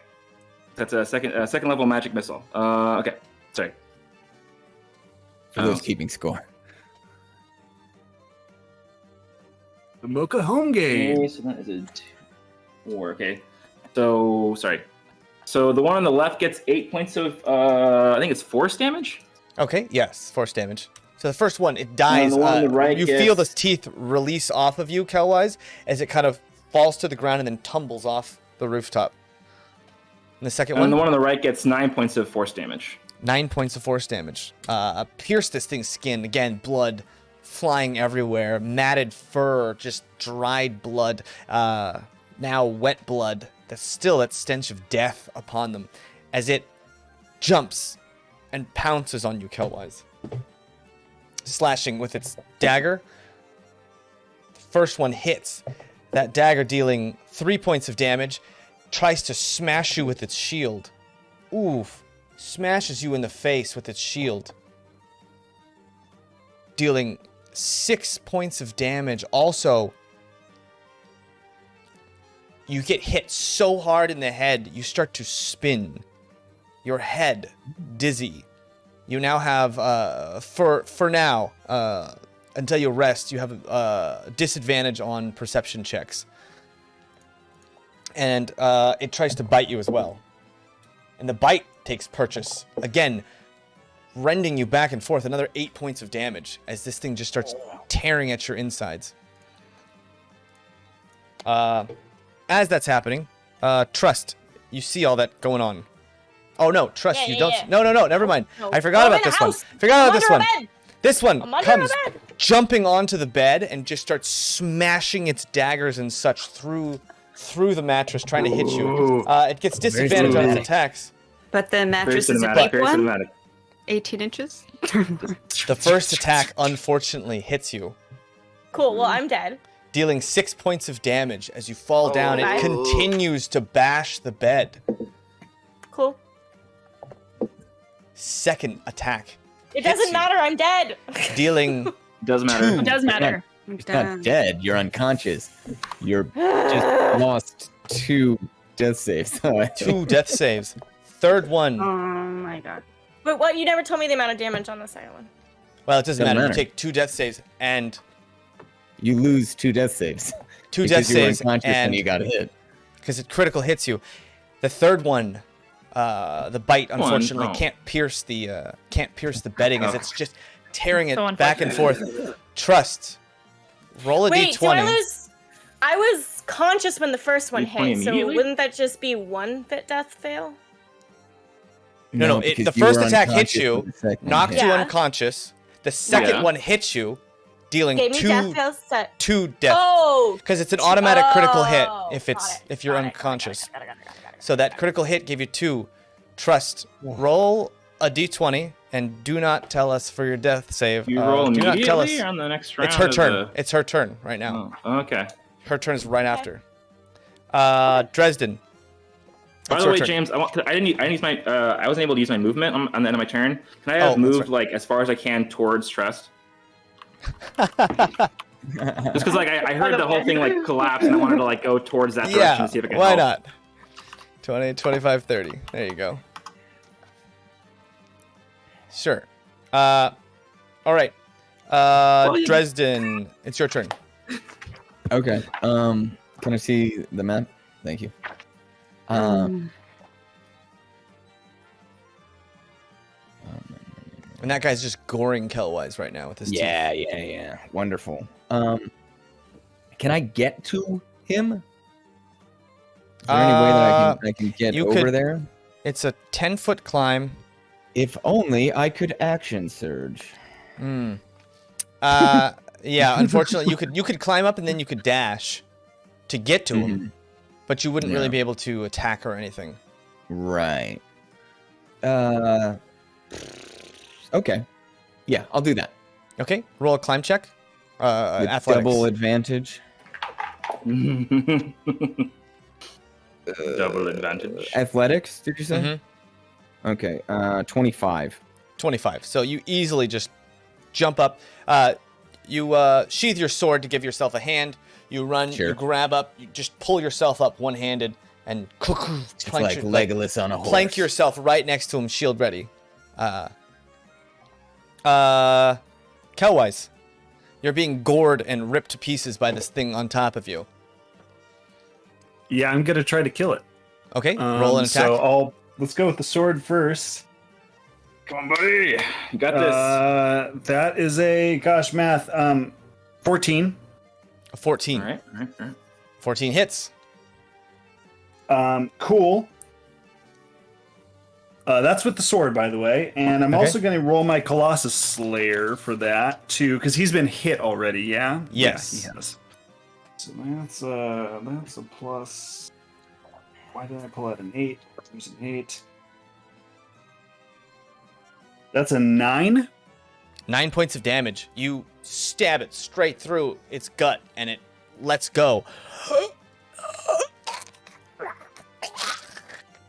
That's a second level magic missile. Okay. Sorry. For those keeping score. The Mocha home game. Okay, so that is a 4. Okay. So sorry. So the one on the left gets 8 points of I think it's force damage. Okay. Yes, force damage. So the first one, it dies. the one on the right you feel the teeth release off of you, Kelwise, as it kind of falls to the ground and then tumbles off the rooftop. And the second one? The one on the right gets 9 points of force damage. 9 points of force damage. Pierce this thing's skin. Again, blood flying everywhere. Matted fur, just dried blood. Now wet blood. That's still that stench of death upon them. As it jumps and pounces on you, Kelwise. Slashing with its dagger. The first one hits. That dagger dealing 3 points of damage. Tries to smash you with its shield. Oof. Smashes you in the face with its shield. Dealing 6 points of damage. Also, you get hit so hard in the head, you start to spin. Your head dizzy. You now have, for now, until you rest, you have a disadvantage on perception checks. And it tries to bite you as well. And the bite takes purchase. Again, rending you back and forth. Another 8 points of damage as this thing just starts tearing at your insides. As that's happening, Trust, you see all that going on. Oh no, Trust, you don't. Yeah. No, never mind. No. I forgot I'm about in the this one. house. Forgot I'm about this under one. a bed. This one I'm under comes a bed. jumping onto the bed and just starts smashing its daggers and such through the mattress, trying to hit you. It gets disadvantage on its attacks. But the mattress is a Very big one. cinematic. 18 inches. The first attack, unfortunately, hits you, Cool. Well, I'm dead. dealing 6 points of damage as you fall down. It nice. continues to bash the bed. Cool. Second attack, It Hits doesn't you. matter. I'm dead. dealing Doesn't matter. It does matter. You're not dead. You're unconscious. You're just lost 2 death saves. 2 death saves. Third one, Oh my god. But what? You never told me the amount of damage on the second one. well, it doesn't Doesn't matter. matter. You take 2 death saves and You lose 2 death saves. 2 death Because you were saves unconscious and when you got hit. because it critical hits you. The third one, the bite unfortunately Oh. can't pierce the bedding as it's just tearing it So back and forth. Trust. Roll a Wait, do I d20. lose? I was conscious when the first one D20 hit, so immediately? wouldn't that just be 1 fit death fail? No, because the you first were attack hits unconscious you, when the second knocked hit. you Yeah. unconscious. The second Yeah. one hits you, dealing Gave me death two fails. Set. death. Oh. Because it's an automatic critical hit if got it, if you're got it, unconscious. got it. So that critical hit gave you 2. Trust. Roll a d20 and do not tell us for your death save. You roll do not tell us. immediately or on the next round? It's her of turn. the- It's her turn right now. Oh, okay. Her turn is right after. Dresden. By It's the your way, turn. James, I didn't use my. I wasn't able to use my movement on the end of my turn. Can I have that's moved right. like as far as I can towards Trust? Just because like I heard the whole thing like collapse and I wanted to like go towards that direction Yeah, to see if I could why help. not? 20, 25, 30. There you go. Sure. All right. Dresden, it's your turn. Okay. Can I see the map? Thank you. Um, And that guy's just goring Kelwise right now with his teeth. Yeah. Wonderful. Can I get to him? Is there any way that I can get over there? It's a 10-foot climb. If only I could action surge. Yeah, unfortunately, you could climb up and then you could dash to get to him, but you wouldn't really be able to attack or anything. Right. Okay. Yeah, I'll do that. Okay, roll a climb check. With Athletics. double advantage. Double advantage. Athletics, did you say? Okay, 25. 25. So you easily just jump up. You sheath your sword to give yourself a hand. You run, you grab up, you just pull yourself up one-handed and It's like Legolas on a horse. Plank yourself right next to him, shield ready. Kelwise, you're being gored and ripped to pieces by this thing on top of you. Yeah, I'm gonna try to kill it. Okay, roll an attack. So let's go with the sword first. Come on, buddy. You got this. That is a math. 14. A 14. All right. 14 hits. Cool. That's with the sword, by the way, and I'm also going to roll my Colossus Slayer for that too, because he's been hit already. Yeah. Yes. Yeah, he has. So that's a plus. Why did I pull out an 8? There's an 8. That's a 9. 9 points of damage. You stab it straight through its gut, and it lets go.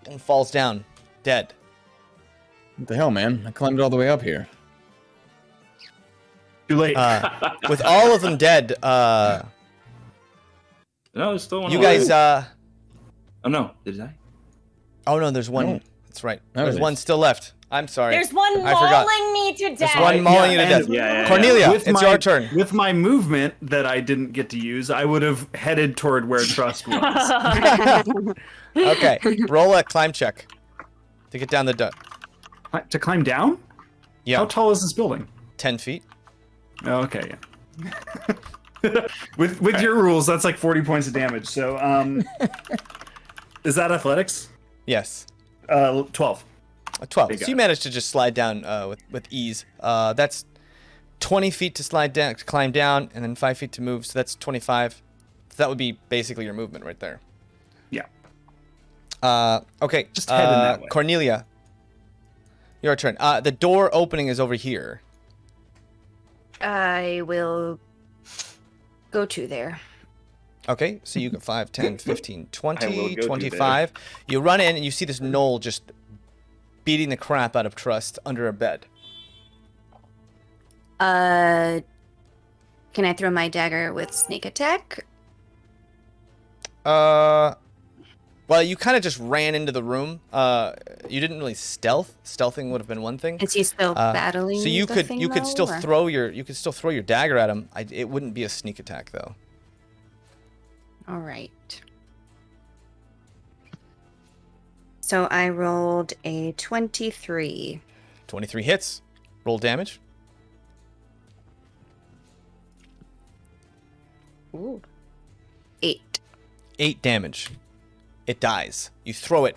And falls down, dead. What the hell, man? I climbed all the way up here. Too late. With all of them dead, no, there's still one. you alive. guys, Oh no, did I? oh no, there's one. No. That's right. No, There's there's- one still left. I'm sorry. There's one I forgot. mauling me to death. There's one mauling you to Yeah, death. yeah. Cornelia, With it's my- your turn. With my movement that I didn't get to use, I would have headed toward where Trust was. Okay, roll a climb check to get down the duck. To climb down? Yeah, How tall is this building? 10 feet. Oh, okay, yeah. with your rules, that's like 40 points of damage. So, is that athletics? Yes. 12. A 12. Big So guy. you managed to just slide down with ease. That's 20 feet to slide down, to climb down, and then 5 feet to move. So that's 25. So that would be basically your movement right there. Yeah. Okay. Just heading that way. Cornelia, your turn. The door opening is over here. I will go to there. Okay, so you get 5, 10, 15, I will 20, go to 25. You run in and you see this gnoll just beating the crap out of Trust under a bed. Can I throw my dagger with sneak attack? Well, you kind of just ran into the room. You didn't really stealth. Stealthing would have been one thing. Is he still battling? So you the could thing, you could though, still or? throw your dagger at him. It wouldn't be a sneak attack though. All right. So I rolled a 23. 23 hits. Roll damage. Ooh. 8. 8 damage. It dies. You throw it.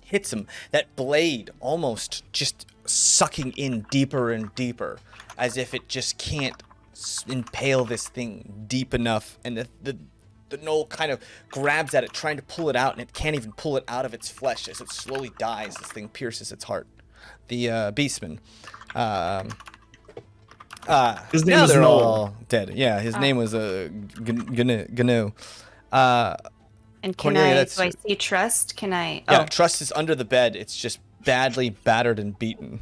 Hits him. That blade almost just sucking in deeper and deeper, as if it just can't impale this thing deep enough. And the gnoll kind of grabs at it, trying to pull it out, and it can't even pull it out of its flesh as it slowly dies. This thing pierces its heart. The beastman. His name now was they're Noel. all dead. Yeah, his name was Gnu. And can Cornelia, I, that's do I see Trust? Can I, Yeah, Trust is under the bed. It's just badly battered and beaten.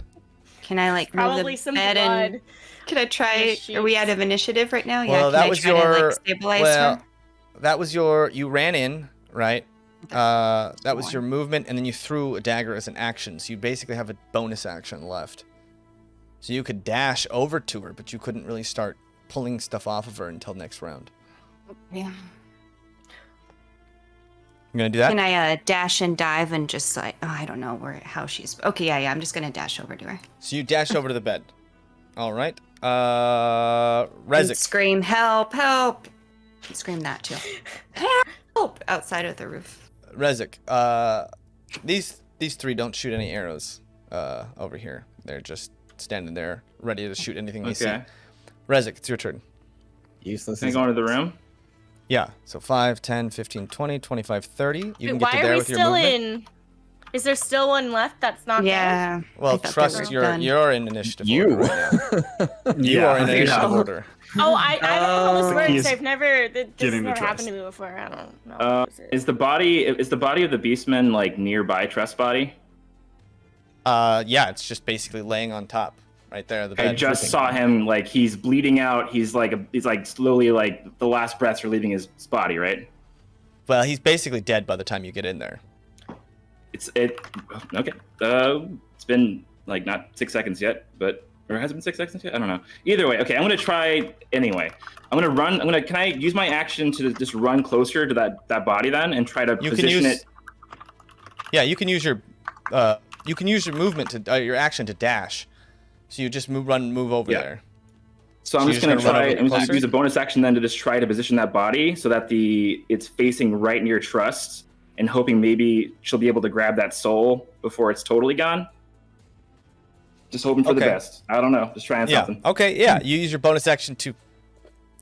can I like move Probably the some bed blood. and, can I try, are we out of initiative right now? Well, yeah, that can was I try to your- like stabilize well, her? That was you ran in, right? That was your movement, and then you threw a dagger as an action. So you basically have a bonus action left. So you could dash over to her, but you couldn't really start pulling stuff off of her until next round. Yeah. You gonna do that? Can I dash and dive and just like, oh, I don't know how she's. Okay, yeah, I'm just gonna dash over to her. So you dash over to the bed. All right. And Rezik. scream, help, help. And scream that too. Help! Outside of the roof. Rezik. These three don't shoot any arrows over here. They're just standing there, ready to shoot anything they see. Okay. Rezik, it's your turn. Useless. Can I go into the room? Yeah. So 5, 10, 15, 20, 25, 30. You can get Why to are there we with your still movement. in? Is there still one left that's not there? Yeah. Well, I thought they trust were you're done. in initiative You. order right now. You Yeah, are in yeah. initiative order. Oh, I don't know how this works. He's I've never. This has giving me never happened trust. to me before. I don't know. Is the body of the beastman like nearby Trust's body? Yeah, it's just basically laying on top, right there. The bed. I just saw him, like he's bleeding out. He's like slowly, like the last breaths are leaving his body, right? Well, he's basically dead by the time you get in there. Okay. It's been like not 6 seconds yet, but or has it been 6 seconds yet? I don't know. Either way, okay. I'm gonna try anyway. I'm gonna run. Can I use my action to just run closer to that body then and try to position it? Yeah, you can use your movement to your action to dash. So you just move over there. So I'm So just you're gonna just gonna run try. over I'm just closer? gonna use a bonus action then to just try to position that body so that it's facing right near Trust, and hoping maybe she'll be able to grab that soul before it's totally gone. Just hoping for the Okay. best. I don't know. Just trying Yeah. something. Okay. Yeah. You use your bonus action to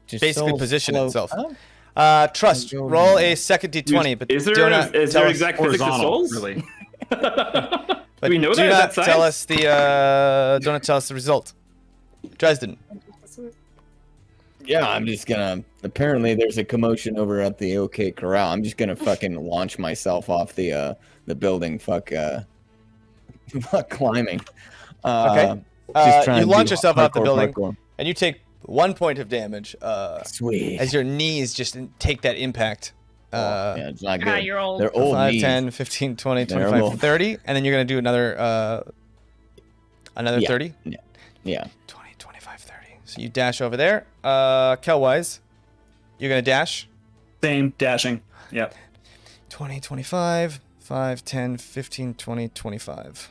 Just basically so position slow. itself. Oh. Trust. Roll a second d20, but Is there do not is tell there us- exact physics of horizontal, souls? really. but Do we know do that? not Is that tell science? us the. Do not tell us the result. Dresden. Yeah, I'm just gonna. Apparently, there's a commotion over at the OK Corral. I'm just gonna fucking launch myself off the building. Fuck climbing. Okay. Just trying You to launch do yourself off the hardcore building, parkour. and you take 1 point of damage Sweet. as your knees just take that impact. Yeah, it's not good. You're old. They're old 5, knees. 10, 15, 20, They're 25, old. 30, and then you're going to do another Yeah. 30? Yeah. 20, 25, 30. So you dash over there. Kelwise, you're going to dash. Same dashing. Yep. 20, 25, 5, 10, 15, 20, 25.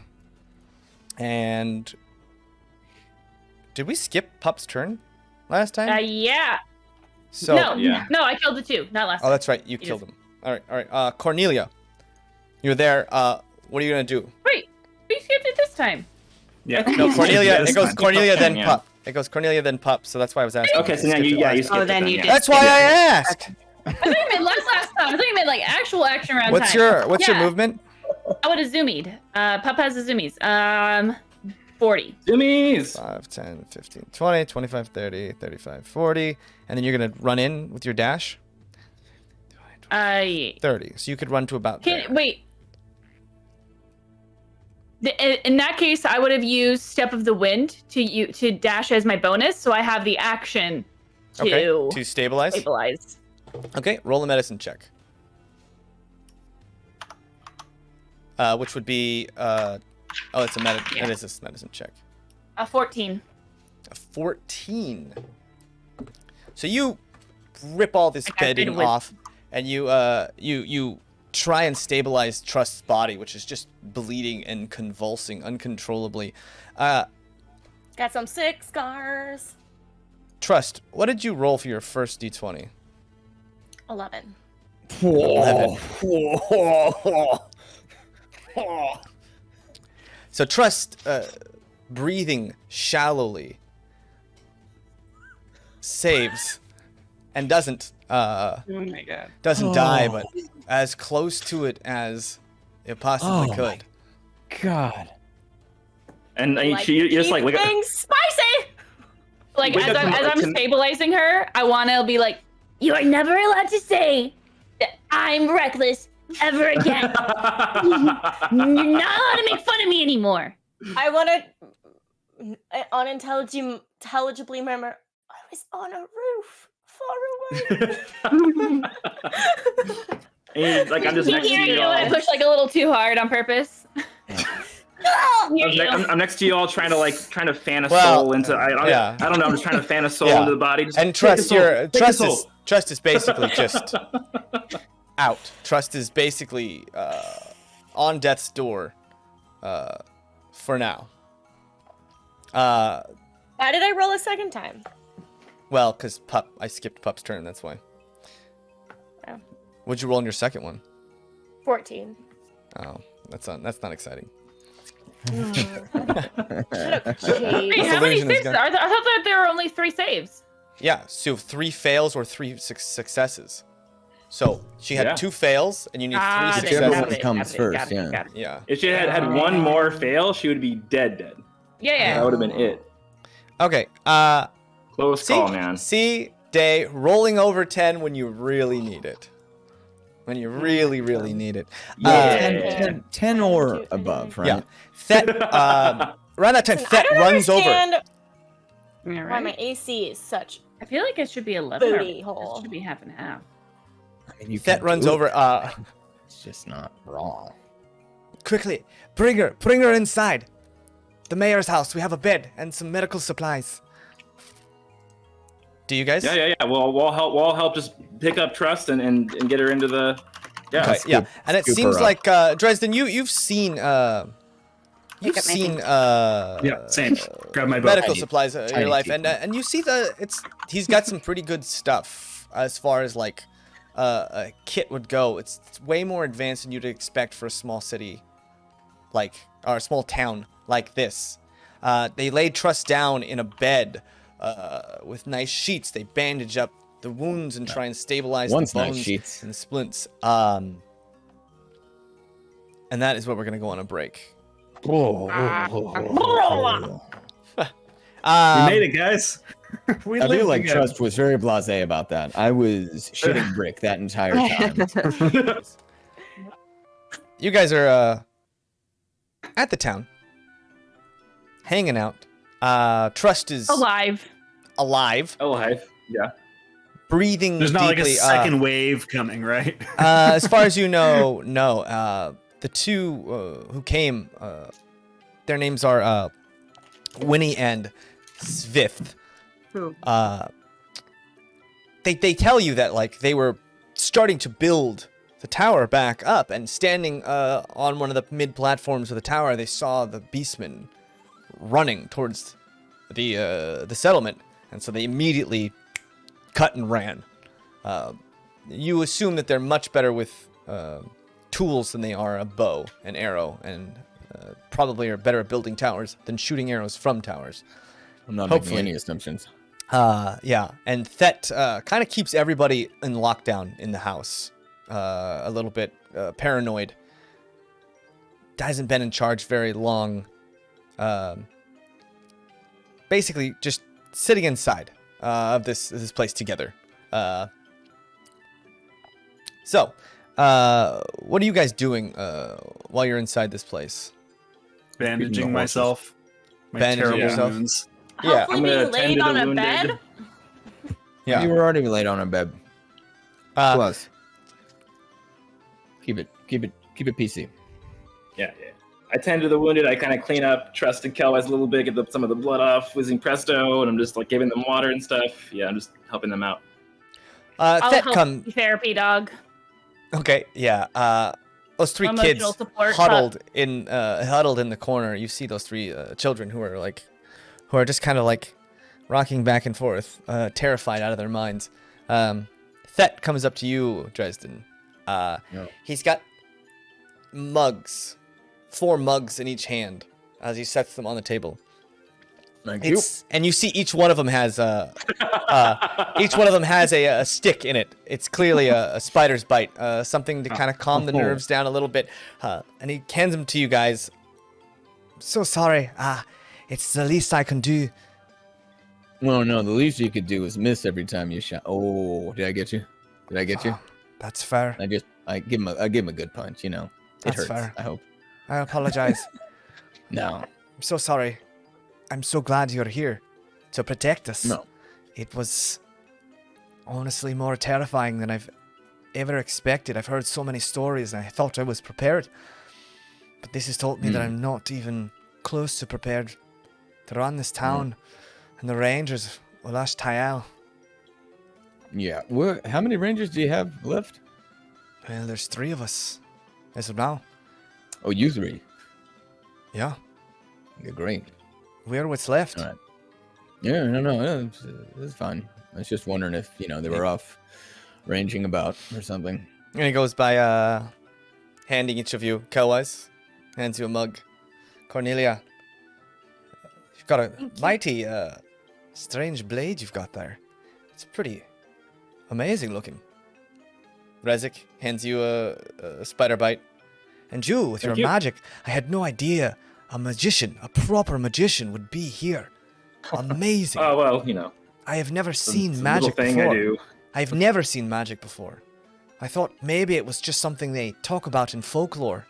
And did we skip Pup's turn last time? Yeah. So no, Yeah. no, I killed the two, not last Oh, time. that's right. You killed him. All right. Cornelia, you're there. What are you going to do? Wait, we skipped it this time. Yeah. No, Cornelia. This It goes time. Cornelia, then Yeah. Pup. It goes Cornelia, then Pup. So that's why I was asking. Okay, so You now skipped you it last skipped time. it then you yeah. did. That's why I asked. I thought you meant last time. I thought you meant like actual action round What's time. your Yeah. movement? I would have zoomied. Pup has a zoomies. 40. Zoomies! 5, 10, 15, 20, 25, 30, 35, 40. And then you're going to run in with your dash. 30. So you could run to about there. Wait. In that case, I would have used Step of the Wind to dash as my bonus, so I have the action to Okay, to stabilize. stabilize. Okay, roll a medicine check. Which would be it's a it is a medicine check. A 14. A 14. So you rip all this I got good bedding with- off, and you try and stabilize Trust's body, which is just bleeding and convulsing uncontrollably. Got some sick scars. Trust, what did you roll for your first d20? 11. 11. So Trust, breathing shallowly, saves and doesn't Oh my god. die, but as close to it as it possibly could. God. And you're just like, look at things spicy. Like, Wait, as that's- I'm stabilizing her, I want to be like, You are never allowed to say that I'm reckless ever again. You're not allowed to make fun of me anymore. I want to unintelligibly murmur, I was on a roof far away. And like I'm just you next to hear you you when I all. push like a little too hard on purpose. No! hear you. I'm next to you all trying to fan a Well, soul into. I don't know. I'm just trying to fan a soul Yeah. into the body. Just And take a trust soul, your take a trust soul. is basically just out. Trust is basically on death's door for now. Why did I roll a second time? Well, because I skipped Pup's turn. That's why. Oh. What'd you roll on your second one? 14. Oh, that's not exciting. Wait, how many Illusion is saves? gone. I thought that there were only 3 saves. Yeah, so 3 fails or 3 successes. So she had Yeah. 2 fails, and you need 3 Got it, Whichever successes. one comes first, yeah. got it. Yeah. If she had one more fail, she would be dead. Yeah. That would have been it. Okay. Close call, man. See, Daye, rolling over 10 when you really need it. When you really, really need it. Yeah. 10 or above, right? Yeah. Thet, around that time, Listen, Thet I don't runs over. understand All why right. my AC is such. I feel like it should be 11. Booty It hole. should be half and half. I mean, you Thet can runs do it. over. It's just not wrong. Quickly, bring her inside. The mayor's house. We have a bed and some medical supplies. Do you guys? Yeah. Well, we'll help just pick up Trust and get her into the. Yeah. Okay, yeah. And it scoop seems her like Dresden, you've seen Pick up my thing. Yeah, same. Grab my bow. medical supplies in tiny your life, teeth. and you see he's got some pretty good stuff as far as like a kit would go. It's way more advanced than you'd expect for a small city, or a small town like this. They laid Trust down in a bed with nice sheets. They bandage up the wounds and try and stabilize Once the nice bones sheets. and splints. And that is what we're gonna go on a break. We made it, guys. We I feel lived like together. Trust was very blasé about that. I was shitting brick that entire time. You guys are at the town, hanging out. Trust is Alive. alive, Alive. Yeah. breathing There's not like a deeply. second wave coming, right? As far as you know, no. The two who came, their names are Winnie and Svift. Who? They tell you that like they were starting to build the tower back up, and standing on one of the mid platforms of the tower, they saw the beastmen running towards the settlement, and so they immediately cut and ran. You assume that they're much better with tools than they are a bow and arrow, and probably are better at building towers than shooting arrows from towers. I'm not Hopefully. making any assumptions. Yeah, and Thet kind of keeps everybody in lockdown in the house, a little bit paranoid. Hasn't been in charge very long. Basically, just sitting inside of this place together. So, what are you guys doing while you're inside this place? Bandaging myself. My Bandaging terrible yourself? wounds. Yeah, Hopefully I'm gonna being attend laid to the on a wounded. bed. Yeah. You were already laid on a bed. Plus, keep it PC. Yeah. I tend to the wounded. I kind of clean up Trust and Kelwise a little bit, get some of the blood off, whizzing presto, and I'm just like giving them water and stuff. Yeah, I'm just helping them out. I'll Thet help come. you therapy dog. Okay, yeah. Those 3 kids Emotional support, huddled in the corner. You see those 3 children who are just kind of like rocking back and forth, terrified out of their minds. Thet comes up to you, Dresden. He's got mugs, 4 mugs in each hand as he sets them on the table. Thank you. And you see each one of them has a stick in it. It's clearly a spider's bite, something to kind of calm the nerves down a little bit. And he hands them to you guys. So sorry. It's the least I can do. Well, no, the least you could do is miss every time you shot. Oh, did I get you? That's fair. I give him a good punch. You know, it That's hurts. fair. I hope. I apologize. No, I'm so sorry. I'm so glad you're here to protect us. no. It was honestly more terrifying than I've ever expected. I've heard so many stories and I thought I was prepared. But this has taught me that I'm not even close to prepared to run this town, and the Rangers will lost Tayal. Yeah. How many Rangers do you have left? Well, there's 3 of us as of now. Oh, you 3. Yeah, You're great. we're what's left. All right. Yeah, no, it's fine. I was just wondering if, they were off ranging about or something. And he goes by handing each of you Kowais, hands you a mug. Cornelia, you've got a mighty strange blade you've got there. It's pretty amazing looking. Rezik hands you a spider bite. And you, with your Thank you. magic, I had no idea a magician, a proper magician, would be here. Amazing. Oh well, I have never it's seen a magic little thing before. I do. I've never seen magic before. I thought maybe it was just something they talk about in folklore.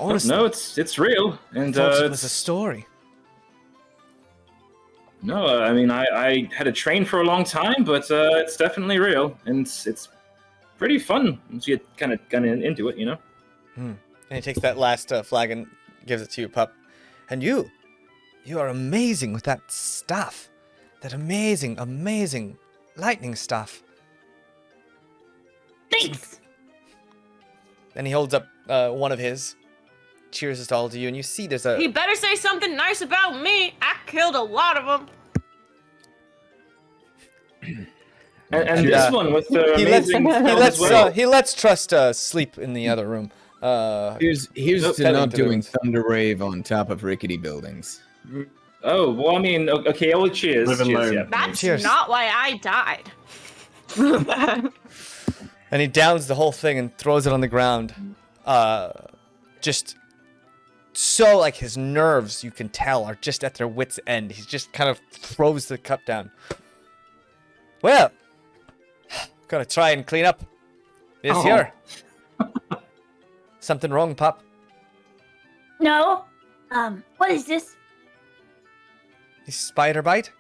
Honestly, No, it's real, I and thought it was a it's story. no. I mean, I had to train for a long time, but it's definitely real, and it's pretty fun once you get kind of into it. And he takes that last flagon, gives it to you, pup. And you are amazing with that staff. That amazing, amazing lightning staff. Thanks. Then he holds up one of his, cheers it all to you, and you see there's a... He better say something nice about me. I killed a lot of them. And this one with the he lets, amazing spells as well. he lets Trust sleep in the other room. Here's Nope, to that not ain't the doing rooms. Thunder Rave on top of rickety buildings. Oh well, I mean, okay. Well, cheers. Live and Cheers, learn. yeah. That's Cheers. not why I died. And he downs the whole thing and throws it on the ground. Just so, like, his nerves, you can tell, are just at their wits' end. He just kind of throws the cup down. Well, gotta try and clean up this Oh. here. Something wrong, Pop? No. What is this? This spider bite?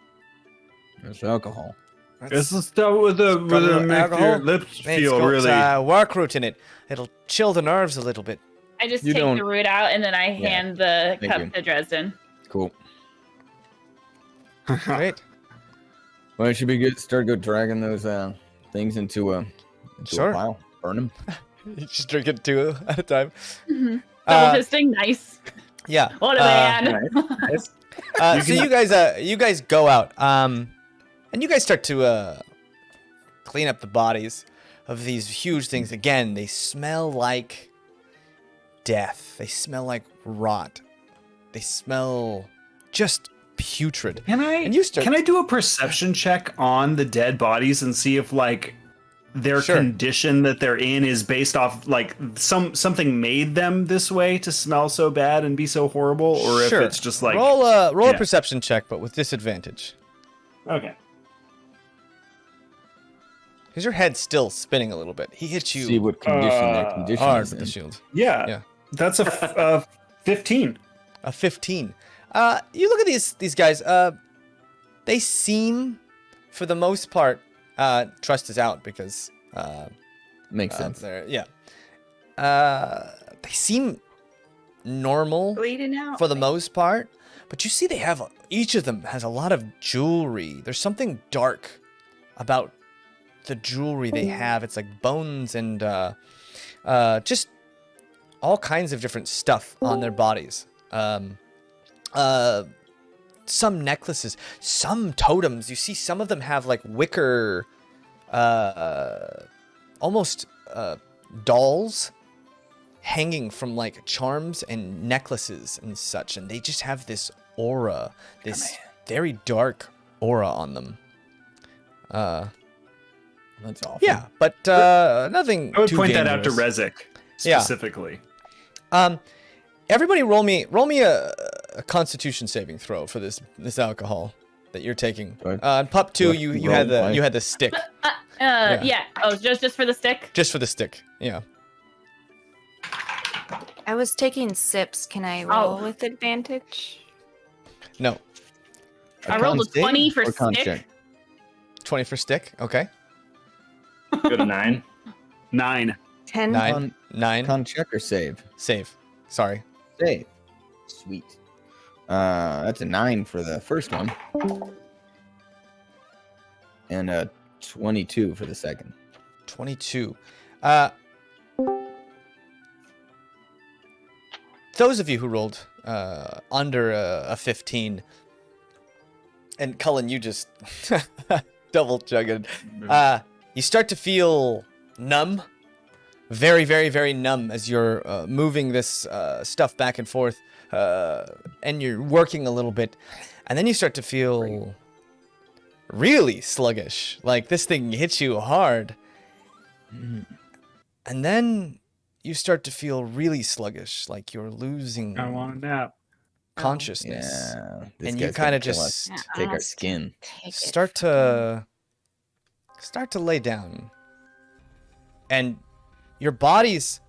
It's alcohol. It's the stuff with the got a little make alcohol. your lips It's feel got really. work root in it. It'll chill the nerves a little bit. I just You take don't- the root out and then I hand the thank cup you. to Dresden. Cool. Great. Well, should we start dragging those things into a Sure. pile? Burn them. You just drink it 2 at a time. Double Uh, fisting, nice. yeah. What a man. Nice. So you guys go out, and you guys start to clean up the bodies of these huge things. Again, they smell like death. They smell like rot. They smell just putrid. Can I? And you start- Can I do a perception check on the dead bodies and see if like their Sure. condition that they're in is based off like something made them this way to smell so bad and be so horrible, or Sure. if it's just like roll a yeah. perception check, but with disadvantage, okay. because your head's still spinning a little bit. He hit you See what condition their condition hard is with the in. shield. Yeah, Yeah. that's a 15. A 15. You look at these guys. They seem, for the most part, Trust is out because Makes sense. they're they seem normal Bleeding out. for the most part, but you see they have each of them has a lot of jewelry. There's something dark about the jewelry they have. It's like bones and just all kinds of different stuff on their bodies. Some necklaces, some totems. You see some of them have like wicker, almost dolls hanging from like charms and necklaces and such, and they just have this aura, this very dark aura on them. That's awful. Yeah, but nothing. I would too point that out to dangerous. Rezik Yeah. specifically. Everybody, roll me a Constitution saving throw for this alcohol that you're taking. Right. And Pup 2, What? you had the Roll, you had the stick, Yeah. Oh, just for the stick? just for the stick. Yeah. I was taking sips. Can I roll with advantage? No. I rolled a con save 20 for or con stick. check? 20 for stick. Okay. Go to 9. 9. 10. Nine. Con check or save? Save. Sorry. Save. Sweet. That's a 9 for the first one. And a 22 for the second. 22. Those of you who rolled under a 15, and Cullen, you just double chugging. You start to feel numb, very, very, very numb as you're moving this stuff back and forth, and you're working a little bit, and then you start to feel really sluggish, like this thing hits you hard, and then you start to feel really sluggish, like you're losing I want a nap. consciousness, Yeah. and you kind of just take our skin. start to lay down, and your bodies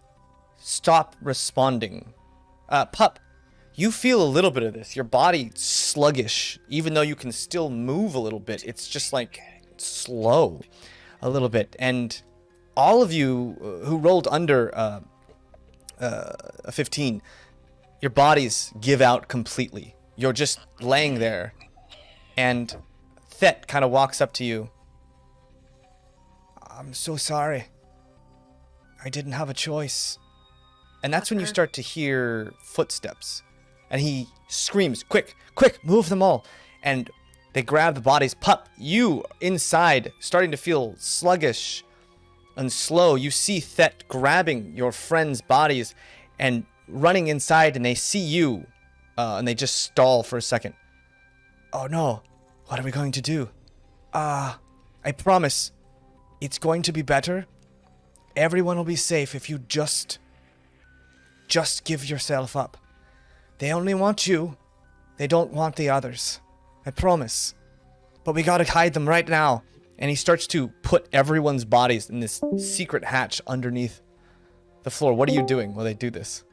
stop responding. Pup, you feel a little bit of this. Your body sluggish, even though you can still move a little bit. It's just like slow a little bit. And all of you who rolled under a 15, your bodies give out completely. You're just laying there, and Thet kind of walks up to you. I'm so sorry. I didn't have a choice. And that's when you start to hear footsteps. And he screams, quick, quick, move them all. And they grab the bodies. Pup, you inside, starting to feel sluggish and slow. You see Thet grabbing your friends' bodies and running inside, and they see you. And they just stall for a second. Oh no, what are we going to do? I promise, it's going to be better. Everyone will be safe if you just give yourself up. They only want you. They don't want the others. I promise. But we gotta hide them right now. And he starts to put everyone's bodies in this secret hatch underneath the floor. What are you doing while they do this?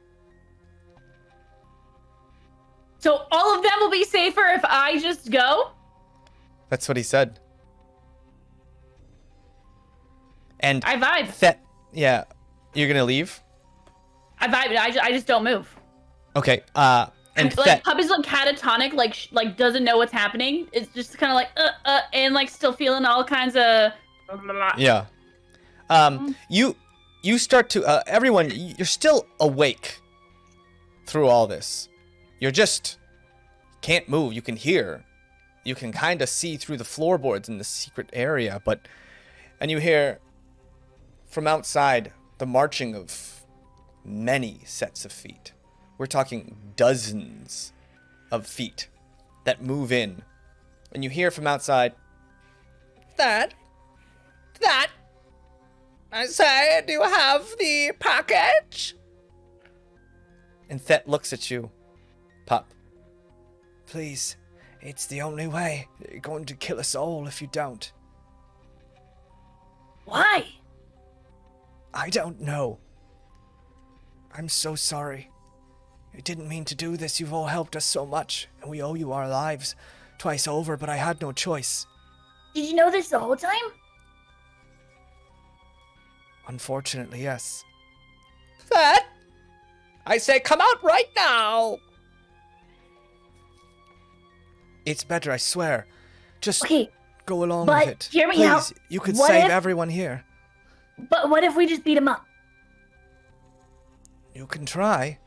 So all of them will be safer if I just go? That's what he said. And I vibe. Thet, yeah, you're gonna leave? I vibe. I just don't move. Okay, and Like, Thet, Pup is like catatonic, like doesn't know what's happening. It's just kind of like, and like still feeling all kinds of. yeah. You start to, everyone, you're still awake through all this. You're just, can't move. You can hear. You can kind of see through the floorboards in the secret area, and you hear from outside the marching of many sets of feet. We're talking dozens of feet that move in. And you hear from outside, That, I say, do you have the package? And Thet looks at you. Pup, please, it's the only way. You're going to kill us all if you don't. Why? I don't know. I'm so sorry. I didn't mean to do this. You've all helped us so much, and we owe you our lives twice over, but I had no choice. Did you know this the whole time? Unfortunately, yes. That? I say come out right now! It's better, I swear. Just Okay, go along but with it. hear me Please, out. you could What save if- everyone here. but what if we just beat him up? You can try.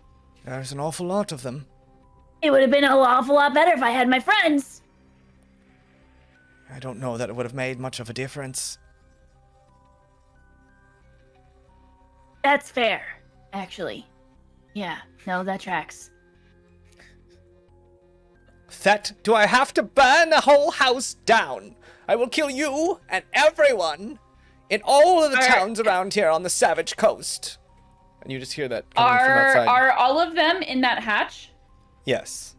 There's an awful lot of them. It would have been an awful lot better if I had my friends. I don't know that it would have made much of a difference. That's fair, actually. Yeah, no, that tracks. Thet, do I have to burn the whole house down? I will kill you and everyone in all of the towns around here on the Savage Coast. And you just hear that coming from outside. Are all of them in that hatch? Yes.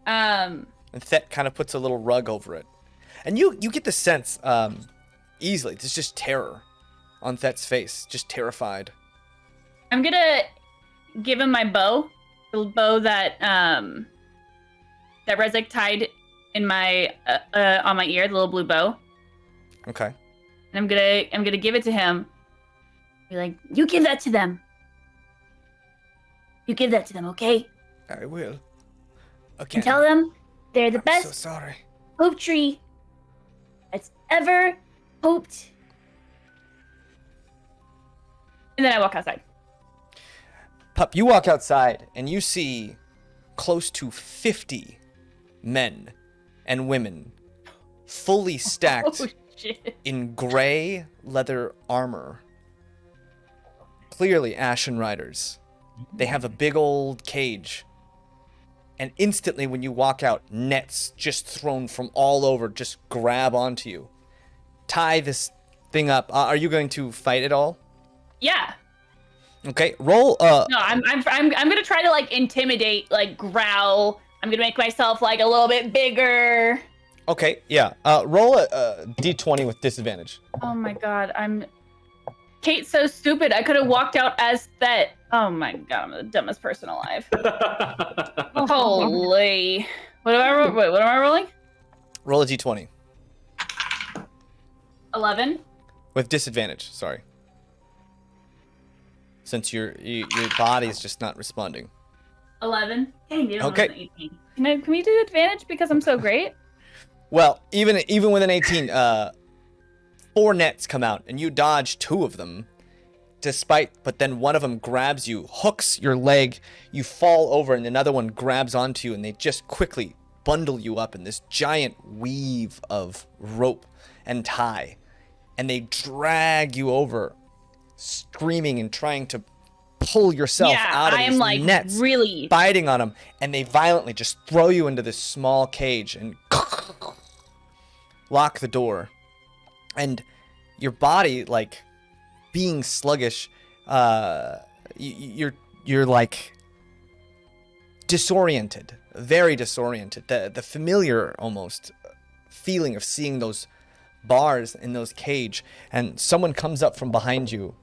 Um. And Thet kind of puts a little rug over it. And you get the sense, easily, there's just terror on Thet's face, just terrified. I'm gonna give him my bow, the bow that that Rezek tied in my on my ear, the little blue bow. Okay. And I'm gonna give it to him. Be like, you give that to them. You give that to them, okay? I will. Again. And tell them they're the I'm best so sorry. hope tree that's ever hoped. And then I walk outside. Pup, you walk outside and you see close to 50 men and women fully stacked Oh, shit. in gray leather armor. Clearly Ashen Riders. They have a big old cage. And instantly when you walk out, nets just thrown from all over just grab onto you. Tie this thing up. Are you going to fight at all? Yeah. Okay, roll No, I'm gonna try to like intimidate, like growl. I'm gonna make myself like a little bit bigger. Okay, yeah. Roll a d20 with disadvantage. Oh my god, Kate's so stupid. I could have walked out as Thet. Oh my god, I'm the dumbest person alive. Holy. What am I rolling? Roll a d20 11. with disadvantage. Sorry, since your body is just not responding. 11. Dang, it Okay. was 18. Can we do advantage because I'm so great? Well, even with an 18, 4 nets come out and you dodge 2 of them. But then one of them grabs you, hooks your leg, you fall over, and another one grabs onto you, and they just quickly bundle you up in this giant weave of rope and tie, and they drag you over, screaming and trying to pull yourself out of I these am like nets, really. biting on them, and they violently just throw you into this small cage and lock the door, and your body, like, being sluggish, you're like disoriented, very disoriented. The familiar almost feeling of seeing those bars in those cage, and someone comes up from behind you.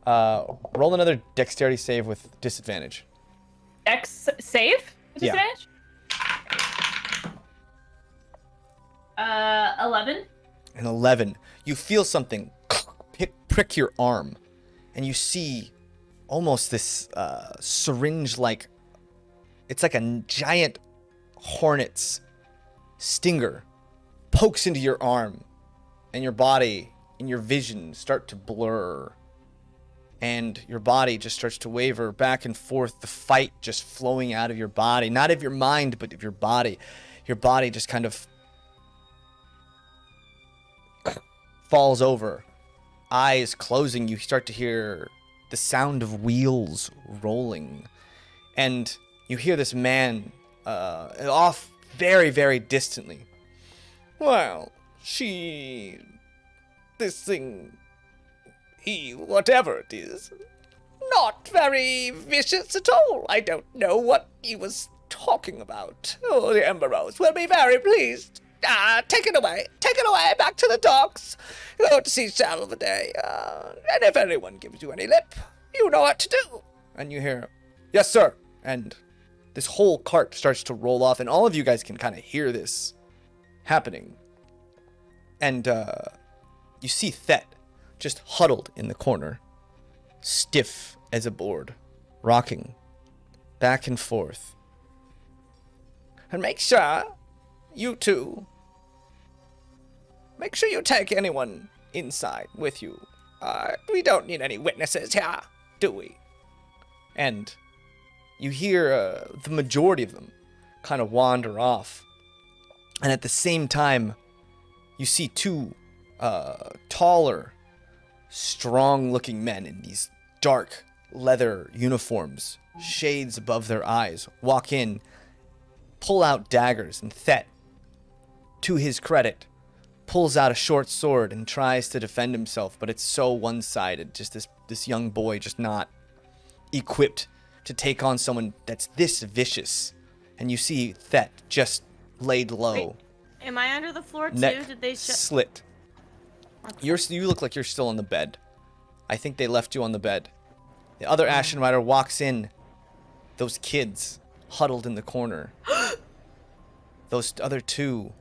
Roll another dexterity save with disadvantage. X save? With Yeah. disadvantage? 11. An 11. You feel something prick your arm, and you see almost this syringe-like. It's like a giant hornet's stinger pokes into your arm, and your body and your vision start to blur, and your body just starts to waver back and forth, the fight just flowing out of your body, not of your mind, but of your body. Your body just kind of falls over, eyes closing. You start to hear the sound of wheels rolling, and you hear this man off very, very distantly. Well, whatever it is, not very vicious at all. I don't know what he was talking about. Oh, the Emberose will be very pleased. Take it away, back to the docks. Go to see Salvaday, and if anyone gives you any lip, you know what to do. And you hear, yes, sir. And this whole cart starts to roll off, and all of you guys can kind of hear this happening. And you see Thet just huddled in the corner, stiff as a board, rocking back and forth. And make sure you take anyone inside with you. We don't need any witnesses here, do we? And you hear the majority of them kind of wander off. And at the same time, you see 2 taller, strong-looking men in these dark leather uniforms, shades above their eyes, walk in, pull out daggers, and Thet, to his credit, pulls out a short sword and tries to defend himself, but it's so one-sided. Just this young boy just not equipped to take on someone that's this vicious. And you see Thet just laid low. Wait, am I under the floor too? Neck Did they slit. You look like you're still on the bed. I think they left you on the bed. The other Ashen Rider walks in. Those kids huddled in the corner. Those other 2,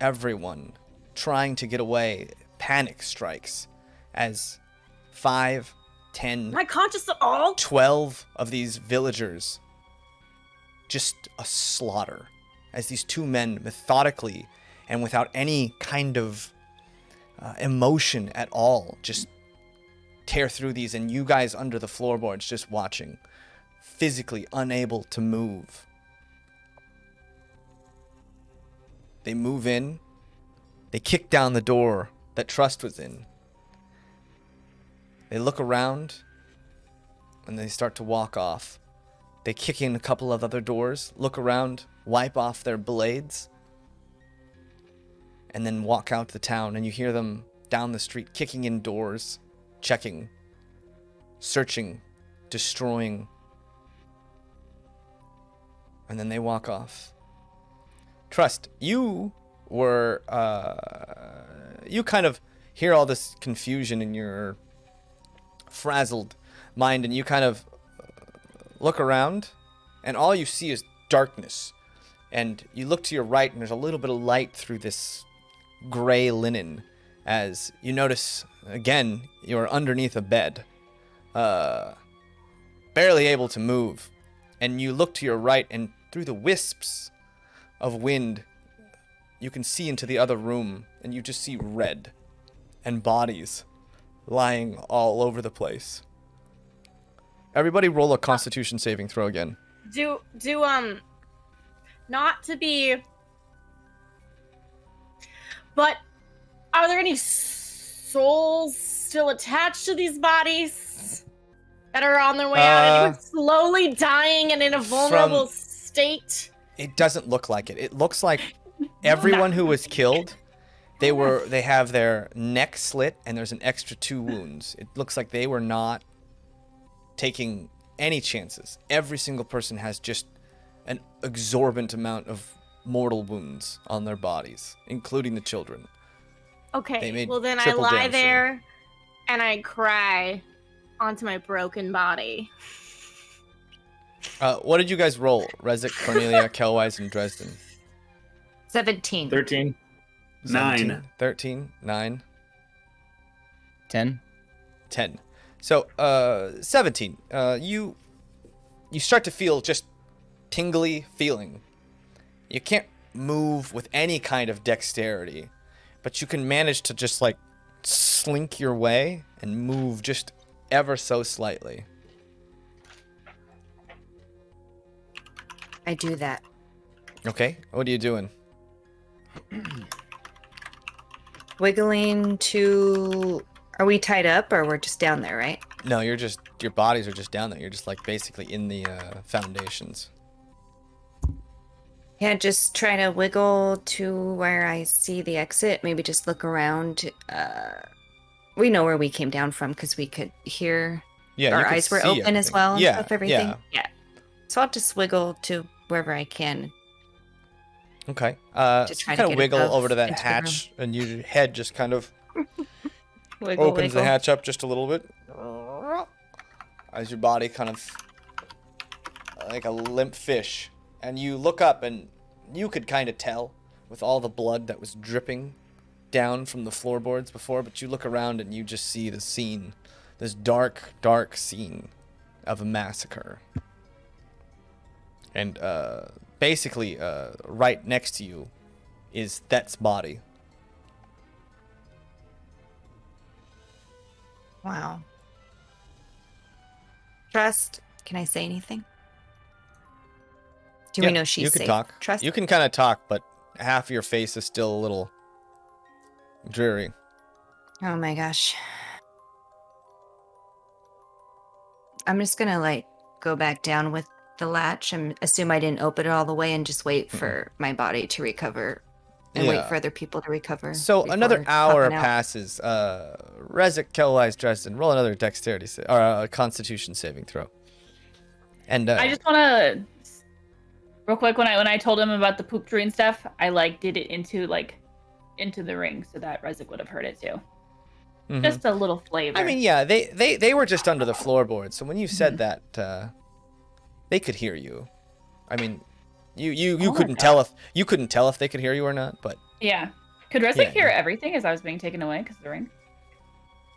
everyone trying to get away. Panic strikes as 5, 10, Am I conscious at all? 12 of these villagers just a slaughter as these two men methodically and without any kind of emotion at all just tear through these, and you guys under the floorboards just watching, physically unable to move. They move in. They kick down the door that Trust was in. They look around, and they start to walk off. They kick in a couple of other doors, look around, wipe off their blades, and then walk out the town. And you hear them down the street kicking in doors, checking, searching, destroying. And then they walk off. Trust, you were, you kind of hear all this confusion in your frazzled mind, and you kind of look around, and all you see is darkness. And you look to your right, and there's a little bit of light through this gray linen, as you notice, again, you're underneath a bed, barely able to move. And you look to your right, and through the wisps of wind, you can see into the other room, and you just see red and bodies lying all over the place. Everybody roll a Constitution saving throw again. Not to be, but are there any souls still attached to these bodies that are on their way out? Anyone slowly dying and in a vulnerable state? It doesn't look like it. It looks like everyone who was killed, they have their neck slit and there's an extra 2 wounds. It looks like they were not taking any chances. Every single person has just an exorbitant amount of mortal wounds on their bodies, including the children. Okay, well then I lie there and I cry onto my broken body. What did you guys roll? Rezik, Cornelia, Kelwise, and Dresden. 17. 13. 9. 13, 9. 10. 10. So, 17. You start to feel just tingly feeling. You can't move with any kind of dexterity, but you can manage to just like slink your way and move just ever so slightly. I do that. Okay, what are you doing? Wiggling to... Are we tied up or we're just down there, right? No, your bodies are just down there. You're just like basically in the foundations. Yeah, just try to wiggle to where I see the exit. Maybe just look around. We know where we came down from because we could hear. Yeah, our eyes were open as well and stuff, everything. Yeah. So I'll just wiggle to wherever I can. Okay. To So try you to kind of get wiggle above over to that into the hatch, and your head just kind of Wiggle, opens the wiggle. hatch up just a little bit. As your body kind of like a limp fish. And you look up, and you could kind of tell with all the blood that was dripping down from the floorboards before, but you look around and you just see the scene, this dark, dark scene of a massacre. And basically, right next to you is Thet's body. Wow. Trust, can I say anything? Do we know she's you can safe? talk. Trust. You can kind of talk, but half your face is still a little dreary. Oh my gosh. I'm just gonna like go back down with the latch and assume I didn't open it all the way and just wait for my body to recover and wait for other people to recover. So another before hour hopping out. passes. Rezik, Kelwise, Dresden, roll another dexterity or Constitution saving throw. And I just want to, real quick, when I told him about the poop tree and stuff, I like did it into the ring so that Rezik would have heard it too. Mhm. Just a little flavor. I mean, yeah, they were just under the floorboard. So when you said that, they could hear you. I mean, you couldn't tell if they could hear you or not, but Yeah. Could Rezik hear everything as I was being taken away because of the ring?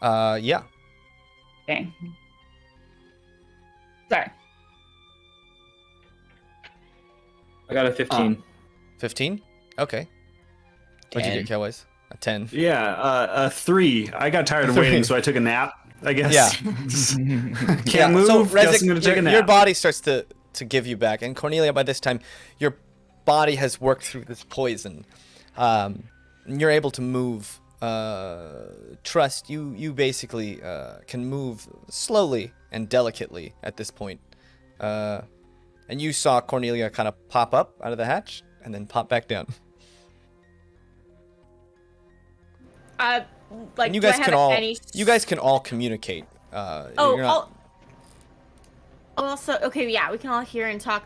yeah. Dang. Sorry. I got a 15. 15? Okay. What'd you 10. get, Kelwise? A 10. Yeah, a 3. I got tired of waiting, so I took a nap. I guess. Yeah. Can't move. So, Guess Rezik, I'm gonna take a nap. your body starts to give you back. And Cornelia, by this time, your body has worked through this poison. And you're able to move. Trust, you basically can move slowly and delicately at this point. And you saw Cornelia kind of pop up out of the hatch and then pop back down. Like, And you do I guys have can all any... can all communicate. You're not- Also, okay, yeah, we can all hear and talk.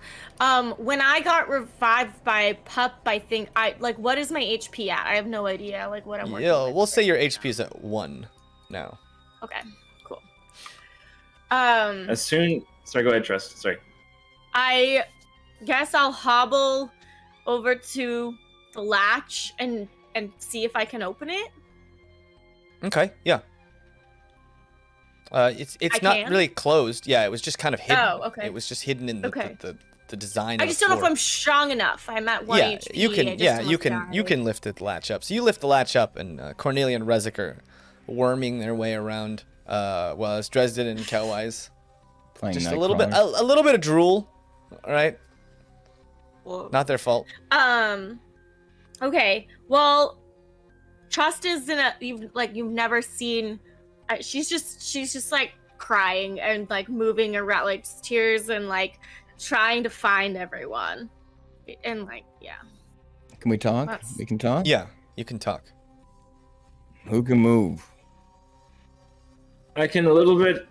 When I got revived by Pup, I think what is my HP at? I have no idea, like, what I'm working Yeah, with we'll say right your now. HP is at 1 now. Okay, cool. Sorry, go ahead, Trust. Sorry. I guess I'll hobble over to the latch and see if I can open it. Okay, yeah. It's I not can? really closed. Yeah, it was just kind of hidden. Oh, okay. It was just hidden in the Okay. the design. I of just the don't know if floor. I'm strong enough. I'm at 1 Yeah, HP. you can. I just Yeah, you almost can. You died. can lift the latch up. So you lift the latch up, and Cornelia and Rezik are worming their way around. Well, as Dresden and Kelwise, Playing just a Nightcrawler. little bit of drool. All right, Well, not their fault. Okay. Well, Trust is you've never seen. She's just like crying and like moving around, like tears and like trying to find everyone, and like yeah. Can we talk? That's- We can talk? Yeah, you can talk. Who can move? I can a little bit.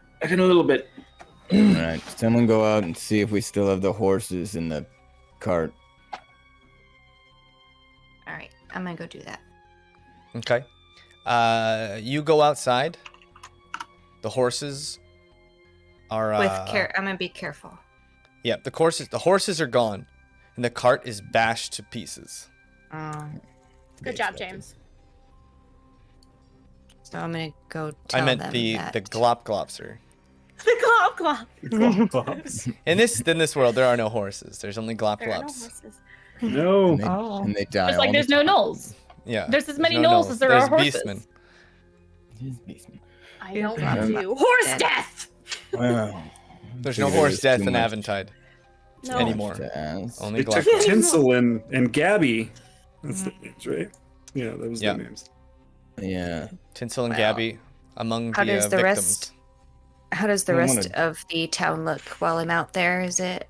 All right, someone go out and see if we still have the horses in the cart. All right, I'm gonna go do that. Okay. You go outside. The horses are. With care, I'm gonna be careful. Yeah, the horses are gone, and the cart is bashed to pieces. Good job, James. So I'm gonna go tell I meant them the that. glop glopser. The glop. In this world, there are no horses. There's only glop There are no glops. horses. No. And they die. It's like all there's the no gnolls. Yeah. There's as many no gnolls as there are There's horses. beastmen. time. I don't Yeah. want to. Horse Dead. death. Well, There's no figured horse was death too in much. Aventide No. anymore. to ask. Only It took glop glops. Tinsel and Gabby. That's the names, right? Yeah, that was Yeah. the names. Yeah. Tinsel and Well, Gabby among how the does the victims. rest? How does the I rest wanna- of the town look while I'm out there? Is it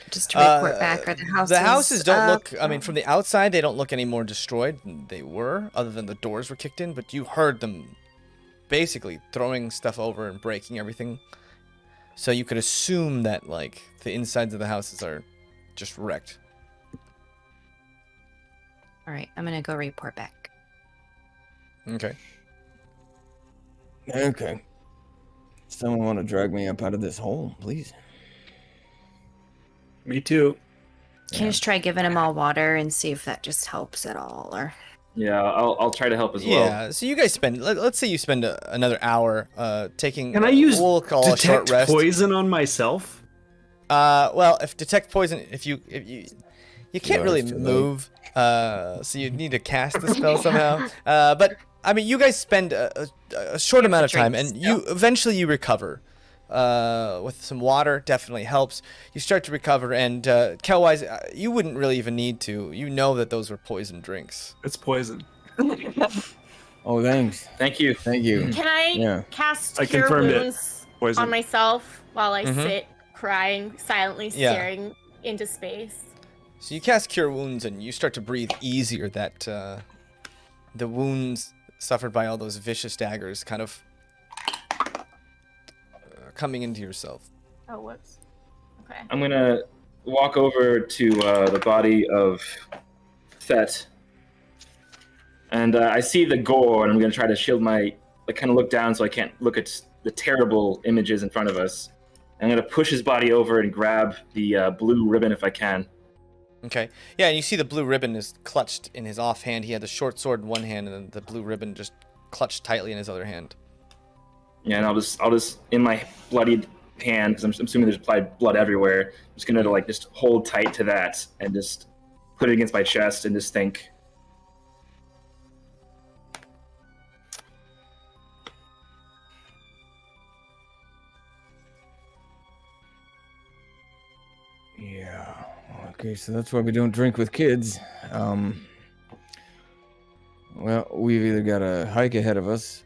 just to report back? Are the houses? The houses don't up? look. I mean, from the outside, they don't look any more destroyed than they were, other than the doors were kicked in. But you heard them basically throwing stuff over and breaking everything. So you could assume that like the insides of the houses are just wrecked. All right, I'm gonna go report back. Okay. Okay. Someone want to drag me up out of this hole, please? Me too. Can you just try giving them all water and see if that just helps at all, or? Yeah, I'll try to help as well. Yeah. So you guys spend. Let's say you spend another hour taking. Can I use We'll call a short detect rest. poison on myself? Well, if detect poison, if you can't Yeah, really it's too late. move, so you need to cast the spell somehow. But I mean, you guys spend a short amount of time, and you eventually recover. With some water, definitely helps. You start to recover, and Kelwise, you wouldn't really even need to. You know that those were poison drinks. It's poison. Oh, thanks. Thank you. Thank you. Can I Yeah. cast I Cure confirmed it. Wounds Poison. on myself while I Mhm. sit crying, silently Yeah. staring into space? So you cast Cure Wounds, and you start to breathe easier. That the wounds suffered by all those vicious daggers kind of coming into yourself. Oh, whoops. Okay. I'm gonna walk over to the body of Thet, and I see the gore, and I'm gonna try to shield my, like, kind of look down so I can't look at the terrible images in front of us. I'm gonna push his body over and grab the blue ribbon if I can. Okay. Yeah, and you see the blue ribbon is clutched in his offhand. He had the short sword in one hand, and then the blue ribbon just clutched tightly in his other hand. Yeah, and I'll just in my bloodied hand, because I'm assuming there's applied blood everywhere. I'm just gonna like just hold tight to that and just put it against my chest and just think. Yeah. Okay, so that's why we don't drink with kids. Well, we've either got a hike ahead of us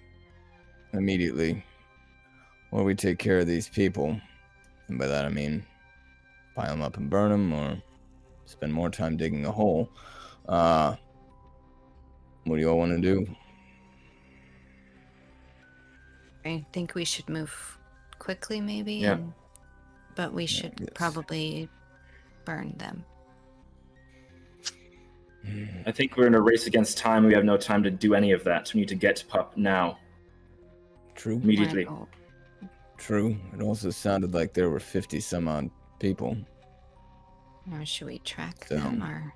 immediately, or we take care of these people. And by that I mean pile them up and burn them, or spend more time digging a hole. What do you all want to do? I think we should move quickly, maybe. Yeah. But we should yes. probably burn them. I think we're in a race against time. We have no time to do any of that. We need to get Pup now, True. immediately. Oh, True. It also sounded like there were 50 some odd people. or should we track So- them? Or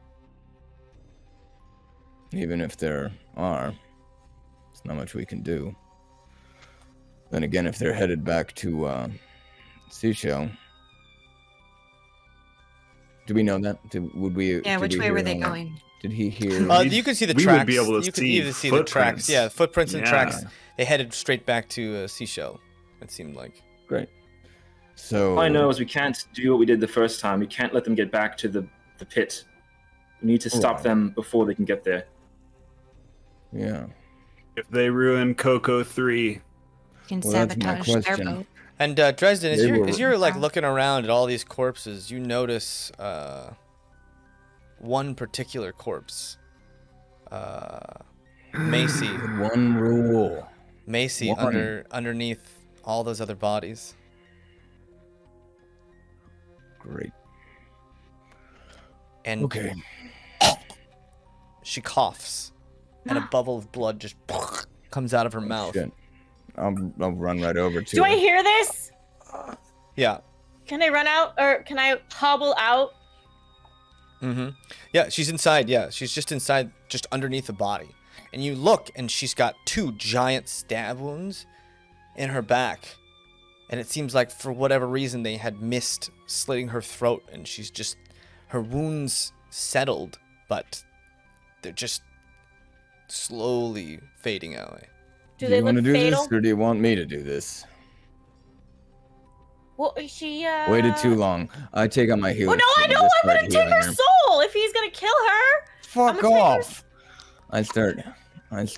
Even if there are, there's not much we can do. Then again, if they're headed back to Seashell, do we know that? Would we? yeah, did which we way hear were they on- going? Did he hear? You can see the we tracks. would be able to you can see either see the tracks. footprints. Yeah, footprints and Yeah. tracks. They headed straight back to Seashell. It seemed like. Great. So All I know is we can't do what we did the first time. We can't let them get back to the pit. We need to stop Right. them before they can get there. Yeah. If they ruin Coco 3, You can Well, that's my sabotage their question. boat. And Dresden, They were- as you're like looking around at all these corpses, you notice one particular corpse. Macy. One rule. Macy One. underneath all those other bodies. Great. And Okay. she coughs, and a bubble of blood just comes out of her mouth. Shit. I'll run right over to Do her. I hear this? Yeah. Can I run out or can I hobble out? Mm-hmm. Yeah, she's inside. Yeah, she's just inside, just underneath the body. And you look, and she's got 2 giant stab wounds in her back. And it seems like for whatever reason they had missed slitting her throat, and she's just, her wounds settled, but they're just slowly fading away. Do Do they you want to look do fatal? this, or do you want me to do this? Well, is she Waited too long. I take out my healing. Well, no, I stick and don't just want start to take her healing soul if he's gonna kill her. Fuck I'm gonna take her off! I start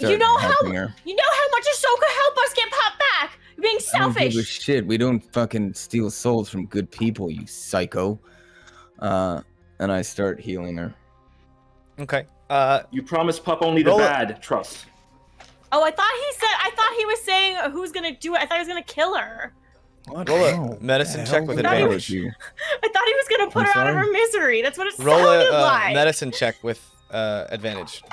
You know helping how her. you know how much a soul could help us get Pop back. You're being I don't give a selfish. shit. We don't fucking steal souls from good people, you psycho. And I start healing her. Okay. You promised Pup only the Roll it. bad. Trust. Oh, I thought he was saying who's gonna do it. I thought he was gonna kill her. What? Roll a No. medicine The check hell with is wrong advantage. with you? I thought he was gonna put I'm her out of sorry? her misery. That's what it Roll sounded a like. medicine check with advantage.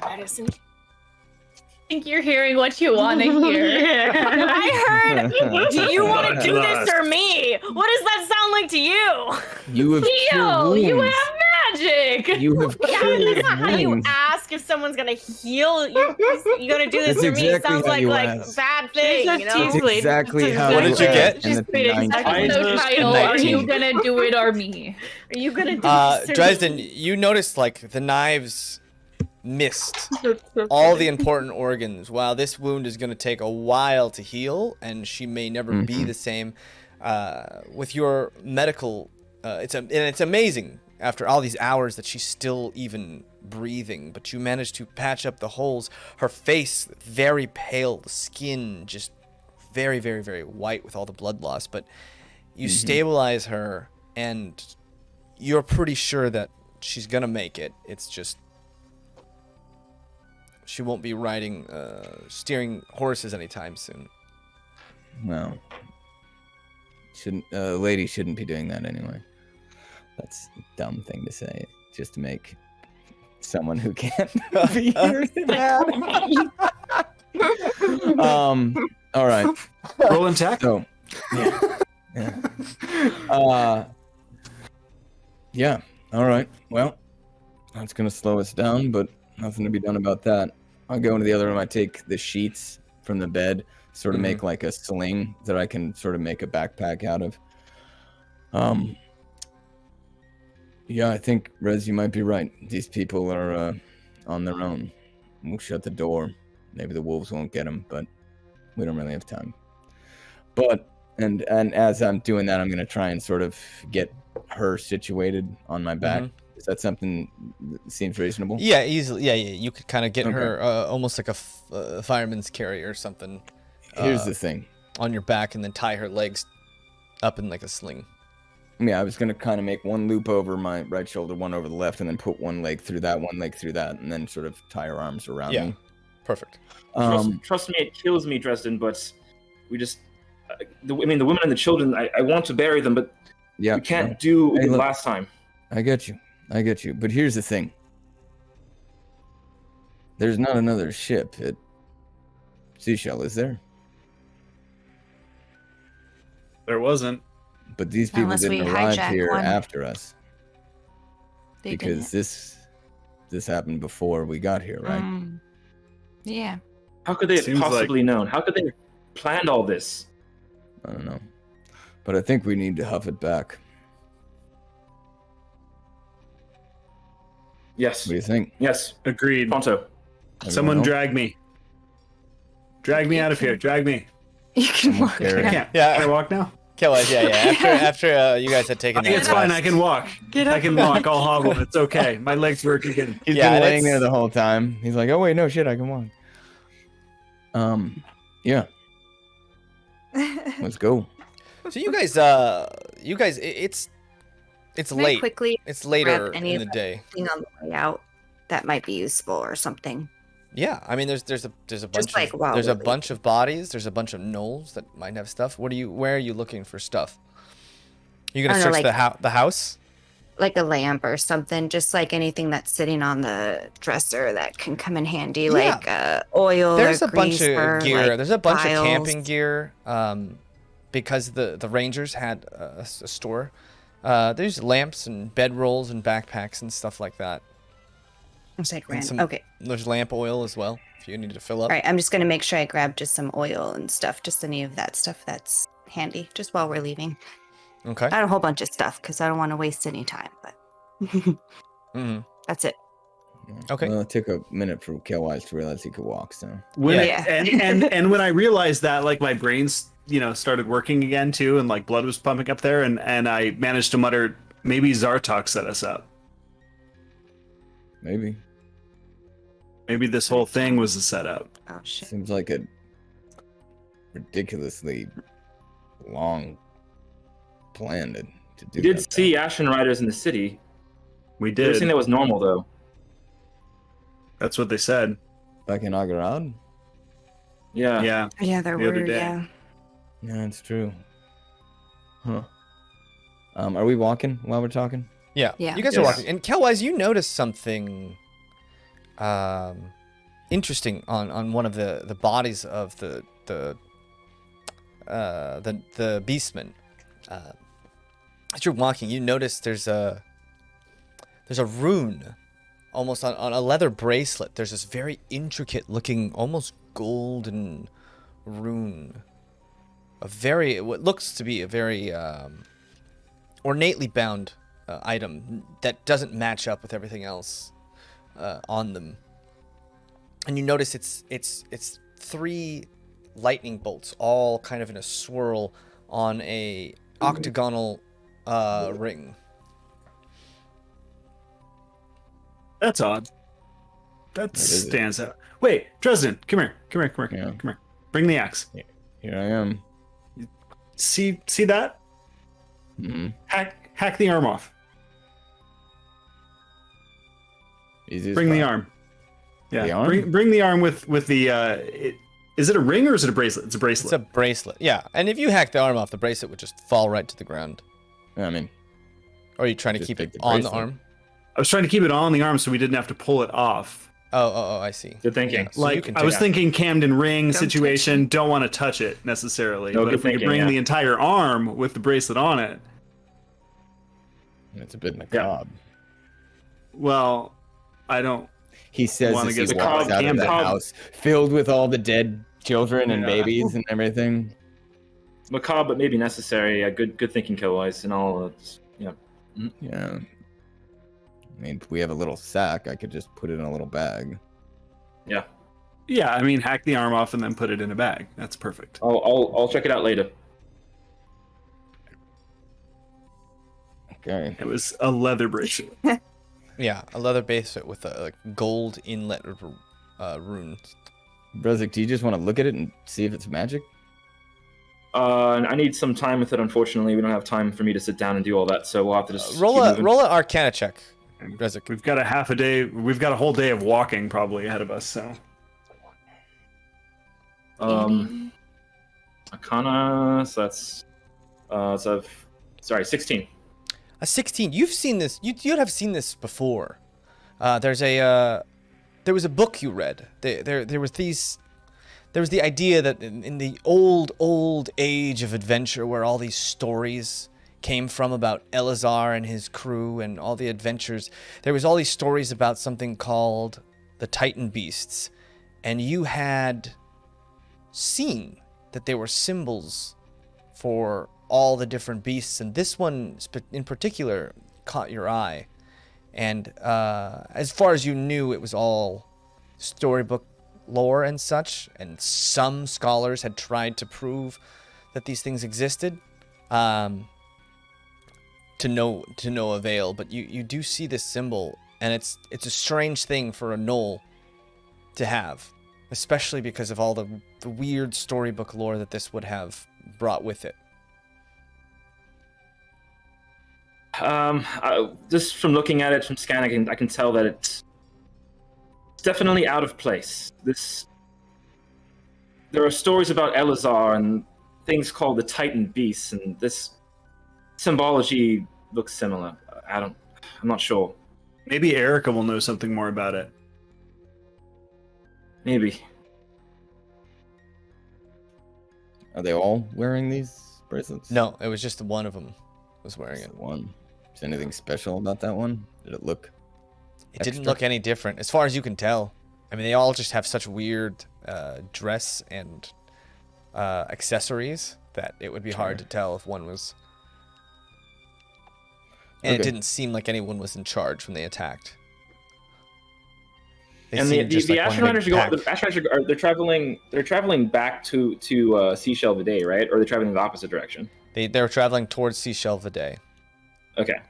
Medicine. I think you're hearing what you want to hear. I heard. Do you want to do this or me? What does that sound like to you? You have Theo, cured you wounds. have magic. You have Yeah, cured that's not how you wounds. ask if someone's gonna heal you. You gonna do this That's for me? It exactly sounds how like you like ask. bad thing, you know? That's exactly how What I did you ask, get? and Just it's wait a 19. second. So Nice. title, are you 19. gonna do it or me? Are you gonna do this or Dresden, me? you notice like the knives missed all the important organs. While this wound is going to take a while to heal, and she may never be the same, with your medical, it's amazing after all these hours that she's still even breathing. But you managed to patch up the holes. Her face very pale, the skin just very, very, very white with all the blood loss. But you stabilize her, and you're pretty sure that she's gonna make it. It's just she won't be riding, steering horses anytime soon. Well, lady shouldn't be doing that anyway. That's a dumb thing to say, just to make someone who can't be here mad. All right. roll in tech. So, yeah. All right. Well, that's gonna slow us down, but nothing to be done about that. I'll go into the other room. I take the sheets from the bed, sort of make like a sling that I can sort of make a backpack out of. Yeah, I think, Rez, you might be right. These people are on their own. We'll shut the door. Maybe the wolves won't get them, but we don't really have time. But, and as I'm doing that, I'm going to try and sort of get her situated on my back. Is that something that seems reasonable? Yeah, easily. Yeah, you could kind of get her almost like a fireman's carry or something. Here's the thing. On your back, and then tie her legs up in like a sling. Yeah, I was going to kind of make one loop over my right shoulder, one over the left, and then put one leg through that, one leg through that, and then sort of tie her arms around me. Perfect. Trust me, it kills me, Dresden, but we just... the women and the children, I want to bury them, but we can't do what we did last time. I get you. But here's the thing. There's not another ship at Seashell, is there? There wasn't. But these people Unless we didn't arrive hijack here one. after us. They Because didn't. this happened before we got here, right? Yeah. How could they have Seems possibly known? How could they have planned all this? I don't know. But I think we need to huff it back. Yes. What do you think? Yes. Agreed. Pronto. Someone else? drag me. Drag me out of here. Drag me. You can Someone walk carry around. it. Can I walk now? Killwise, After you guys had taken I think it's fine. I can walk. Get up. I can walk. I'll hobble. It's okay. My legs work again. He's Yeah, been laying that's- there the whole time. He's like, oh wait, no shit, I can walk. Yeah, let's go. So you guys, it's Can I late. quickly It's later grab any in of the day. thing on the way out that might be useful or something? Yeah, I mean, there's a bunch like while there's a we're bunch of bodies. There's a bunch of gnolls that might have stuff. Where are you looking for stuff? You gonna I don't search know, the house? Like a lamp or something, just like anything that's sitting on the dresser that can come in handy, Yeah. like oil. There's or a bunch grease of or, gear. like, There's a bunch files. of camping gear. Because the Rangers had a store. There's lamps and bedrolls and backpacks and stuff like that. It's like And random. some- Okay. There's lamp oil as well if you need to fill up. All right. I'm just gonna make sure I grab just some oil and stuff, just any of that stuff that's handy, just while we're leaving. Okay. I had a whole bunch of stuff because I don't want to waste any time. But hmm that's it. Okay. Well, it took a minute for Killwise to realize he could walk, so. When Yeah. and when I realized that, like, my brains, started working again too, and like blood was pumping up there, and I managed to mutter, maybe Zartok set us up. Maybe. Maybe this whole thing was a setup. Oh shit. Seems like a ridiculously long plan to do We did that. see Ashen Riders in the city. We Everything did. that was normal, though. That's what they said. Back in Agarad? Yeah. Yeah. Yeah, there The other were. day. Yeah. Yeah, it's true. Huh. Are we walking while we're talking? Yeah. Yeah. You guys are Yes. walking. And Kelwise, you noticed something interesting on one of the bodies of the beastmen. As you're walking, you notice there's a rune almost on a leather bracelet. There's this very intricate looking, almost golden rune. What looks to be a very ornately bound item that doesn't match up with everything else on them. And you notice it's 3 lightning bolts, all kind of in a swirl on a octagonal ring. That's odd. That is it? stands out. Wait, Dresden, come here. Yeah. Come here. Bring the axe. Here I am. See that? Mm-hmm. Hack the arm off. Easy as Bring the pie. arm. Yeah. The arm? Bring the arm with the. Is it a ring or is it a bracelet? It's a It's bracelet. a bracelet. Yeah. And if you hack the arm off, the bracelet would just fall right to the ground. I mean, Or are you trying to Just keep take it the on the bracelet. arm? I was trying to keep it on the arm so we didn't have to pull it off. Oh, I see. Good thinking. So you Like can I was take- thinking Camden ring Don't touch situation. Don't want to touch it necessarily. No, but good if we could thinking, bring yeah. the entire arm with the bracelet on it, it's a bit macabre. well, I don't. He says Wanna as get he the walks cob out of cam the cob. house filled with all the dead children and Yeah. babies and everything. Macabre, but maybe necessary. Good thinking, Killwise, and all. Yeah. Yeah. I mean, if we have a little sack, I could just put it in a little bag. Yeah. Yeah, I mean, hack the arm off and then put it in a bag. That's perfect. I'll check it out later. Okay. It was a leather bracelet. Yeah, a leather bracelet with a gold inlet rune. Brezek, do you just want to look at it and see if it's magic? I need some time with it. Unfortunately, we don't have time for me to sit down and do all that, so we'll have to just Roll keep a moving. roll an Arcana check, Brezek. We've got a whole day of walking probably ahead of us, so. Arcana, so that's sorry, 16. A 16. You've seen this. You'd have seen this before. There was a book you read. There was the idea that in the old age of adventure, where all these stories came from about Elazar and his crew and all the adventures, there was all these stories about something called the Titan Beasts, and you had seen that they were symbols for all the different beasts, and this one in particular caught your eye. And as far as you knew, it was all storybook lore and such, and some scholars had tried to prove that these things existed, to no avail. But you do see this symbol, and it's a strange thing for a gnoll to have, especially because of all the weird storybook lore that this would have brought with it. Just from looking at it, from scanning, I can tell that it's definitely out of place. There are stories about Elazar and things called the Titan Beasts, and this symbology looks similar. I'm not sure. Maybe Erica will know something more about it. Maybe. Are they all wearing these bracelets? No, it was just one of them was wearing Just it. the one. Is anything special about that one? Did it look? It didn't extra? look any different, as far as you can tell. I mean, they all just have such weird dress and accessories that it would be hard to tell if one was. And it Okay. didn't seem like anyone was in charge when they attacked. They And the seemed just like one Astronauts big are going. pack. The Astronauts are they're traveling back to Seashell Vidae, right? Or they're traveling in the opposite direction. They were traveling towards Seashell Vidae. Okay.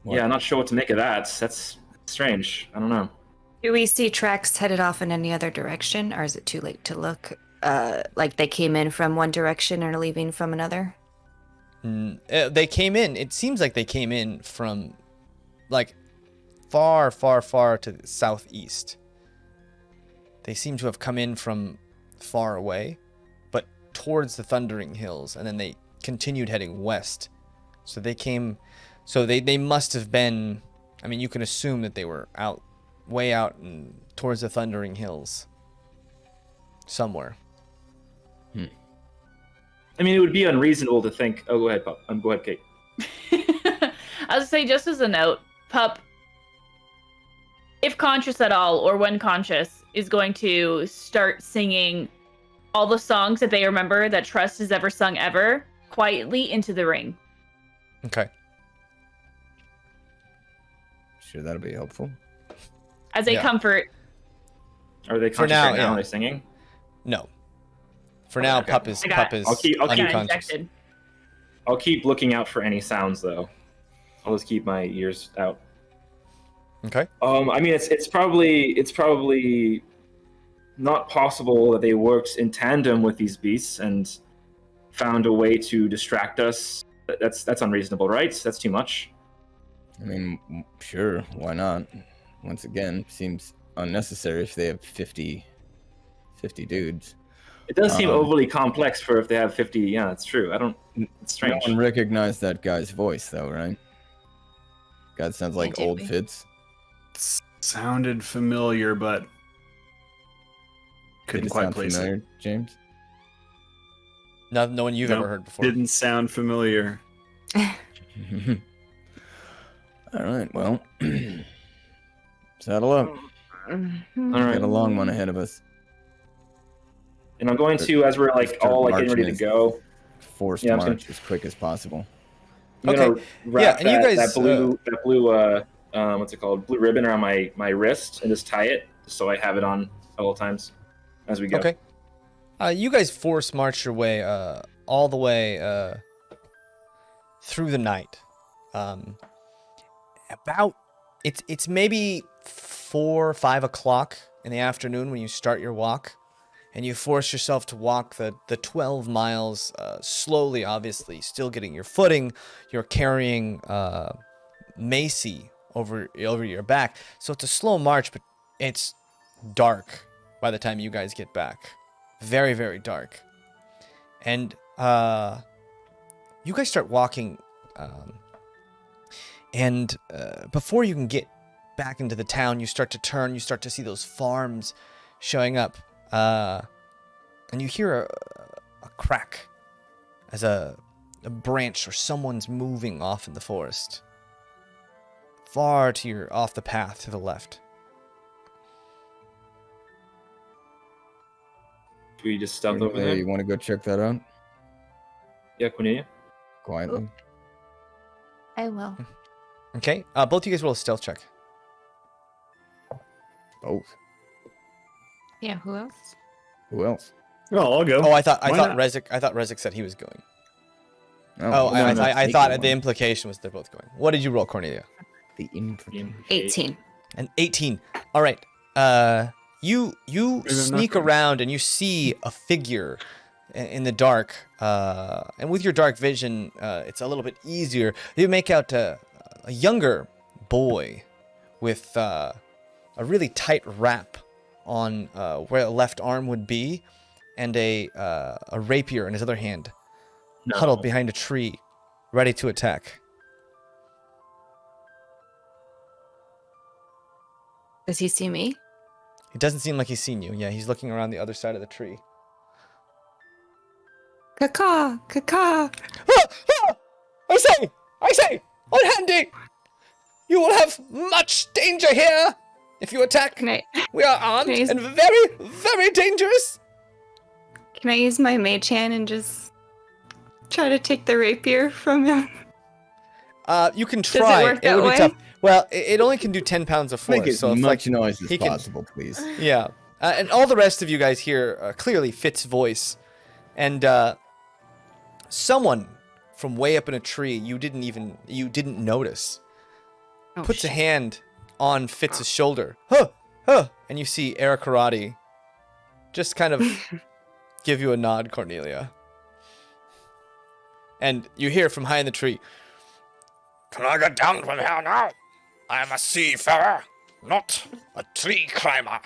What? Yeah, I'm not sure what to make of that. That's strange. I don't know. Do we see tracks headed off in any other direction, or is it too late to look? Like they came in from one direction and are leaving from another? They came in. It seems like they came in from, like, far to the southeast. They seem to have come in from far away, but towards the Thundering Hills, and then they continued heading west. So they came. So they must have been. I mean, you can assume that they were way out and towards the Thundering Hills. Somewhere. I mean, it would be unreasonable to think. Oh, go ahead, Pup. Go ahead, Kate. I would say, just as a note, Pup, if conscious at all, or when conscious, is going to start singing all the songs that they remember that Trust has ever sung ever, quietly into the ring. Okay. Sure, that'll be helpful. As a Yeah. comfort. Are they For conscious now, right now? yeah. Are they singing? No. For now, okay. Pup is I'll keep- I'll keep- unconscious. Injected. I'll keep looking out for any sounds, though. I'll just keep my ears out. Okay. I mean, it's probably not possible that they worked in tandem with these beasts and found a way to distract us. That's unreasonable, right? That's too much. I mean, sure, why not? Once again, seems unnecessary if they have 50 dudes. It does seem Um, overly complex for if they have 50. Yeah, that's true. It's No strange. one recognized that guy's voice, though, right? God sounds like did old we? Fitz. Sounded familiar, but couldn't Did it quite sound place familiar, it. James? No one you've Nope, ever heard before. Didn't sound familiar. All right, well, Saddle up. All We right. got a long one ahead of us. And I'm going to, as we're like Start all like getting ready marching to go, Forced Yeah, I'm just march as quick as possible. I'm gonna Okay. wrap and you guys, that blue what's it called? Blue ribbon around my wrist and just tie it so I have it on at all times as we go. Okay. You guys force march your way all the way through the night. It's maybe 4 or 5 o'clock in the afternoon when you start your walk, and you force yourself to walk the 12 miles slowly. Obviously, still getting your footing. You're carrying Macy over your back, so it's a slow march, but it's dark by the time you guys get back. Very, very dark. And you guys start walking, and before you can get back into the town, you start to turn, you start to see those farms showing up, and you hear a crack as a branch or someone's moving off in the forest, far off the path to the left. Do we just stealth over Cornelia, there? you want to go check that out? Yeah, Cornelia. Quietly. I will. Okay, both you guys roll a stealth check. Both. Yeah, who else? Who else? Oh, I'll go. Oh, I thought Why not? Rezik said he was going. Oh, Oh, no, I take thought one. the implication was they're both going. What did you roll, Cornelia? The implication. 18. An 18. All right. You sneak around and you see a figure in the dark. And with your dark vision, it's a little bit easier. You make out a younger boy with a really tight wrap on where the left arm would be, and a rapier in his other hand, huddled behind a tree, ready to attack. Does he see me? It doesn't seem like he's seen you. Yeah, he's looking around the other side of the tree. Caw, caw. I say, on handy! You will have much danger here if you attack. Can I We are armed Can I use- and very, very dangerous. use my mage hand and just try to take the rapier from him? You can it try. work that would be way? tough. Well, it only can do 10 pounds of force, Make as so it's much like noise as he can- possible, please. Yeah, and all the rest of you guys hear clearly Fitz's voice, and someone from way up in a tree you didn't notice Oh, puts a shit. hand on Fitz's shoulder. And you see Eric Karate just kind of give you a nod, Cornelia. And you hear from high in the tree, "Can I get down from here now? I am a seafarer, not a tree climber."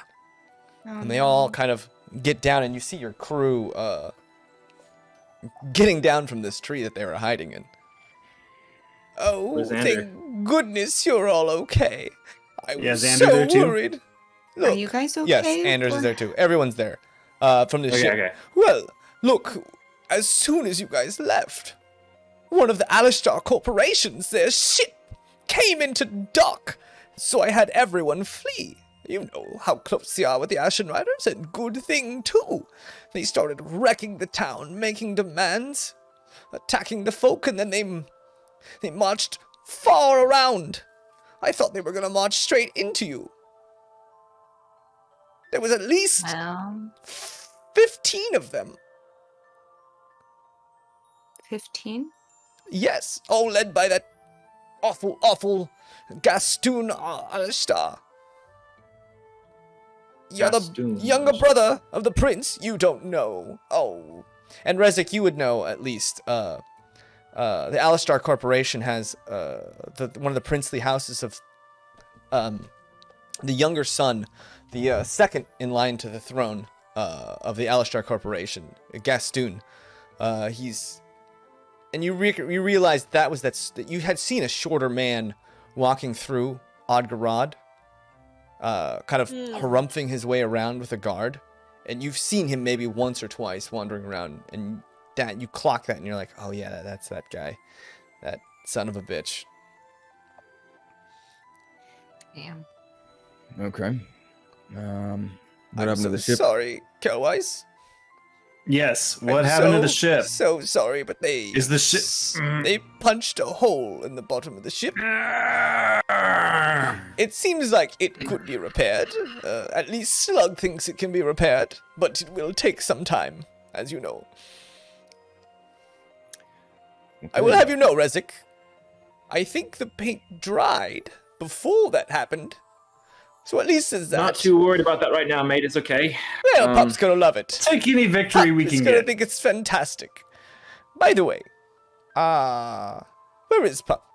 And they all kind of get down, and you see your crew getting down from this tree that they were hiding in. Oh, Where's Xander? thank goodness you're all okay. I was Yeah, is Xander so there too? worried. Are Look, you guys okay? yes, Anders is there too. Everyone's there from the ship. Okay. Well, look, as soon as you guys left, one of the Alistar corporations, their ship, came into dock, so I had everyone flee. You know how close they are with the Ashen Riders, and good thing too. They started wrecking the town, making demands, attacking the folk, and then they marched far around. I thought they were gonna march straight into you. There was at least Well, 15 of them. 15? Yes, all led by that awful Gastoon Alistar. You're the Gastoon younger Alistar. brother of the prince. You don't know. Oh. And Rezik, you would know at least. The Alistar Corporation has one of the princely houses of the younger son, the second in line to the throne of the Alistar Corporation, Gastoon. And you realize that you had seen a shorter man walking through Odgarod, kind of harumphing his way around with a guard, and you've seen him maybe once or twice wandering around, and that you clock that, and you're like, oh yeah, that's that guy, that son of a bitch. Damn. Okay. What I'm happened to so the ship? sorry, Kelwise. Yes. What I'm happened to the so, ship? So sorry, but they Is the ship? they punched a hole in the bottom of the ship. It seems like it could be repaired. At least Slug thinks it can be repaired, but it will take some time, as you know. I will have you know, Rezik, I think the paint dried before that happened. So at least there's that. Not too worried about that right now, mate. It's okay. Well, Pup's gonna love it. Take any victory we Pup can is gonna get. think it's fantastic. By the way, where is Pup?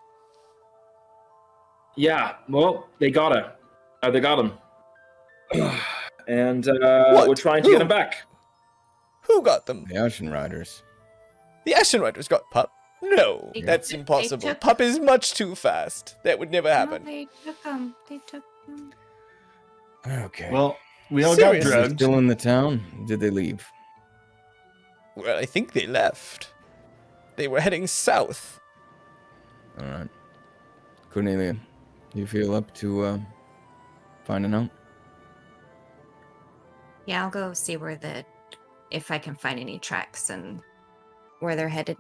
Yeah, well, they got her. They got him. And What? we're trying to Who? get him back. Who got them? The Ashen Riders. The Ashen Riders got Pup? No, They- that's they impossible. took- Pup is much too fast. That would never No, happen. they took them. They took them. Okay. Well, we all Seriously? got Are they drugged. still in the town? Did they leave? Well, I think they left. They were heading south. All right. Cornelia, you feel up to finding out? Yeah, I'll go see if I can find any tracks and where they're headed.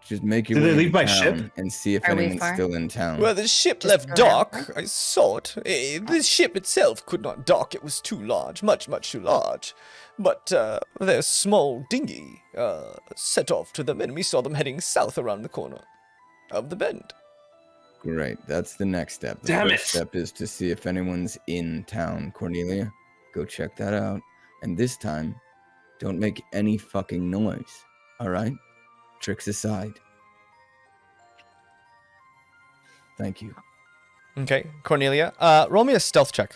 Just make your Did way they leave to by town ship? and see if Are we anyone's far? still in town. Well, the ship Just left go dock. around. I saw it. The ship itself could not dock. It was too large. Much, much too large. But their small dinghy set off to them, and we saw them heading south around the corner of the bend. Great. That's the next step. The Damn first it. step is to see if anyone's in town. Cornelia, go check that out. And this time, don't make any fucking noise. All right? Tricks aside. Thank you. Okay, Cornelia, roll me a stealth check.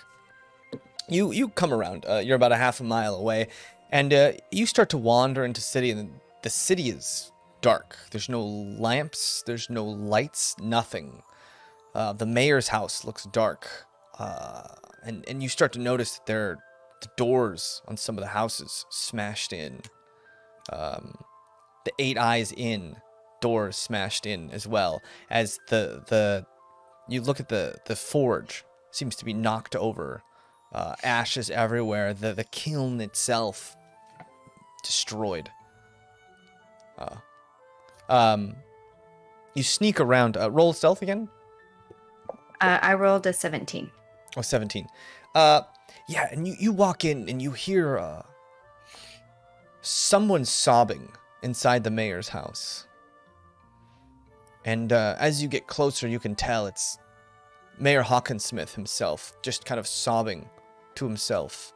You come around. You're about a half a mile away, and you start to wander into city, and the city is dark. There's no lamps. There's no lights. Nothing. The mayor's house looks dark, and you start to notice that there are the doors on some of the houses smashed in. The 8 Eyes Inn doors smashed in as well as the you look at the forge seems to be knocked over, ashes everywhere. The kiln itself destroyed. You sneak around. Roll stealth again. I rolled a 17. Oh, 17. Yeah, and you walk in and you hear someone sobbing inside the mayor's house. And as you get closer, you can tell it's Mayor Hawkinsmith himself, just kind of sobbing to himself.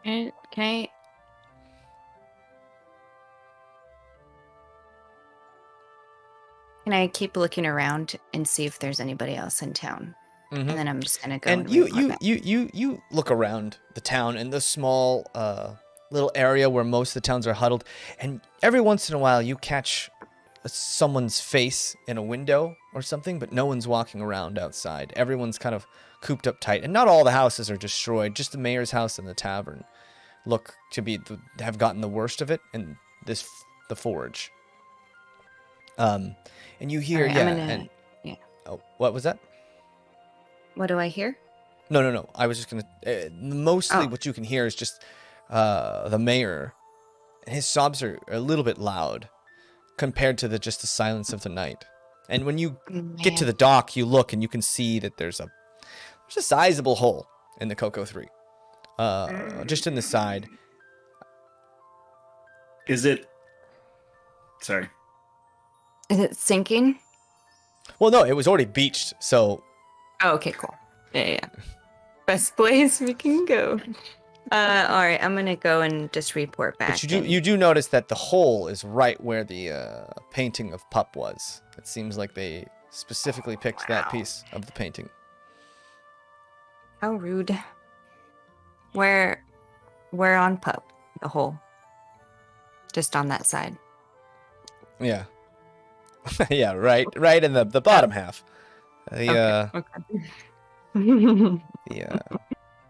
Can I? Can I keep looking around and see if there's anybody else in town? Mhm. And then I'm just gonna go. And you look around the town and the small little area where most of the towns are huddled, and every once in a while you catch someone's face in a window or something, but no one's walking around outside. Everyone's kind of cooped up tight, and not all the houses are destroyed. Just the mayor's house and the tavern look to have gotten the worst of it, and the forge. And you hear Alright, I'm gonna- yeah. Oh, what was that? What do I hear? No. I was just gonna. Mostly, Oh. what you can hear is just the mayor. His sobs are a little bit loud compared to just the silence of the night. And when you get to the dock, you look and you can see that there's a sizable hole in the Coco 3, just in the side. Is it? Sorry. Is it sinking? Well, no, it was already beached, so Oh, okay, cool. Yeah. Best place we can go. All right, I'm gonna go and just report back. but you do notice that the hole is right where the painting of Pup was. It seems like they specifically picked that piece of the painting. How rude. Where on Pup? The hole. Just on that side. Yeah. Yeah, right in the bottom half. The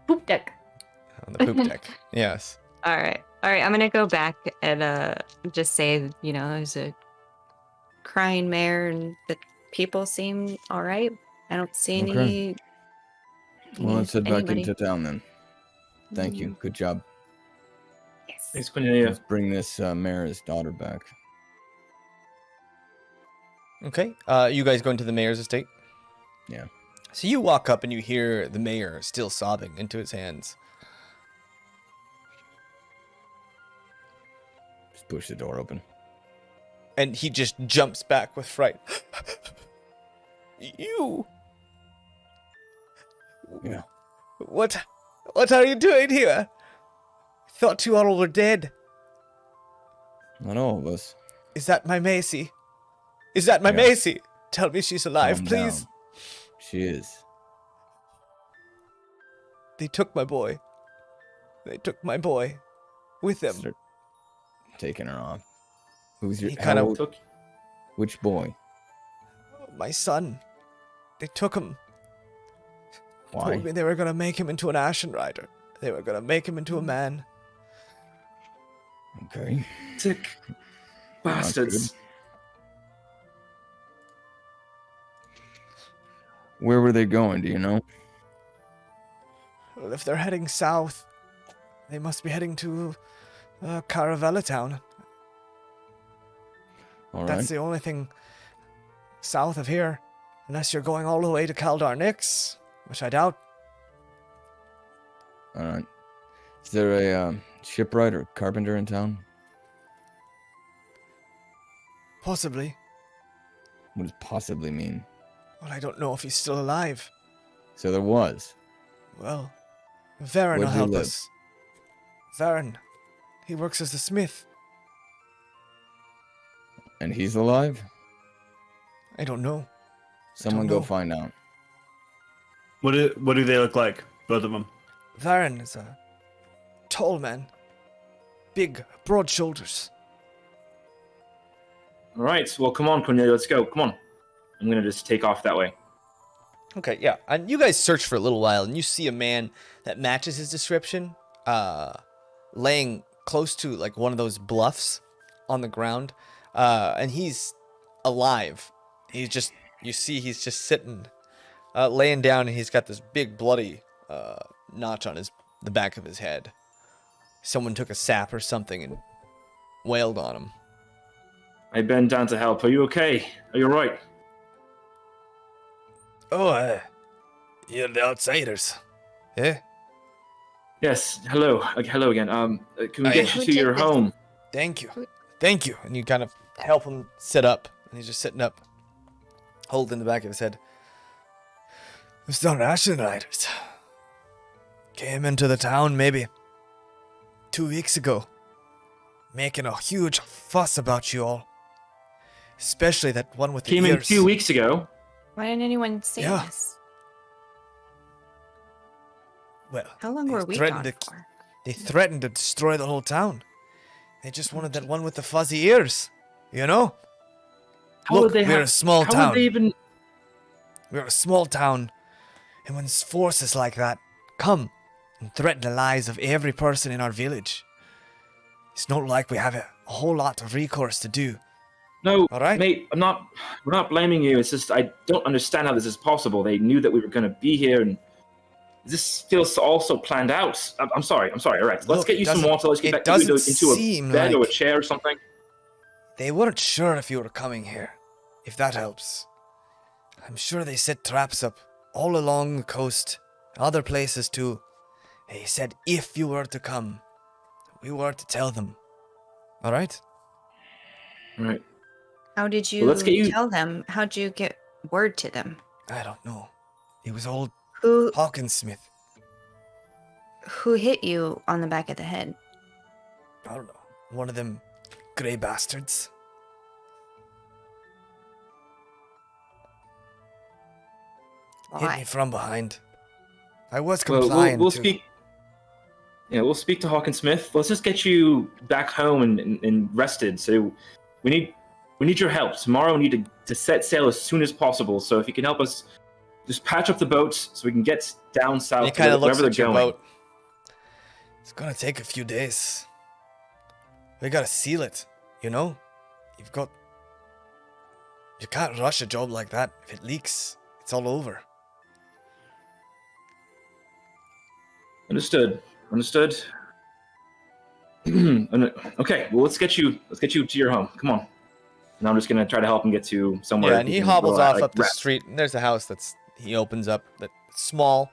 Poop deck. on the poop deck. Yes. All right. I'm gonna go back and just say, there's a crying mayor and the people seem all right. I don't see Okay. any. Well, let's head back anybody. into town then. Thank you. Good job. Yes. Thanks, Cornelia. Let's bring this mayor's daughter back. Okay. You guys going to the mayor's estate? Yeah. So you walk up and you hear the mayor still sobbing into his hands. Just push the door open. And he just jumps back with fright. You? Yeah. What are you doing here? Thought you all were dead. Not all of us. Is that my Macy? Is that my Yeah. Macy? Tell me she's alive, Calm please. down. She is. They took my boy. They took my boy with them. Start taking her off. Who's your? He kinda how old- Took Which boy? My son. They took him. Why? Told me they were gonna make him into an Ashen Rider. They were gonna make him into a man. Okay. sick bastards. Where were they going? Do you know? Well, if they're heading south, they must be heading to Caravella Town. All That's right. the only thing south of here. Unless you're going all the way to Kaldar Nix, which I doubt. All right. Is there a shipwright or carpenter in town? Possibly. What does possibly mean? Well, I don't know if he's still alive. So there was. Well, Varen will Where'd he help live? us. Varen. He works as a smith. And he's alive? I don't know. Someone know. go find out. What do they look like? Both of them. Varen is a tall man. Big, broad shoulders. All right, well, come on, Cornelia, let's go. Come on. I'm gonna just take off that way. Okay, yeah. And you guys search for a little while, and you see a man that matches his description, laying close to like one of those bluffs on the ground, and he's alive. He's just, you see, he's just sitting, laying down, and he's got this big bloody notch on the back of his head. Someone took a sap or something and wailed on him. I bend down to help. Are you okay? Are you all right? Oh, you're the outsiders, eh? Yes. Hello. Hello again. Can we I- get you to your home? Thank you. Thank you. And you kind of help him sit up. And he's just sitting up, holding the back of his head. It's not Ashen Riders. Came into the town maybe 2 weeks ago. Making a huge fuss about you all. Especially that one with the Came in ears. 2 weeks ago. Why didn't anyone say Yeah. this? Well, How long they were we threatened gone to- for? They threatened to destroy the whole town. They just wanted that one with the fuzzy ears. You know? How Look, would they we're have- a small How town. would they even? We're a small town, and when forces like that come and threaten the lives of every person in our village, it's not like we have a whole lot of recourse to do. No, All right. mate. We're not blaming you. It's just I don't understand how this is possible. They knew that we were going to be here, and this feels also planned out. I'm sorry. All right, let's Look, get you it some doesn't- water. Let's get it back into doesn't a seem bed or a like- chair or something. They weren't sure if you were coming here, if that helps. I'm sure they set traps up all along the coast, other places too. They said if you were to come, we were to tell them. All right? All right. How did you Well, let's get you- tell them? How'd you get word to them? I don't know. It was old Who Hawkinsmith. hit you on the back of the head? I don't know. One of them grey bastards. Hit me Why? from behind. I was Well, complying. we'll to- speak. Yeah, we'll speak to Hawkins Smith. Let's just get you back home and rested. So we need your help tomorrow. We need to set sail as soon as possible. So if you can help us, just patch up the boats so we can get down south He to kind of looks wherever at they're your going. boat. It's gonna take a few days. We gotta seal it, you know? You can't rush a job like that. If it leaks, It's all over. Understood. Okay, well let's get you to your home. Come on. And I'm just gonna try to help him get to somewhere. Yeah, and he can hobbles relax, off like, up the rest. street. And there's a house he opens up that's small,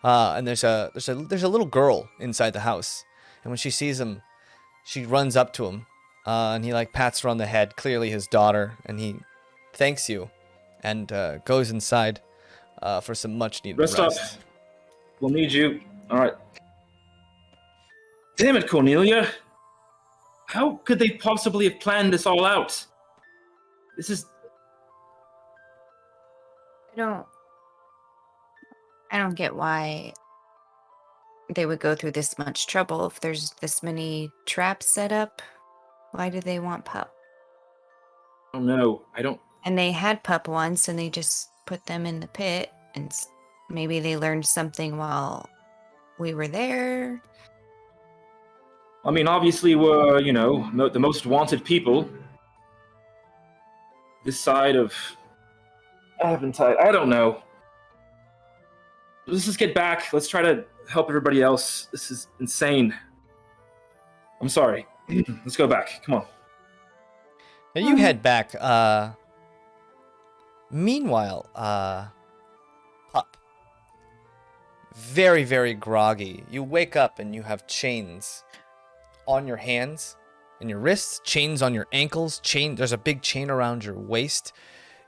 and there's a little girl inside the house. And when she sees him, she runs up to him, and he like pats her on the head, clearly his daughter, and he thanks you, and goes inside for some much needed rest. Rest up. We'll need you. All right. Damn it, Cornelia. How could they possibly have planned this all out? This is... I don't get why they would go through this much trouble if there's this many traps set up. Why do they want Pup? Oh no, I don't... And they had Pup once and they just put them in the pit and maybe they learned something while we were there. I mean, obviously we're, the most wanted people. This side of Aventide. I don't know. Let's just get back. Let's try to help everybody else. This is insane. I'm sorry. Let's go back. Come on. And you head back. Meanwhile, Pup. Very, very groggy. You wake up and you have chains on your hands and your wrists, chains on your ankles, there's a big chain around your waist.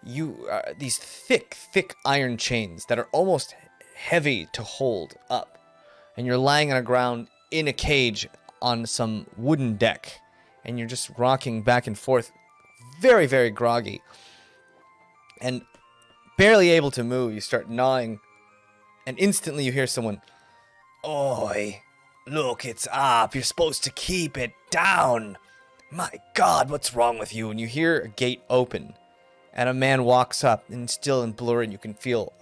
These thick iron chains that are almost heavy to hold up. And you're lying on the ground in a cage on some wooden deck. And you're just rocking back and forth, very, very groggy. And barely able to move, you start gnawing. And instantly you hear someone, "Oi, look, it's up. You're supposed to keep it down. My God, what's wrong with you?" And you hear a gate open. And a man walks up, and still in blur, and you can feel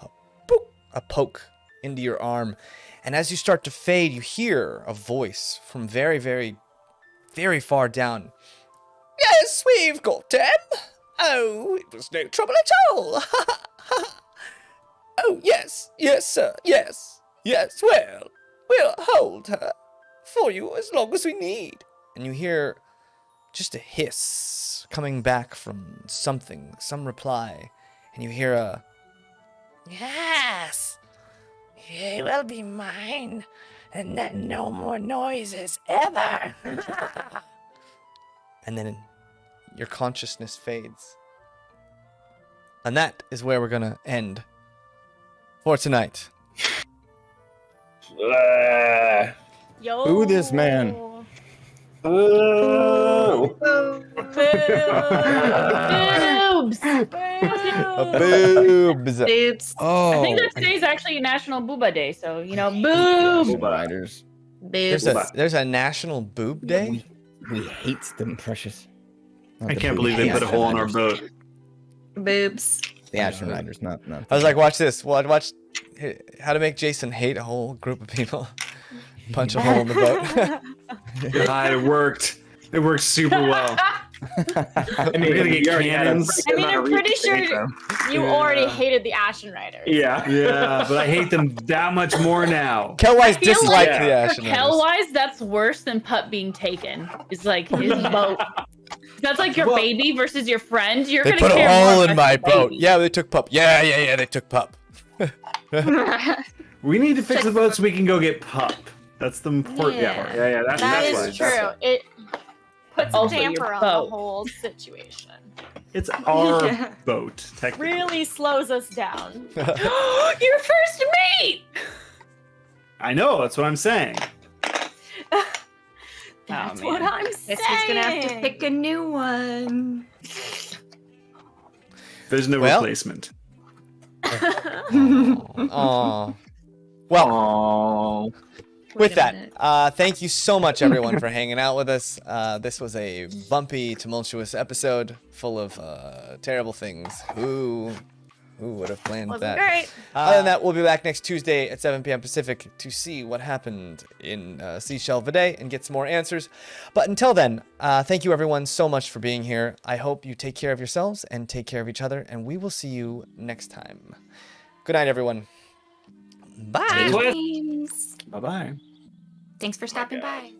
a poke into your arm. And as you start to fade, you hear a voice from very, very, very far down. "Yes, we've got him. Oh, it was no trouble at all. Oh, yes, sir, yes, well, we'll hold her for you as long as we need." And you hear just a hiss coming back from something, some reply. And you hear a, "Yes, he will be mine, and then no more noises ever." And then your consciousness fades. And that is where we're going to end for tonight. Yo. Boo this man. Oh. Boobs. Boobs. Boobs. Oh. I think that today's actually National Booba Day, so boobs. Booba riders. Boobs. There's a National Boob Day? We hate them, precious. Not I the can't boob believe they put a Ashen hole in our Riders. boat. Boobs. The Ashen Riders, not. I was like, watch this. Well, I'd watch how to make Jason hate a whole group of people. Punch a hole in the boat. God, it worked. It worked super well. I mean, We're gonna get you already had a cannons. pretty good I'm amount of pretty reach to sure hate them. you Yeah. already hated the Ashen Riders. Yeah. Yeah, but I hate them that much more now. Kellwise feel disliked like the Ashen For Riders. Kellwise, that's worse than Pup being taken. It's like his boat. That's like your Well- baby versus your friend. You're They gonna put a care hole more in about my your boat. baby. Yeah, they took Pup. Yeah, they took Pup. We need to fix the boat so we can go get Pup. That's the important Yeah. part. Yeah. That That's is why. That's true. why. It puts a Also your damper on boat. the whole situation. It's our Yeah. boat, technically. Really slows us down. Your first mate. I know, that's what I'm saying. That's man. what I'm saying. Guess he's gonna have to pick a new one. There's no Well- replacement. Aw. Well, Aww. with Wait a minute. that, thank you so much, everyone, for hanging out with us. This was a bumpy, tumultuous episode full of terrible things. Who would have planned Wasn't that? great. Other than that, we'll be back next Tuesday at 7 p.m. Pacific to see what happened in Seashell Vide and get some more answers. But until then, thank you everyone so much for being here. I hope you take care of yourselves and take care of each other, and we will see you next time. Good night, everyone. Bye. Twist. James. Bye bye. Thanks for stopping by.